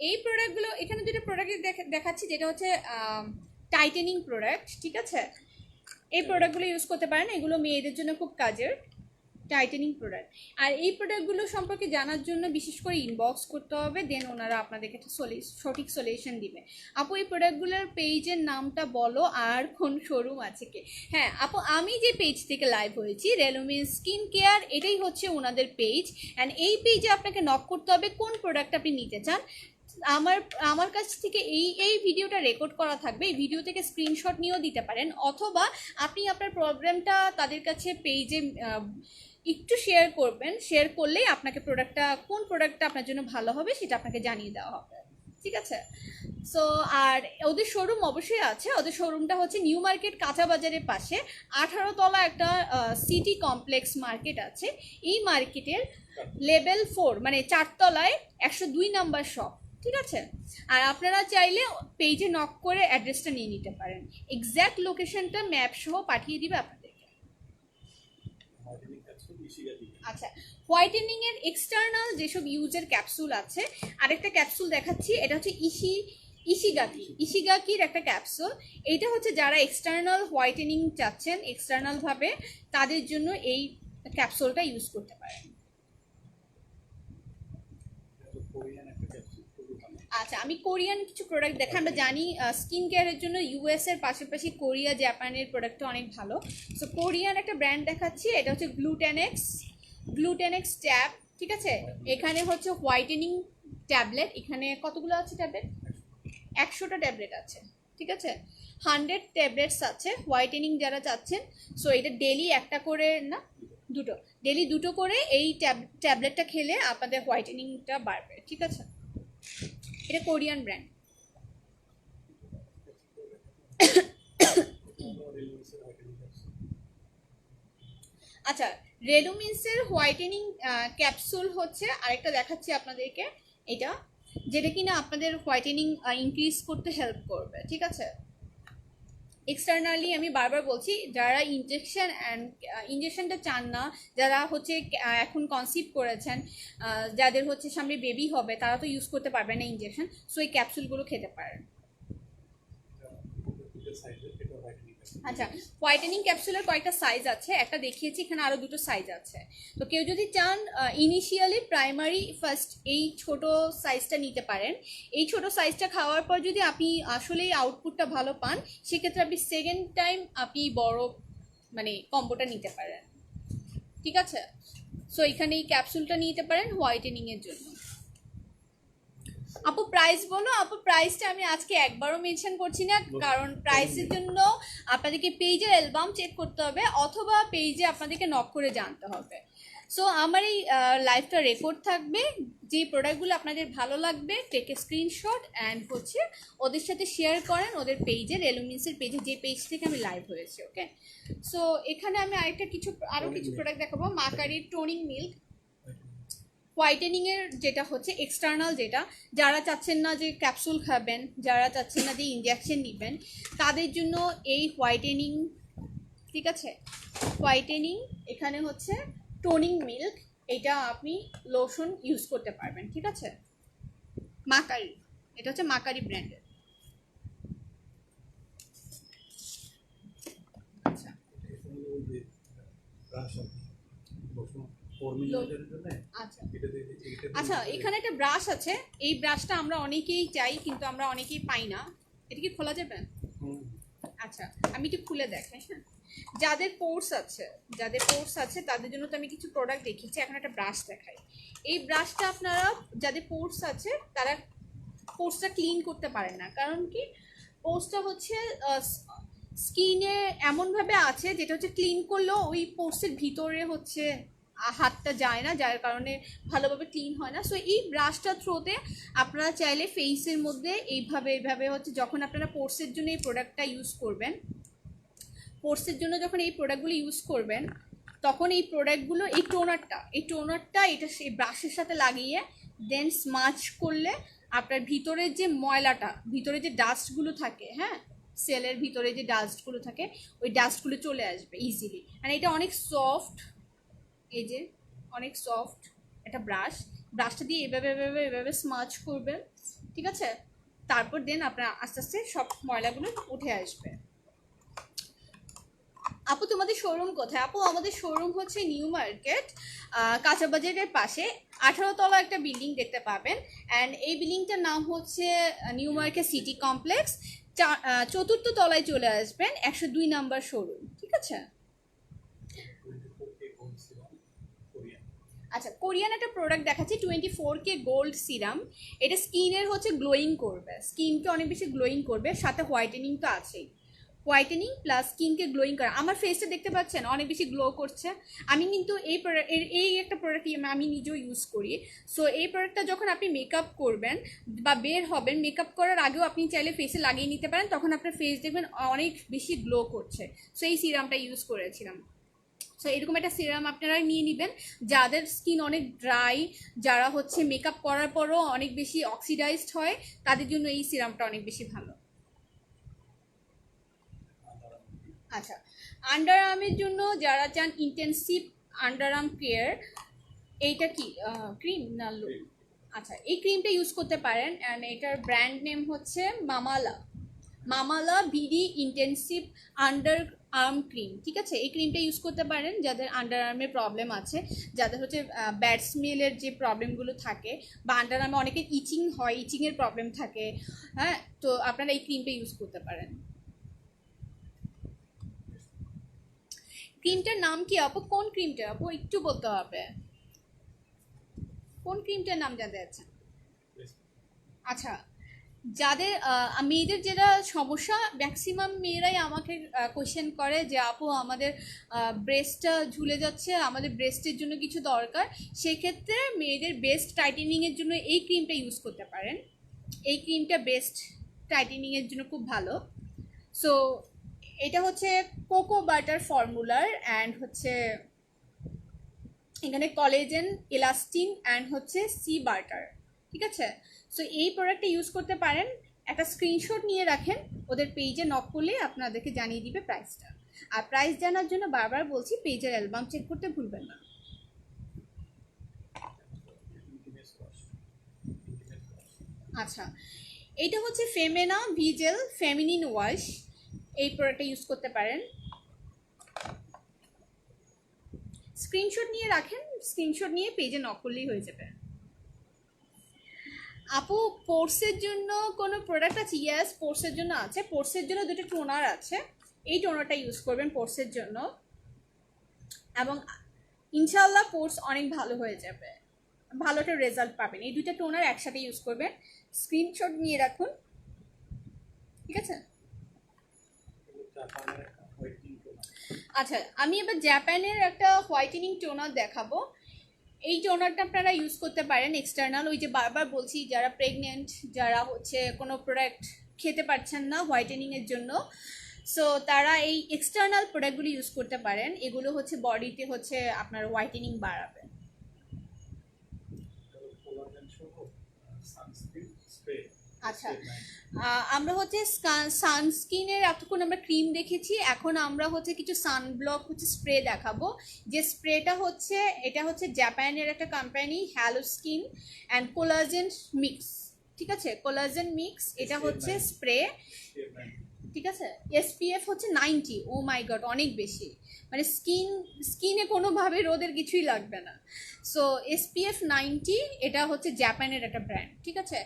এই প্রোডাক্টগুলো এখানে দুটো প্রোডাক্ট দেখাচ্ছি, যেটা হচ্ছে টাইটেনিং প্রোডাক্ট, ঠিক আছে। এই প্রোডাক্টগুলো ইউজ করতে পারেন, এগুলো মেয়েদের জন্য খুব কাজের, টাইটেনিং প্রোডাক্ট। আর এই প্রোডাক্টগুলো সম্পর্কে জানার জন্য বিশেষ করে ইনবক্স করতে হবে, দেন ওনারা আপনাদেরকে একটা সঠিক সলিউশন দিবে। আপু এই প্রোডাক্টগুলোর পেজের নামটা বলো, আর কোন শোরুম আছে কি? হ্যাঁ আপু, আমি যে পেজ থেকে লাইভ হয়েছি, রেলুমিন স্কিন কেয়ার, এটাই হচ্ছে ওনাদের পেজ। অ্যান্ড এই পেজে আপনাকে নক করতে হবে কোন প্রোডাক্ট আপনি নিতে চান। আমার কাছ থেকে এই ভিডিওটা রেকর্ড করা থাকবে, এই ভিডিও থেকে স্ক্রিনশট নিয়েও দিতে পারেন, অথবা আপনি আপনার প্রবলেমটা তাদের কাছে পেজে একটু শেয়ার করবেন, শেয়ার করলেই আপনাকে কোন প্রোডাক্টটা আপনার জন্য ভালো হবে সেটা আপনাকে জানিয়ে দেওয়া হবে, ঠিক আছে। সো আর ওদের শোরুম অবশ্যই আছে, ওদের শোরুমটা হচ্ছে নিউ মার্কেট কাঁচা বাজারের পাশে 18 তলা একটা সিটি কমপ্লেক্স মার্কেট আছে। এই মার্কেটের লেভেল 4 মানে 4 তলায় 102 নাম্বার শপ, ঠিক আছে। আর আপনারা চাইলে পেজে নক করে অ্যাড্রেসটা নিয়ে নিতে পারেন, এক্স্যাক্ট লোকেশনটা ম্যাপ সহ পাঠিয়ে দিবে আপনাদেরকে। আচ্ছা, হোয়াইটেনিং এর এক্সটার্নাল যেসব ইউজের ক্যাপসুল আছে, আরেকটা ক্যাপসুল দেখাচ্ছি, এটা হচ্ছে ইশিগাকির একটা ক্যাপসুল। এটা হচ্ছে যারা এক্সটার্নাল হোয়াইটেনিং চাচ্ছেন এক্সটার্নাল ভাবে, তাদের জন্য এই ক্যাপসুলটা ইউজ করতে পারেন। আচ্ছা, আমি কোরিয়ান কিছু প্রোডাক্ট দেখাই। আমরা জানি স্কিন কেয়ারের জন্য ইউএস এর পাশাপাশি কোরিয়া জাপানের প্রোডাক্টও অনেক ভালো। সো কোরিয়ান একটা ব্র্যান্ড দেখাচ্ছি, এটা হচ্ছে গ্লুটেনেক্স ট্যাব, ঠিক আছে। এখানে হচ্ছে হোয়াইটেনিং ট্যাবলেট, এখানে কতগুলো আছে ট্যাবলেট? 100টা ট্যাবলেট আছে, ঠিক আছে। 100 ট্যাবলেটস আছে হোয়াইটেনিং যারা চাচ্ছেন। সো এটা ডেলি একটা করে না, ডেলি দুটো করে এই ট্যাবলেটটা খেলে আপনাদের হোয়াইটেনিংটা বাড়বে, ঠিক আছে। এটা কোরিয়ান ব্র্যান্ড। আচ্ছা, রেলুমিন্সের হোয়াইটেনিং ক্যাপসুল হচ্ছে আরেকটা দেখাচ্ছি আপনাদেরকে, এটা যেটা কিনা আপনাদের হোয়াইটেনিং ইনক্রিজ করতে হেল্প করবে, ঠিক আছে। এক্সটার্নালি আমি বারবার বলছি, যারা ইনজেকশনটা চান না, যারা হচ্ছে এখন কনসিভ করেছেন, যাদের হচ্ছে সামনে বেবি হবে, তারা তো ইউজ করতে পারবে না ইনজেকশন, সো এই ক্যাপসুলগুলো খেতে পারেন। আচ্ছা, হোয়াইটেনিং ক্যাপসুলের কয়েকটা সাইজ আছে, একটা দেখিয়েছি, এখানে আরও দুটো সাইজ আছে। তো কেউ যদি চান ইনিশিয়ালি প্রাইমারি ফার্স্ট এই ছোট সাইজটা নিতে পারেন। এই ছোট সাইজটা খাওয়ার পর যদি আপনি আসলেই আউটপুটটা ভালো পান, সেক্ষেত্রে আপনি সেকেন্ড টাইম আপনি বড় মানে কম্বোটা নিতে পারেন, ঠিক আছে। সো এখানে এই ক্যাপসুলটা নিতে পারেন হোয়াইটেনিংয়ের জন্য। আপু প্রাইস বলো। আপু প্রাইসটা আমি আজকে একবারও মেনশন করছি না, কারণ প্রাইসের জন্য আপনাদেরকে পেজের অ্যালবাম চেক করতে হবে, অথবা পেজে আপনাদেরকে নক করে জানতে হবে। সো আমার এই লাইভটা রেকর্ড থাকবে, যে প্রোডাক্টগুলো আপনাদের ভালো লাগবে টেক এ স্ক্রিনশট অ্যান্ড হচ্ছে ওদের সাথে শেয়ার করেন ওদের পেজে, রেলুমিন্সের পেজে, যে পেজ থেকে আমি লাইভ হয়েছি, ওকে। সো এখানে আমি আরও কিছু প্রোডাক্ট দেখাবো। মাকারির টোনিং মিল্ক হোয়াইটেনিং এর, যেটা হচ্ছে এক্সটার্নাল, যেটা যারা চাচ্ছেন না যে ক্যাপসুল খাবেন, যারা চাচ্ছেন না যে ইনজেকশন নেবেন, তাদের জন্য এই হোয়াইটেনিং, ঠিক আছে। হোয়াইটেনিং এখানে হচ্ছে টোনিং মিল্ক, এটা আপনি লোশন ইউজ করতে পারবেন, ঠিক আছে। মাকারি, এটা হচ্ছে মাকারি ব্র্যান্ডের। আচ্ছা, আচ্ছা এখানে একটা ব্রাশ আছে, এই ব্রাশটা আমরা অনেকেই চাই কিন্তু আমরা অনেকেই পাই না, এটা কি খোলা যাবে? আচ্ছা, আমি একটু খুলে দেখাই। হ্যাঁ, যাদের পোর্স আছে তাদের জন্য তো আমি কিছু প্রোডাক্ট দেখিয়েছি, এখন একটা ব্রাশ দেখাই। এই ব্রাশটা আপনারা যাদের পোর্স আছে তারা পোর্সটা ক্লিন করতে পারেন না, কারণ কি পোর্সটা হচ্ছে স্কিনে এমনভাবে আছে যেটা হচ্ছে ক্লিন করলেও ওই পোর্সের ভিতরে হচ্ছে হাতটা যায় না, যার কারণে ভালোভাবে ক্লিন হয় না। সো এই ব্রাশটা থ্রোতে আপনারা চাইলে ফেসের মধ্যে এইভাবে হচ্ছে, যখন আপনারা পোর্সের জন্য এই প্রোডাক্টটা ইউজ করবেন, পোর্সের জন্য যখন এই প্রোডাক্টগুলো ইউজ করবেন, তখন এই প্রোডাক্টগুলো এই টোনারটা এটা সেই ব্রাশের সাথে লাগিয়ে দেন স্মাচ করলে আপনার ভিতরের যে ময়লাটা, ভিতরে যে ডাস্টগুলো থাকে, হ্যাঁ সেলের ভিতরে যে ডাস্টগুলো থাকে, ওই ডাস্টগুলো চলে আসবে ইজিলি। আর এটা অনেক সফট, এই যে অনেক সফট একটা ব্রাশটা দিয়ে এভাবে স্মাচ করবেন, ঠিক আছে? তারপর দেন আপনার আস্তে আস্তে সব ময়লাগুলো উঠে আসবে। আপু তোমাদের শোরুম কোথায়? আপু আমাদের শোরুম হচ্ছে নিউ মার্কেট, কাঁচা বাজারের পাশে 18 তলা একটা বিল্ডিং দেখতে পাবেন। অ্যান্ড এই বিল্ডিংটার নাম হচ্ছে নিউ মার্কেট সিটি কমপ্লেক্স। 4র্থ তলায় চলে আসবেন, 102 নাম্বার শোরুম, ঠিক আছে? আচ্ছা, কোরিয়ান একটা প্রোডাক্ট দেখাচ্ছি, 24K গোল্ড সিরাম। এটা স্কিনের হচ্ছে গ্লোয়িং করবে, স্কিনকে অনেক বেশি গ্লোয়িং করবে, সাথে হোয়াইটেনিং তো আছেই। হোয়াইটেনিং প্লাস স্কিনকে গ্লোয়িং করা। আমার ফেসটা দেখতে পাচ্ছেন অনেক বেশি গ্লো করছে। আমি কিন্তু এই একটা প্রোডাক্ট আমি নিজেও ইউজ করি। সো এই প্রোডাক্টটা যখন আপনি মেকআপ করবেন বা বের হবেন, মেকআপ করার আগেও আপনি চাইলে ফেসে লাগিয়ে নিতে পারেন, তখন আপনার ফেস দেখবেন অনেক বেশি গ্লো করছে। সো এই সিরামটা ইউজ করেছিলাম। সো এরকম একটা সিরাম আপনারা নিয়ে নেবেন, যাদের স্কিন অনেক ড্রাই, যারা হচ্ছে মেকআপ করার পরও অনেক বেশি অক্সিডাইজড হয়, তাদের জন্য এই সিরামটা অনেক বেশি ভালো। আচ্ছা, আন্ডার আর্মের জন্য যারা চান ইন্টেন্সিভ আন্ডার আর্ম কেয়ার, এইটা কি ক্রিম না লো? আচ্ছা, এই ক্রিমটা ইউজ করতে পারেন। অ্যান্ড এটার ব্র্যান্ড নেম হচ্ছে মামালা BD intensive underarm cream, ঠিক আছে? এই ক্রিমটা ইউজ করতে পারেন যাদের আন্ডার আর্মের প্রবলেম আছে, যাদের হচ্ছে ব্যাড স্মেলের যে প্রবলেমগুলো থাকে, বা আন্ডার আর্মে অনেকের ইচিং হয়, ইচিংয়ের প্রবলেম থাকে, হ্যাঁ, তো আপনারা এই ক্রিমটা ইউজ করতে পারেন। ক্রিমটার নাম কি আপু? কোন ক্রিমটা আপু একটু বলতে হবে, কোন ক্রিমটার নাম জানতে চাচ্ছেন? আচ্ছা, যাদের মেয়েদের যেটা সমস্যা, ম্যাক্সিমাম মেয়েরাই আমাকে কোয়েশ্চেন করে যে আপু আমাদের ব্রেস্টটা ঝুলে যাচ্ছে, আমাদের ব্রেস্টের জন্য কিছু দরকার। সেক্ষেত্রে মেয়েদের ব্রেস্ট টাইটেনিংয়ের জন্য এই ক্রিমটা ইউজ করতে পারেন। এই ক্রিমটা ব্রেস্ট টাইটেনিংয়ের জন্য খুব ভালো। সো এটা হচ্ছে কোকো বাটার ফর্মুলার, অ্যান্ড হচ্ছে এখানে কলেজেন, এলাস্টিন অ্যান্ড হচ্ছে সি বাটার, ঠিক আছে? সো এই প্রোডাক্টটা ইউজ করতে পারেন। একটা স্ক্রিনশট নিয়ে রাখেন, ওদের পেজে নক করলে আপনাদেরকে জানিয়ে দিবে প্রাইসটা। আর প্রাইস জানার জন্য বারবার বলছি, পেজের অ্যালবাম চেক করতে ভুলবেন না। আচ্ছা, এইটা হচ্ছে ফেমেনা ভিজেল ফেমিনিন ওয়াশ, এই প্রোডাক্টটা ইউজ করতে পারেন। স্ক্রিনশট নিয়ে রাখেন, স্ক্রিনশট নিয়ে পেজে নক করলেই হয়ে যাবে। আপু পোর্সের জন্য কোনো প্রোডাক্ট আছে? ইয়েস, পোর্সের জন্য আছে। পোর্সের জন্য দুটো টোনার আছে, এই টোনারটা ইউজ করবেন পোর্সের জন্য, এবং ইনশাল্লাহ পোর্স অনেক ভালো হয়ে যাবে, ভালো একটা রেজাল্ট পাবেন। এই দুইটা টোনার একসাথে ইউজ করবেন, স্ক্রিনশট নিয়ে রাখুন, ঠিক আছে? আচ্ছা, আমি এবার জাপানের একটা হোয়াইটেনিং টোনার দেখাবো। এই টোনারটা আপনারা ইউজ করতে পারেন এক্সটার্নাল, ওই যে বারবার বলছি, যারা প্রেগনেন্ট, যারা হচ্ছে কোনো প্রোডাক্ট খেতে পারছেন না হোয়াইটেনিংয়ের জন্য, সো তারা এই এক্সটার্নাল প্রোডাক্টগুলো ইউজ করতে পারেন। এগুলো হচ্ছে বডিতে হচ্ছে আপনার হোয়াইটেনিং বাড়াবে। আচ্ছা, আমরা হচ্ছে সানস্ক্রিনের এতক্ষণ আমরা ক্রিম দেখেছি, এখন আমরা হচ্ছে কিছু সানব্লক হচ্ছে স্প্রে দেখাবো। যে স্প্রেটা হচ্ছে, এটা হচ্ছে জাপানের একটা company, hello skin and collagen mix, ঠিক আছে? কোলাজেন মিক্স, এটা হচ্ছে স্প্রে, ঠিক আছে? SPF হচ্ছে 90। ও মাই গড, অনেক বেশি, মানে স্কিনে কোনোভাবে রোদের কিছুই লাগবে না। সো SPF 90, এটা হচ্ছে জাপানের একটা ব্র্যান্ড, ঠিক আছে?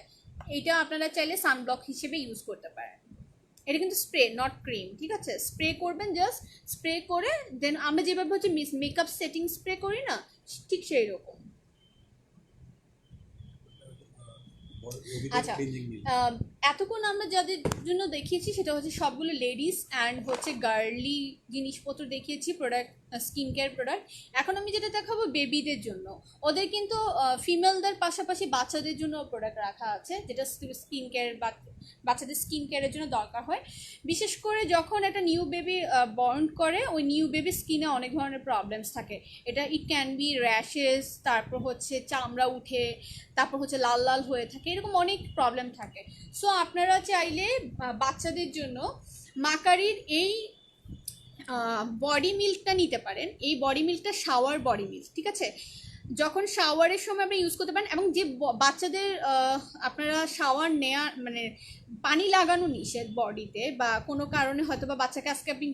এটা আপনারা চাইলে সানব্লক হিসেবে ইউজ করতে পারেন। এটা কিন্তু স্প্রে, নট ক্রিম, ঠিক আছে? স্প্রে করবেন, জাস্ট স্প্রে করে দেন আমরা যেভাবে হচ্ছে মেকআপ সেটিং স্প্রে করি না, ঠিক সেই রকম। আচ্ছা, এতক্ষণ আমরা যাদের জন্য দেখিয়েছি সেটা হচ্ছে সবগুলো লেডিস অ্যান্ড হচ্ছে গার্লি জিনিসপত্র দেখিয়েছি, প্রোডাক্ট, স্কিন কেয়ার প্রোডাক্ট। এখন আমি যেটা দেখাবো বেবিদের জন্য, ওদের কিন্তু ফিমেলদের পাশাপাশি বাচ্চাদের জন্য প্রোডাক্ট রাখা আছে, যেটা স্কিন কেয়ার বাচ্চাদের স্কিন কেয়ারের জন্য দরকার হয়। বিশেষ করে যখন একটা নিউ বেবি বর্ন করে, ওই নিউ বেবি স্কিনে অনেক ধরনের প্রবলেমস থাকে। এটা ইট ক্যান বি র্যাশেস, তারপর হচ্ছে চামড়া উঠে, তারপর হচ্ছে লাল লাল হয়ে থাকে, এরকম অনেক প্রবলেম থাকে। সো আপনারা চাইলে বাচ্চাদের জন্য মাকারির এই বডি মিল্কটা নিতে পারেন। এই বডি মিল্কটা শাওয়ার বডি মিল্ক, ঠিক আছে? যখন শাওয়ারের সময় আপনি ইউজ করতে পারেন, এবং যে বাচ্চাদের আপনারা শাওয়ার নেওয়া মানে পানি লাগানো নিষেধ বডিতে, বা কোনো কারণে হয়তো বা বাচ্চাকে আজকে আপনি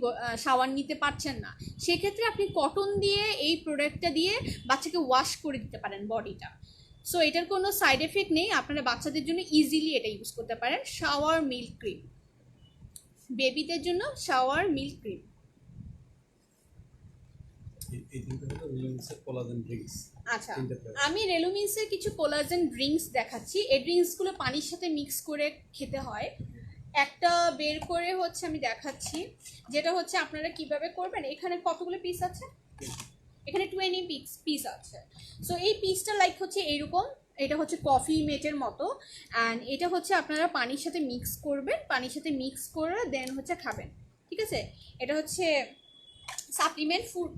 শাওয়ার নিতে পারছেন না, সেক্ষেত্রে আপনি কটন দিয়ে এই প্রোডাক্টটা দিয়ে বাচ্চাকে ওয়াশ করে দিতে পারেন বডিটা। সো এটার কোনো সাইড এফেক্ট নেই, আপনারা বাচ্চাদের জন্য ইজিলি এটা ইউজ করতে পারেন। শাওয়ার মিল্ক ক্রিম, বেবিদের জন্য শাওয়ার মিল্ক ক্রিম। আচ্ছা, আমি রেলুমিন্সের কিছু কোলাজেন ড্রিঙ্কস দেখাচ্ছি। এই ড্রিঙ্কসগুলো পানির সাথে মিক্স করে খেতে হয়। একটা বের করে হচ্ছে আমি দেখাচ্ছি, যেটা হচ্ছে আপনারা কিভাবে করবেন। এখানে কতগুলো পিস আছে? এখানে 20 পিস আছে। সো এই পিসটা লাইক হচ্ছে এইরকম, এটা হচ্ছে কফি মেটের মতো, অ্যান্ড এটা হচ্ছে আপনারা পানির সাথে মিক্স করবেন, পানির সাথে মিক্স করে দেন হচ্ছে খাবেন, ঠিক আছে? এটা হচ্ছে সাপ্লিমেন্ট ফুড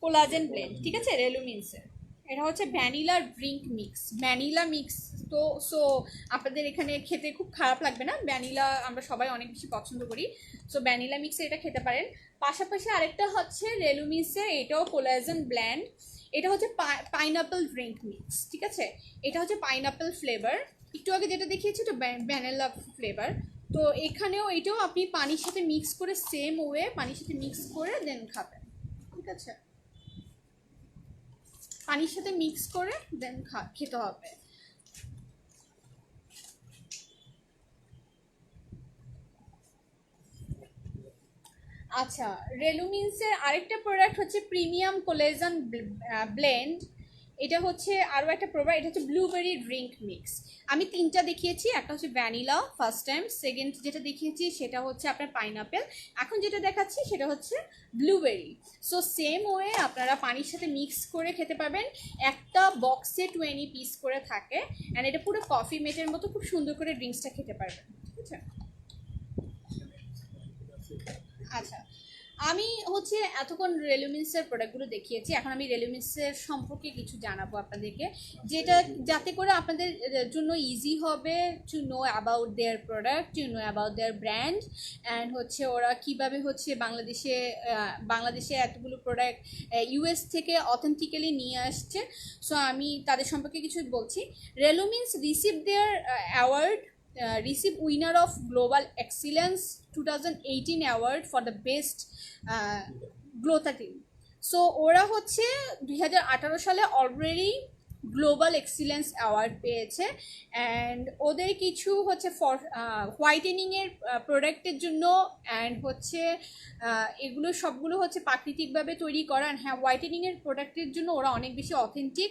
কোলাজেন ব্লেন্ড, ঠিক আছে, রেলুমিন্সের। এটা হচ্ছে vanilla drink mix, vanilla mix. তো সো আপনাদের এখানে খেতে খুব খারাপ লাগবে না, ভ্যানিলা আমরা সবাই অনেক বেশি পছন্দ করি। সো ভ্যানিলা মিক্সে এটা খেতে পারেন। পাশাপাশি আরেকটা হচ্ছে রেলুমিন্সের, এটাও কোলাজেন ব্ল্যান্ড। এটা হচ্ছে পাইনাপেল ড্রিঙ্ক মিক্স, ঠিক আছে? এটা হচ্ছে পাইনাপেল ফ্লেভার। একটু আগে যেটা দেখিয়েছি এটা ভ্যানিলা ফ্লেভার। তো এখানেও এটাও আপনি পানির সাথে মিক্স করে, সেম ওয়ে পানির সাথে মিক্স করে দেন খাবেন, ঠিক আছে? পানির সাথে মিক্স করে দেন খেতে হবে। আচ্ছা, রেলুমিন্সের আরেকটা প্রোডাক্ট হচ্ছে প্রিমিয়াম কোলাজেন ব্লেন্ড। এটা হচ্ছে আরও একটা প্রোডাক্ট, এটা হচ্ছে ব্লুবেরি ড্রিঙ্ক মিক্স। আমি তিনটা দেখিয়েছি, একটা হচ্ছে ভ্যানিলা ফার্স্ট টাইম, সেকেন্ড যেটা দেখিয়েছি সেটা হচ্ছে আপনার পাইনাপেল, এখন যেটা দেখাচ্ছি সেটা হচ্ছে ব্লুবেরি। সো সেম ওয়ে আপনারা পানির সাথে মিক্স করে খেতে পারবেন। একটা বক্সে 20 পিস করে থাকে, অ্যান্ড এটা পুরো কফি মেটের মতো, খুব সুন্দর করে ড্রিঙ্কসটা খেতে পারবেন, ঠিক আছে? আচ্ছা, আমি হচ্ছে এতক্ষণ রেলুমিন্সের প্রোডাক্টগুলো দেখিয়েছি, এখন আমি রেলুমিন্সের সম্পর্কে কিছু জানাবো আপনাদেরকে, যেটা যাতে করে আপনাদের জন্য ইজি হবে to know about their product, to know about their brand, and হচ্ছে ওরা কীভাবে হচ্ছে বাংলাদেশে এতগুলো প্রোডাক্ট ইউএস থেকে অথেন্টিক্যালি নিয়ে আসছে। সো আমি তাদের সম্পর্কে কিছু বলছি। রেলুমিন্স receive there award, receive winner of Global Excellence 2018 award for the best গ্লোথাটিন। সো ওরা হচ্ছে 2018 সালে অলরেডি গ্লোবাল এক্সিলেন্স অ্যাওয়ার্ড পেয়েছে, অ্যান্ড ওদের কিছু হচ্ছে ফর হোয়াইটেনিংয়ের প্রোডাক্টের জন্য, অ্যান্ড হচ্ছে এগুলো সবগুলো হচ্ছে প্রাকৃতিকভাবে তৈরি করা। হ্যাঁ, হোয়াইটেনিংয়ের প্রোডাক্টের জন্য ওরা অনেক বেশি অথেন্টিক,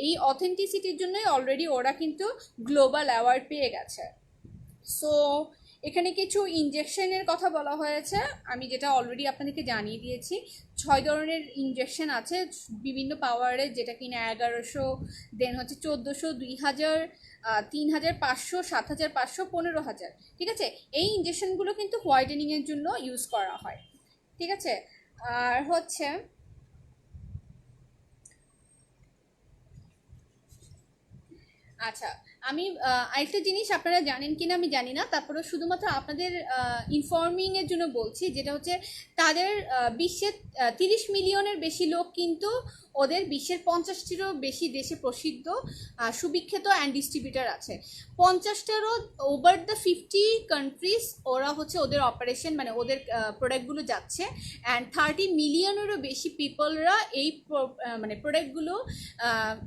এই অথেন্টিসিটির জন্যই অলরেডি ওরা কিন্তু গ্লোবাল অ্যাওয়ার্ড পেয়ে গেছে। সো এখানে কিছু ইনজেকশনের কথা বলা হয়েছে, আমি যেটা অলরেডি আপনাদেরকে জানিয়ে দিয়েছি। 6 ধরনের ইনজেকশন আছে বিভিন্ন পাওয়ারের, যেটা কিনা 1100, দেন হচ্ছে 1400, 2000, 3500, 7500, 15000, ঠিক আছে? এই ইনজেকশনগুলো কিন্তু হোয়াইটেনিংয়ের জন্য ইউজ করা হয়, ঠিক আছে? আর হচ্ছে আচ্ছা, আমি আরেকটা জিনিস আপনারা জানেন কিনা আমি জানি না, তারপরে শুধুমাত্র আপনাদের ইনফর্মিংয়ের জন্য বলছি, যেটা হচ্ছে তাদের বিশ্বের 30 মিলিয়নের বেশি লোক কিন্তু ওদের বিশ্বের 50টিরও বেশি দেশে প্রসিদ্ধ সুবিখ্যাত অ্যান্ড ডিস্ট্রিবিউটার আছে। 50টারও ওভার দ্য 50 কান্ট্রিজ ওরা হচ্ছে ওদের অপারেশন, মানে ওদের প্রোডাক্টগুলো যাচ্ছে, অ্যান্ড 30 মিলিয়নেরও বেশি পিপলরা এই মানে প্রোডাক্টগুলো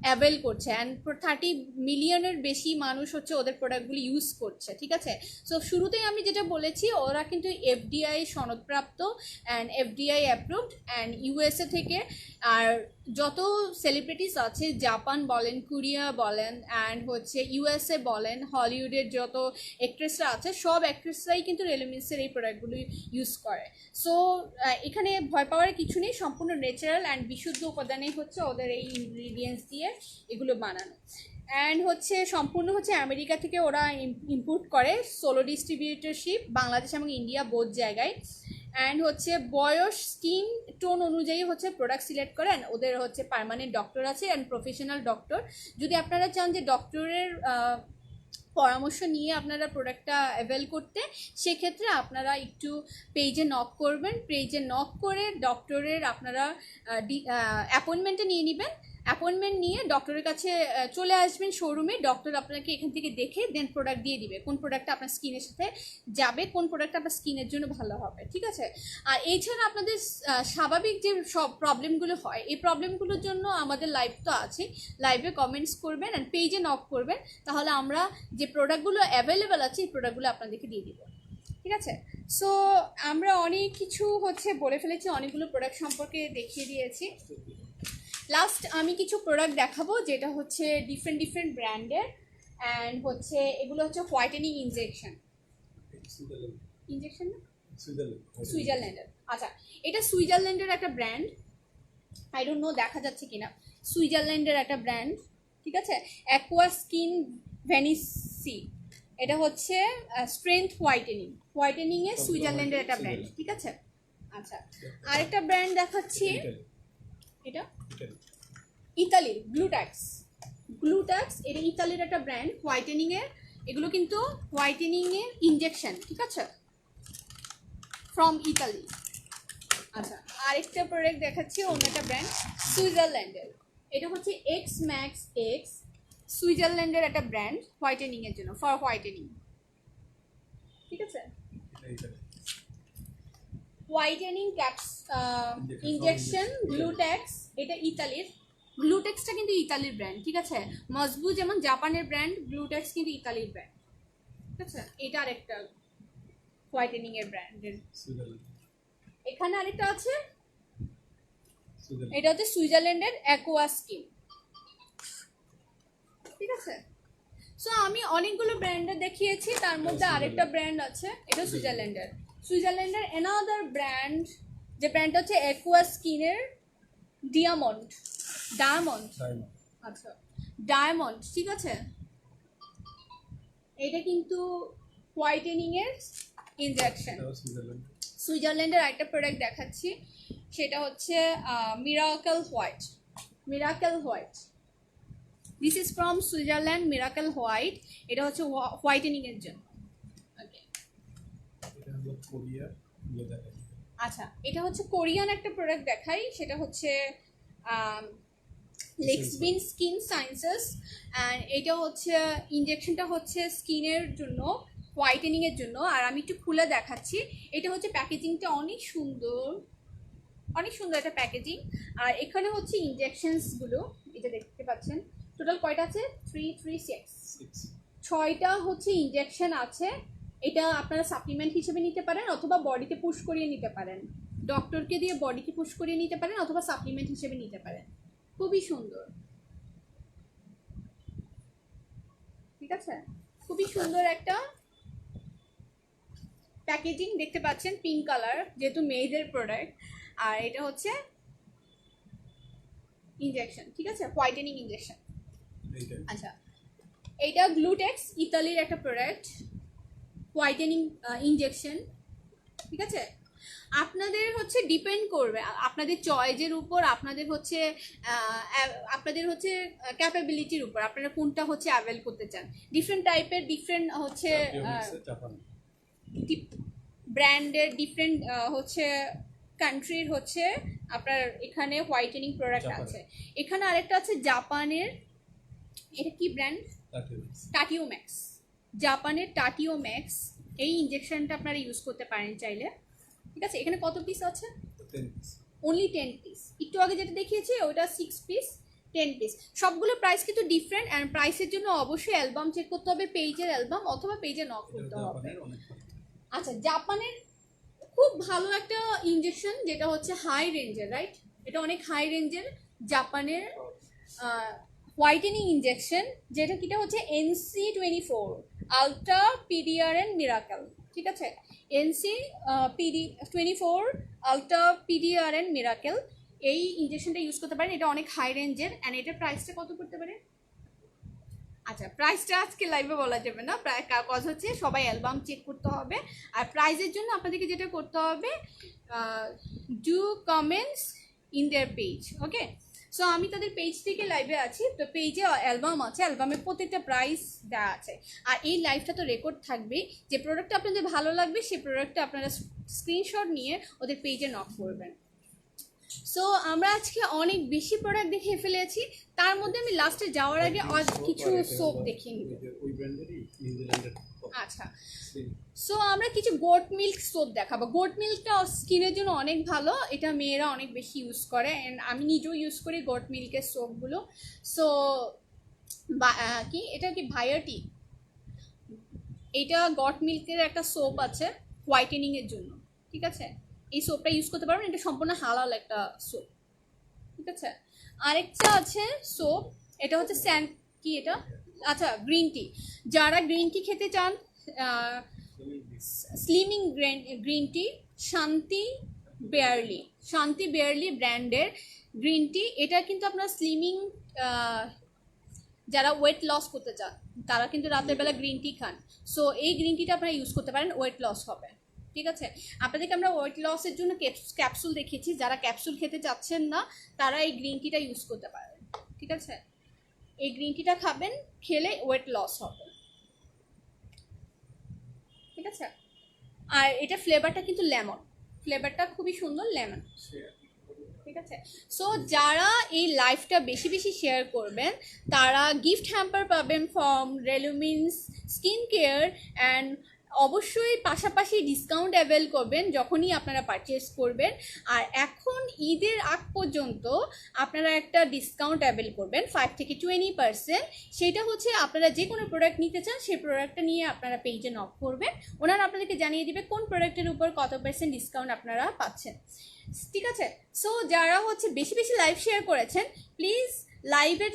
অ্যাভেল করছে, অ্যান্ড 30 মিলিয়নের বেশি মানুষ হচ্ছে ওদের প্রোডাক্টগুলি ইউজ করছে, ঠিক আছে? সো শুরুতেই আমি যেটা বলেছি, ওরা কিন্তু এফডিআই সনদপ্রাপ্ত and FDI approved, and USA থেকে। আর যত সেলিব্রিটিস আছে, জাপান বলেন, কোরিয়া বলেন, অ্যান্ড হচ্ছে ইউএসএ বলেন, হলিউডের যত অ্যাক্ট্রেসরা আছে, সব অ্যাক্ট্রেসরাই কিন্তু রেলুমিন্সের এই প্রোডাক্টগুলো ইউজ করে। সো এখানে ভয় পাওয়ার কিছু নেই, সম্পূর্ণ ন্যাচারাল অ্যান্ড বিশুদ্ধ উপাদানেই হচ্ছে ওদের এই ইনগ্রিডিয়েন্টস দিয়ে এগুলো বানানো। অ্যান্ড হচ্ছে সম্পূর্ণ হচ্ছে আমেরিকা থেকে ওরা ইম্পোর্ট করে, সোলো ডিস্ট্রিবিউটরশিপ, বাংলাদেশ এবং ইন্ডিয়া বোথ জায়গায়। অ্যান্ড হচ্ছে বয়স, স্কিন টোন অনুযায়ী হচ্ছে প্রোডাক্ট সিলেক্ট করেন। ওদের হচ্ছে পার্মানেন্ট ডক্টর আছে অ্যান্ড প্রফেশনাল ডক্টর। যদি আপনারা চান যে ডক্টরের পরামর্শ নিয়ে আপনারা প্রোডাক্টটা অ্যাভেল করতে, সেক্ষেত্রে আপনারা একটু পেজে নক করবেন। পেজে নক করে ডক্টরের আপনারা অ্যাপয়েন্টমেন্টটা নিয়ে নেবেন। অ্যাপয়েন্টমেন্ট নিয়ে ডক্টরের কাছে চলে আসবেন শোরুমে। ডক্টর আপনাকে এখান থেকে দেখে দেন প্রোডাক্ট দিয়ে দিবে, কোন প্রোডাক্টটা আপনার স্কিনের সাথে যাবে, কোন প্রোডাক্টটা আপনার স্কিনের জন্য ভালো হবে, ঠিক আছে। আর এছাড়া আপনাদের স্বাভাবিক যে সব প্রবলেমগুলো হয়, এই প্রবলেমগুলোর জন্য আমাদের লাইভ তো আছে, লাইভে কমেন্টস করবেন অ্যান্ড পেজে নক করবেন, তাহলে আমরা যে প্রোডাক্টগুলো অ্যাভেলেবেল আছে এই প্রোডাক্টগুলো আপনাদেরকে দিয়ে দিব, ঠিক আছে। সো আমরা অনেক কিছু হচ্ছে বলে ফেলেছি, অনেকগুলো প্রোডাক্ট সম্পর্কে দেখিয়ে দিয়েছি। লাস্ট আমি কিছু প্রোডাক্ট দেখাবো যেটা হচ্ছে ডিফারেন্ট ব্র্যান্ডের, অ্যান্ড হচ্ছে এগুলো হচ্ছে হোয়াইটেনিং ইনজেকশন। ইনজেকশন না, সুইজারল্যান্ডের। আচ্ছা, এটা সুইজারল্যান্ডের একটা ব্র্যান্ড, আই ডোন্ট নো দেখা যাচ্ছে কিনা, সুইজারল্যান্ডের একটা ব্র্যান্ড, ঠিক আছে। অ্যাকোয়া স্কিন ভ্যানিসি, এটা হচ্ছে স্ট্রেংথ হোয়াইটেনিং এর সুইজারল্যান্ডের একটা ব্র্যান্ড, ঠিক আছে। আচ্ছা, আরেকটা ব্র্যান্ড দেখাচ্ছি, এটা ইতালির গ্লুট্যাক্স, এটা ইতালির একটা ব্র্যান্ড হোয়াইটেনিং এর। এগুলো কিন্তু হোয়াইটেনিং এর ইনজেকশন, ঠিক আছে, ফ্রম ইতালি। আচ্ছা, আরেকটা প্রোডাক্ট দেখাচ্ছি, অন্য একটা ব্র্যান্ড সুইজারল্যান্ডের, এটা হচ্ছে এক্স ম্যাক্স এক্স, সুইজারল্যান্ডের একটা ব্র্যান্ড হোয়াইটেনিং এর জন্য, ফর হোয়াইটেনিং, ঠিক আছে। হোয়াইটেনিং ক্যাপস ইনজেকশন গ্লুট্যাক্স, এটা ইতালির। গ্লুটেক্সটা কিন্তু ইতালির ব্র্যান্ড, ঠিক আছে। মজবু যেমন জাপানের ব্র্যান্ড, গ্লুটেক্স কিন্তু ইতালির ব্র্যান্ড, ঠিক আছে। এটা আরেকটা হোয়াইটেনিং এর ব্র্যান্ডের। এখানে আরেকটা আছে, এটা হচ্ছে সুইজারল্যান্ডের অ্যাকোয়া স্কিন, ঠিক আছে। সো আমি অনেকগুলো ব্র্যান্ডের দেখিয়েছি, তার মধ্যে আরেকটা ব্র্যান্ড আছে, এটা সুইজারল্যান্ডের অ্যানাদার ব্র্যান্ড, যে ব্র্যান্ডটা হচ্ছে অ্যাকোয়া স্কিনের ডায়মন্ড, আচ্ছা ডায়মন্ড, ঠিক আছে। এটা কিন্তু হোয়াইটেনিং এর ইনজেকশন। সুইজারল্যান্ডের আরেকটা প্রোডাক্ট দেখাচ্ছি, সেটা হচ্ছে miracle white. This is from Switzerland, miracle white. এটা হচ্ছে হোয়াইটেনিং এর জন্য। আচ্ছা, এটা হচ্ছে কোরিয়ান একটা প্রোডাক্ট দেখাই, সেটা হচ্ছে লেক্সবিন স্কিন সায়েন্সেস, অ্যান্ড এটা হচ্ছে ইনজেকশনটা হচ্ছে স্কিনের জন্য, হোয়াইটেনিং এর জন্য। আর আমি একটু খুলে দেখাচ্ছি, এটা হচ্ছে প্যাকেজিংটা অনেক সুন্দর একটা প্যাকেজিং। আর এখানে হচ্ছে ইনজেকশনসগুলো, এটা দেখতে পাচ্ছেন, টোটাল কয়টা আছে, 6টা হচ্ছে ইনজেকশন আছে। এটা আপনারা সাপ্লিমেন্ট হিসেবে নিতে পারেন, অথবা বডিতে পুশ করিয়ে নিতে পারেন, ডক্টরকে দিয়ে বডিতে পুশ করিয়ে নিতে পারেন, অথবা সাপ্লিমেন্ট হিসেবে নিতে পারেন। খুবই সুন্দর, ঠিক আছে, খুবই সুন্দর একটা প্যাকেজিং দেখতে পাচ্ছেন, পিঙ্ক কালার, যেহেতু মেয়েদের প্রোডাক্ট। আর এটা হচ্ছে ইনজেকশন, ঠিক আছে, হোয়াইটেনিং ইনজেকশন। আচ্ছা, এটা গ্লুটেক্স, ইতালির একটা প্রোডাক্ট, হোয়াইটেনিং ইনজেকশন, ঠিক আছে। আপনাদের হচ্ছে ডিপেন্ড করবে আপনাদের চয়েসের উপর, আপনাদের হচ্ছে ক্যাপাবিলিটির উপর, আপনারা কোনটা হচ্ছে অ্যাভেল করতে চান। ডিফারেন্ট টাইপের, ডিফারেন্ট হচ্ছে ব্র্যান্ডের, ডিফারেন্ট হচ্ছে কান্ট্রির হচ্ছে আপনার এখানে হোয়াইটেনিং প্রোডাক্ট আছে। এখানে আরেকটা আছে জাপানের, এটা কি ব্র্যান্ড, টাটিওম্যাক্স, জাপানের টাটিওম্যাক্স। এই ইনজেকশনটা আপনারা ইউজ করতে পারেন চাইলে, ঠিক আছে। এখানে কত পিস আছে, অনলি 10 পিস। একটু আগে যেটা দেখিয়েছি ওটা 6 পিস, 10 পিস। সবগুলো প্রাইস কিন্তু ডিফারেন্ট, অ্যান্ড প্রাইসের জন্য অবশ্যই অ্যালবাম চেক করতে হবে, পেজের অ্যালবাম, অথবা পেজে নক করতে হবে। আচ্ছা, জাপানের খুব ভালো একটা ইনজেকশন, যেটা হচ্ছে হাই রেঞ্জের, রাইট, এটা অনেক হাই রেঞ্জের, জাপানের হোয়াইটেনিং ইনজেকশন, যেটা কিটা হচ্ছে NC24 আলট্রা পিডিআরএন মিরাকেল। ঠিক আছে, NC24 আলট্রা পিডিআরএন মিরাকেল, এই ইনজেকশনটা ইউজ করতে পারেন। এটা অনেক হাই রেঞ্জের অ্যান্ড এটার প্রাইসটা কত করতে পারে? আচ্ছা, প্রাইসটা আজকে লাইভে বলা যাবে না, প্রায় কাজ হচ্ছে সবাই অ্যালবাম চেক করতে হবে। আর প্রাইজের জন্য আপনাদেরকে যেটা করতে হবে, do comments in their page. Okay, so আমি তাদের পেজ থেকে লাইভে আছি, তো পেজে অ্যালবাম আছে, অ্যালবামের প্রত্যেকটা প্রাইস দেওয়া আছে। আর এই লাইভটা তো রেকর্ড থাকবেই, যে প্রোডাক্টটা আপনাদের ভালো লাগবে সেই প্রোডাক্টটা আপনারা স্ক্রিনশট নিয়ে ওদের পেজে নক করবেন। সো আমরা আজকে অনেক বেশি প্রোডাক্ট দেখিয়ে ফেলেছি, তার মধ্যে আমি লাস্টে যাওয়ার আগে কিছু সোপ দেখিয়ে নিব। আচ্ছা, সো আমরা কিছু গোট মিল্ক সোপ দেখাবো। গোট মিল্কটা স্কিনের জন্য অনেক ভালো, এটা মেয়েরা অনেক বেশি ইউজ করে অ্যান্ড আমি নিজেও ইউজ করি গোট মিল্কের সোপগুলো। সো কি এটা কি ভায়াটি, এটা গট মিল্কের একটা সোপ আছে হোয়াইটেনিংয়ের জন্য। ঠিক আছে, এই সোপটা ইউজ করতে পারবেন, এটা সম্পূর্ণ হালাল একটা সোপ। ঠিক আছে, আরেকটা আছে সোপ, এটা হচ্ছে কি এটা, আচ্ছা গ্রিন টি। যারা গ্রিন টি খেতে চান, স্লিমিং গ্রিন টি, শান্তি বেয়ারলি ব্র্যান্ডের গ্রিন টি। এটা কিন্তু আপনার স্লিমিং, যারা ওয়েট লস করতে চান তারা কিন্তু রাতের বেলা গ্রিন টি খান, সো এই গ্রিন টিটা আপনারা ইউজ করতে পারেন, ওয়েট লস হবে। ঠিক আছে, আপনাদেরকে আমরা ওয়েট লসের জন্য ক্যাপসুল দেখিয়েছি, যারা ক্যাপসুল খেতে চাচ্ছেন না তারা এই গ্রিন টিটা ইউজ করতে পারেন। ঠিক আছে, এই গ্রিন টিটা খাবেন, খেলে ওয়েট লস হবে। ঠিক আছে, আর এটা ফ্লেভারটা কিন্তু লেমন, ফ্লেভারটা খুবই সুন্দর, লেমন। ঠিক আছে, সো যারা এই লাইভটা বেশি বেশি শেয়ার করবেন তারা গিফট হ্যাম্পার পাবেন ফ্রম রেলুমিন্স স্কিন কেয়ার, অ্যান্ড অবশ্যই পাশাপাশি ডিসকাউন্ট অ্যাভেল করবেন যখনই আপনারা পারচেস করবেন। আর এখন ঈদের আগ পর্যন্ত আপনারা একটা ডিসকাউন্ট অ্যাভেল করবেন 5 থেকে 20%। সেটা হচ্ছে আপনারা যে কোনো প্রোডাক্ট নিতে চান সেই প্রোডাক্টটা নিয়ে আপনারা পেজে নক করবেন, ওনারা আপনাদেরকে জানিয়ে দিবে কোন প্রোডাক্টের উপর কত % ডিসকাউন্ট আপনারা পাচ্ছেন। ঠিক আছে, সো যারা হচ্ছে বেশি বেশি লাইভ শেয়ার করেছেন প্লিজ লাইভের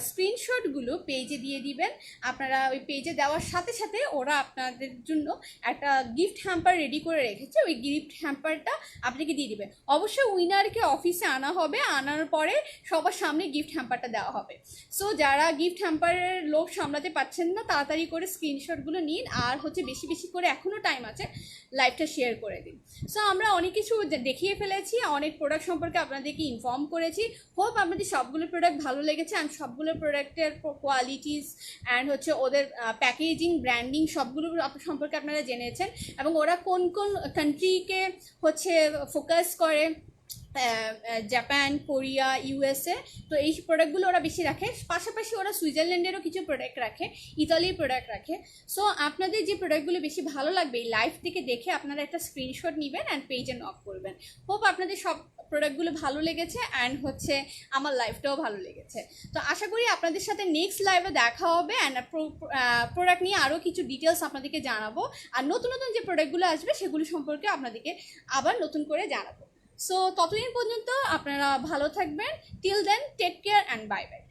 স্ক্রিনশটগুলো পেজে দিয়ে দিবেন। আপনারা ওই পেজে দেওয়ার সাথে সাথে ওরা আপনাদের জন্য একটা গিফট হ্যাম্পার রেডি করে রেখেছে, ওই গিফট হ্যাম্পারটা আপনাকে দিয়ে দিবে। অবশ্যই উইনারকে অফিসে আনা হবে, আনার পরে সবার সামনে গিফট হ্যাম্পারটা দেওয়া হবে। সো যারা গিফট হ্যাম্পারের লোভ সামলাতে পারছেন না তাড়াতাড়ি করে স্ক্রিনশটগুলো নিন, আর হচ্ছে বেশি বেশি করে এখনও টাইম আছে, লাইভটা শেয়ার করে দিন। সো আমরা অনেক কিছু দেখিয়ে ফেলেছি, অনেক প্রোডাক্ট সম্পর্কে আপনাদেরকে ইনফর্ম করেছি। হোপ আপনাদের সবগুলো প্রোডাক্ট ভালো লেগেছে, অ্যান্ড সবগুলো প্রোডাক্টের কোয়ালিটিস অ্যান্ড হচ্ছে ওদের প্যাকেজিং, ব্র্যান্ডিং সবগুলো সম্পর্কে আপনারা জেনেছেন, এবং ওরা কোন কোন কান্ট্রিকে হচ্ছে ফোকাস করে, জাপান, কোরিয়া, USA। তো এই প্রোডাক্টগুলো ওরা বেশি রাখে, পাশাপাশি ওরা সুইজারল্যান্ডেরও কিছু প্রোডাক্ট রাখে, ইতালির প্রোডাক্ট রাখে। সো আপনাদের যে প্রোডাক্টগুলো বেশি ভালো লাগবে এই লাইভ থেকে দেখে আপনারা একটা স্ক্রিনশট নেবেন অ্যান্ড পেজে নক করবেন। হোপ আপনাদের সব প্রোডাক্টগুলো ভালো লেগেছে অ্যান্ড হচ্ছে আমার লাইফটাও ভালো লেগেছে। তো আশা করি আপনাদের সাথে নেক্সট লাইভে দেখা হবে, অ্যান্ড প্রোডাক্ট নিয়ে আরও কিছু ডিটেলস আপনাদেরকে জানাবো, আর নতুন নতুন যে প্রোডাক্টগুলো আসবে সেগুলো সম্পর্কে আপনাদেরকে আবার নতুন করে জানাবো। সো ততদিন পর্যন্ত আপনারা ভালো থাকবেন। Till then take care and bye by.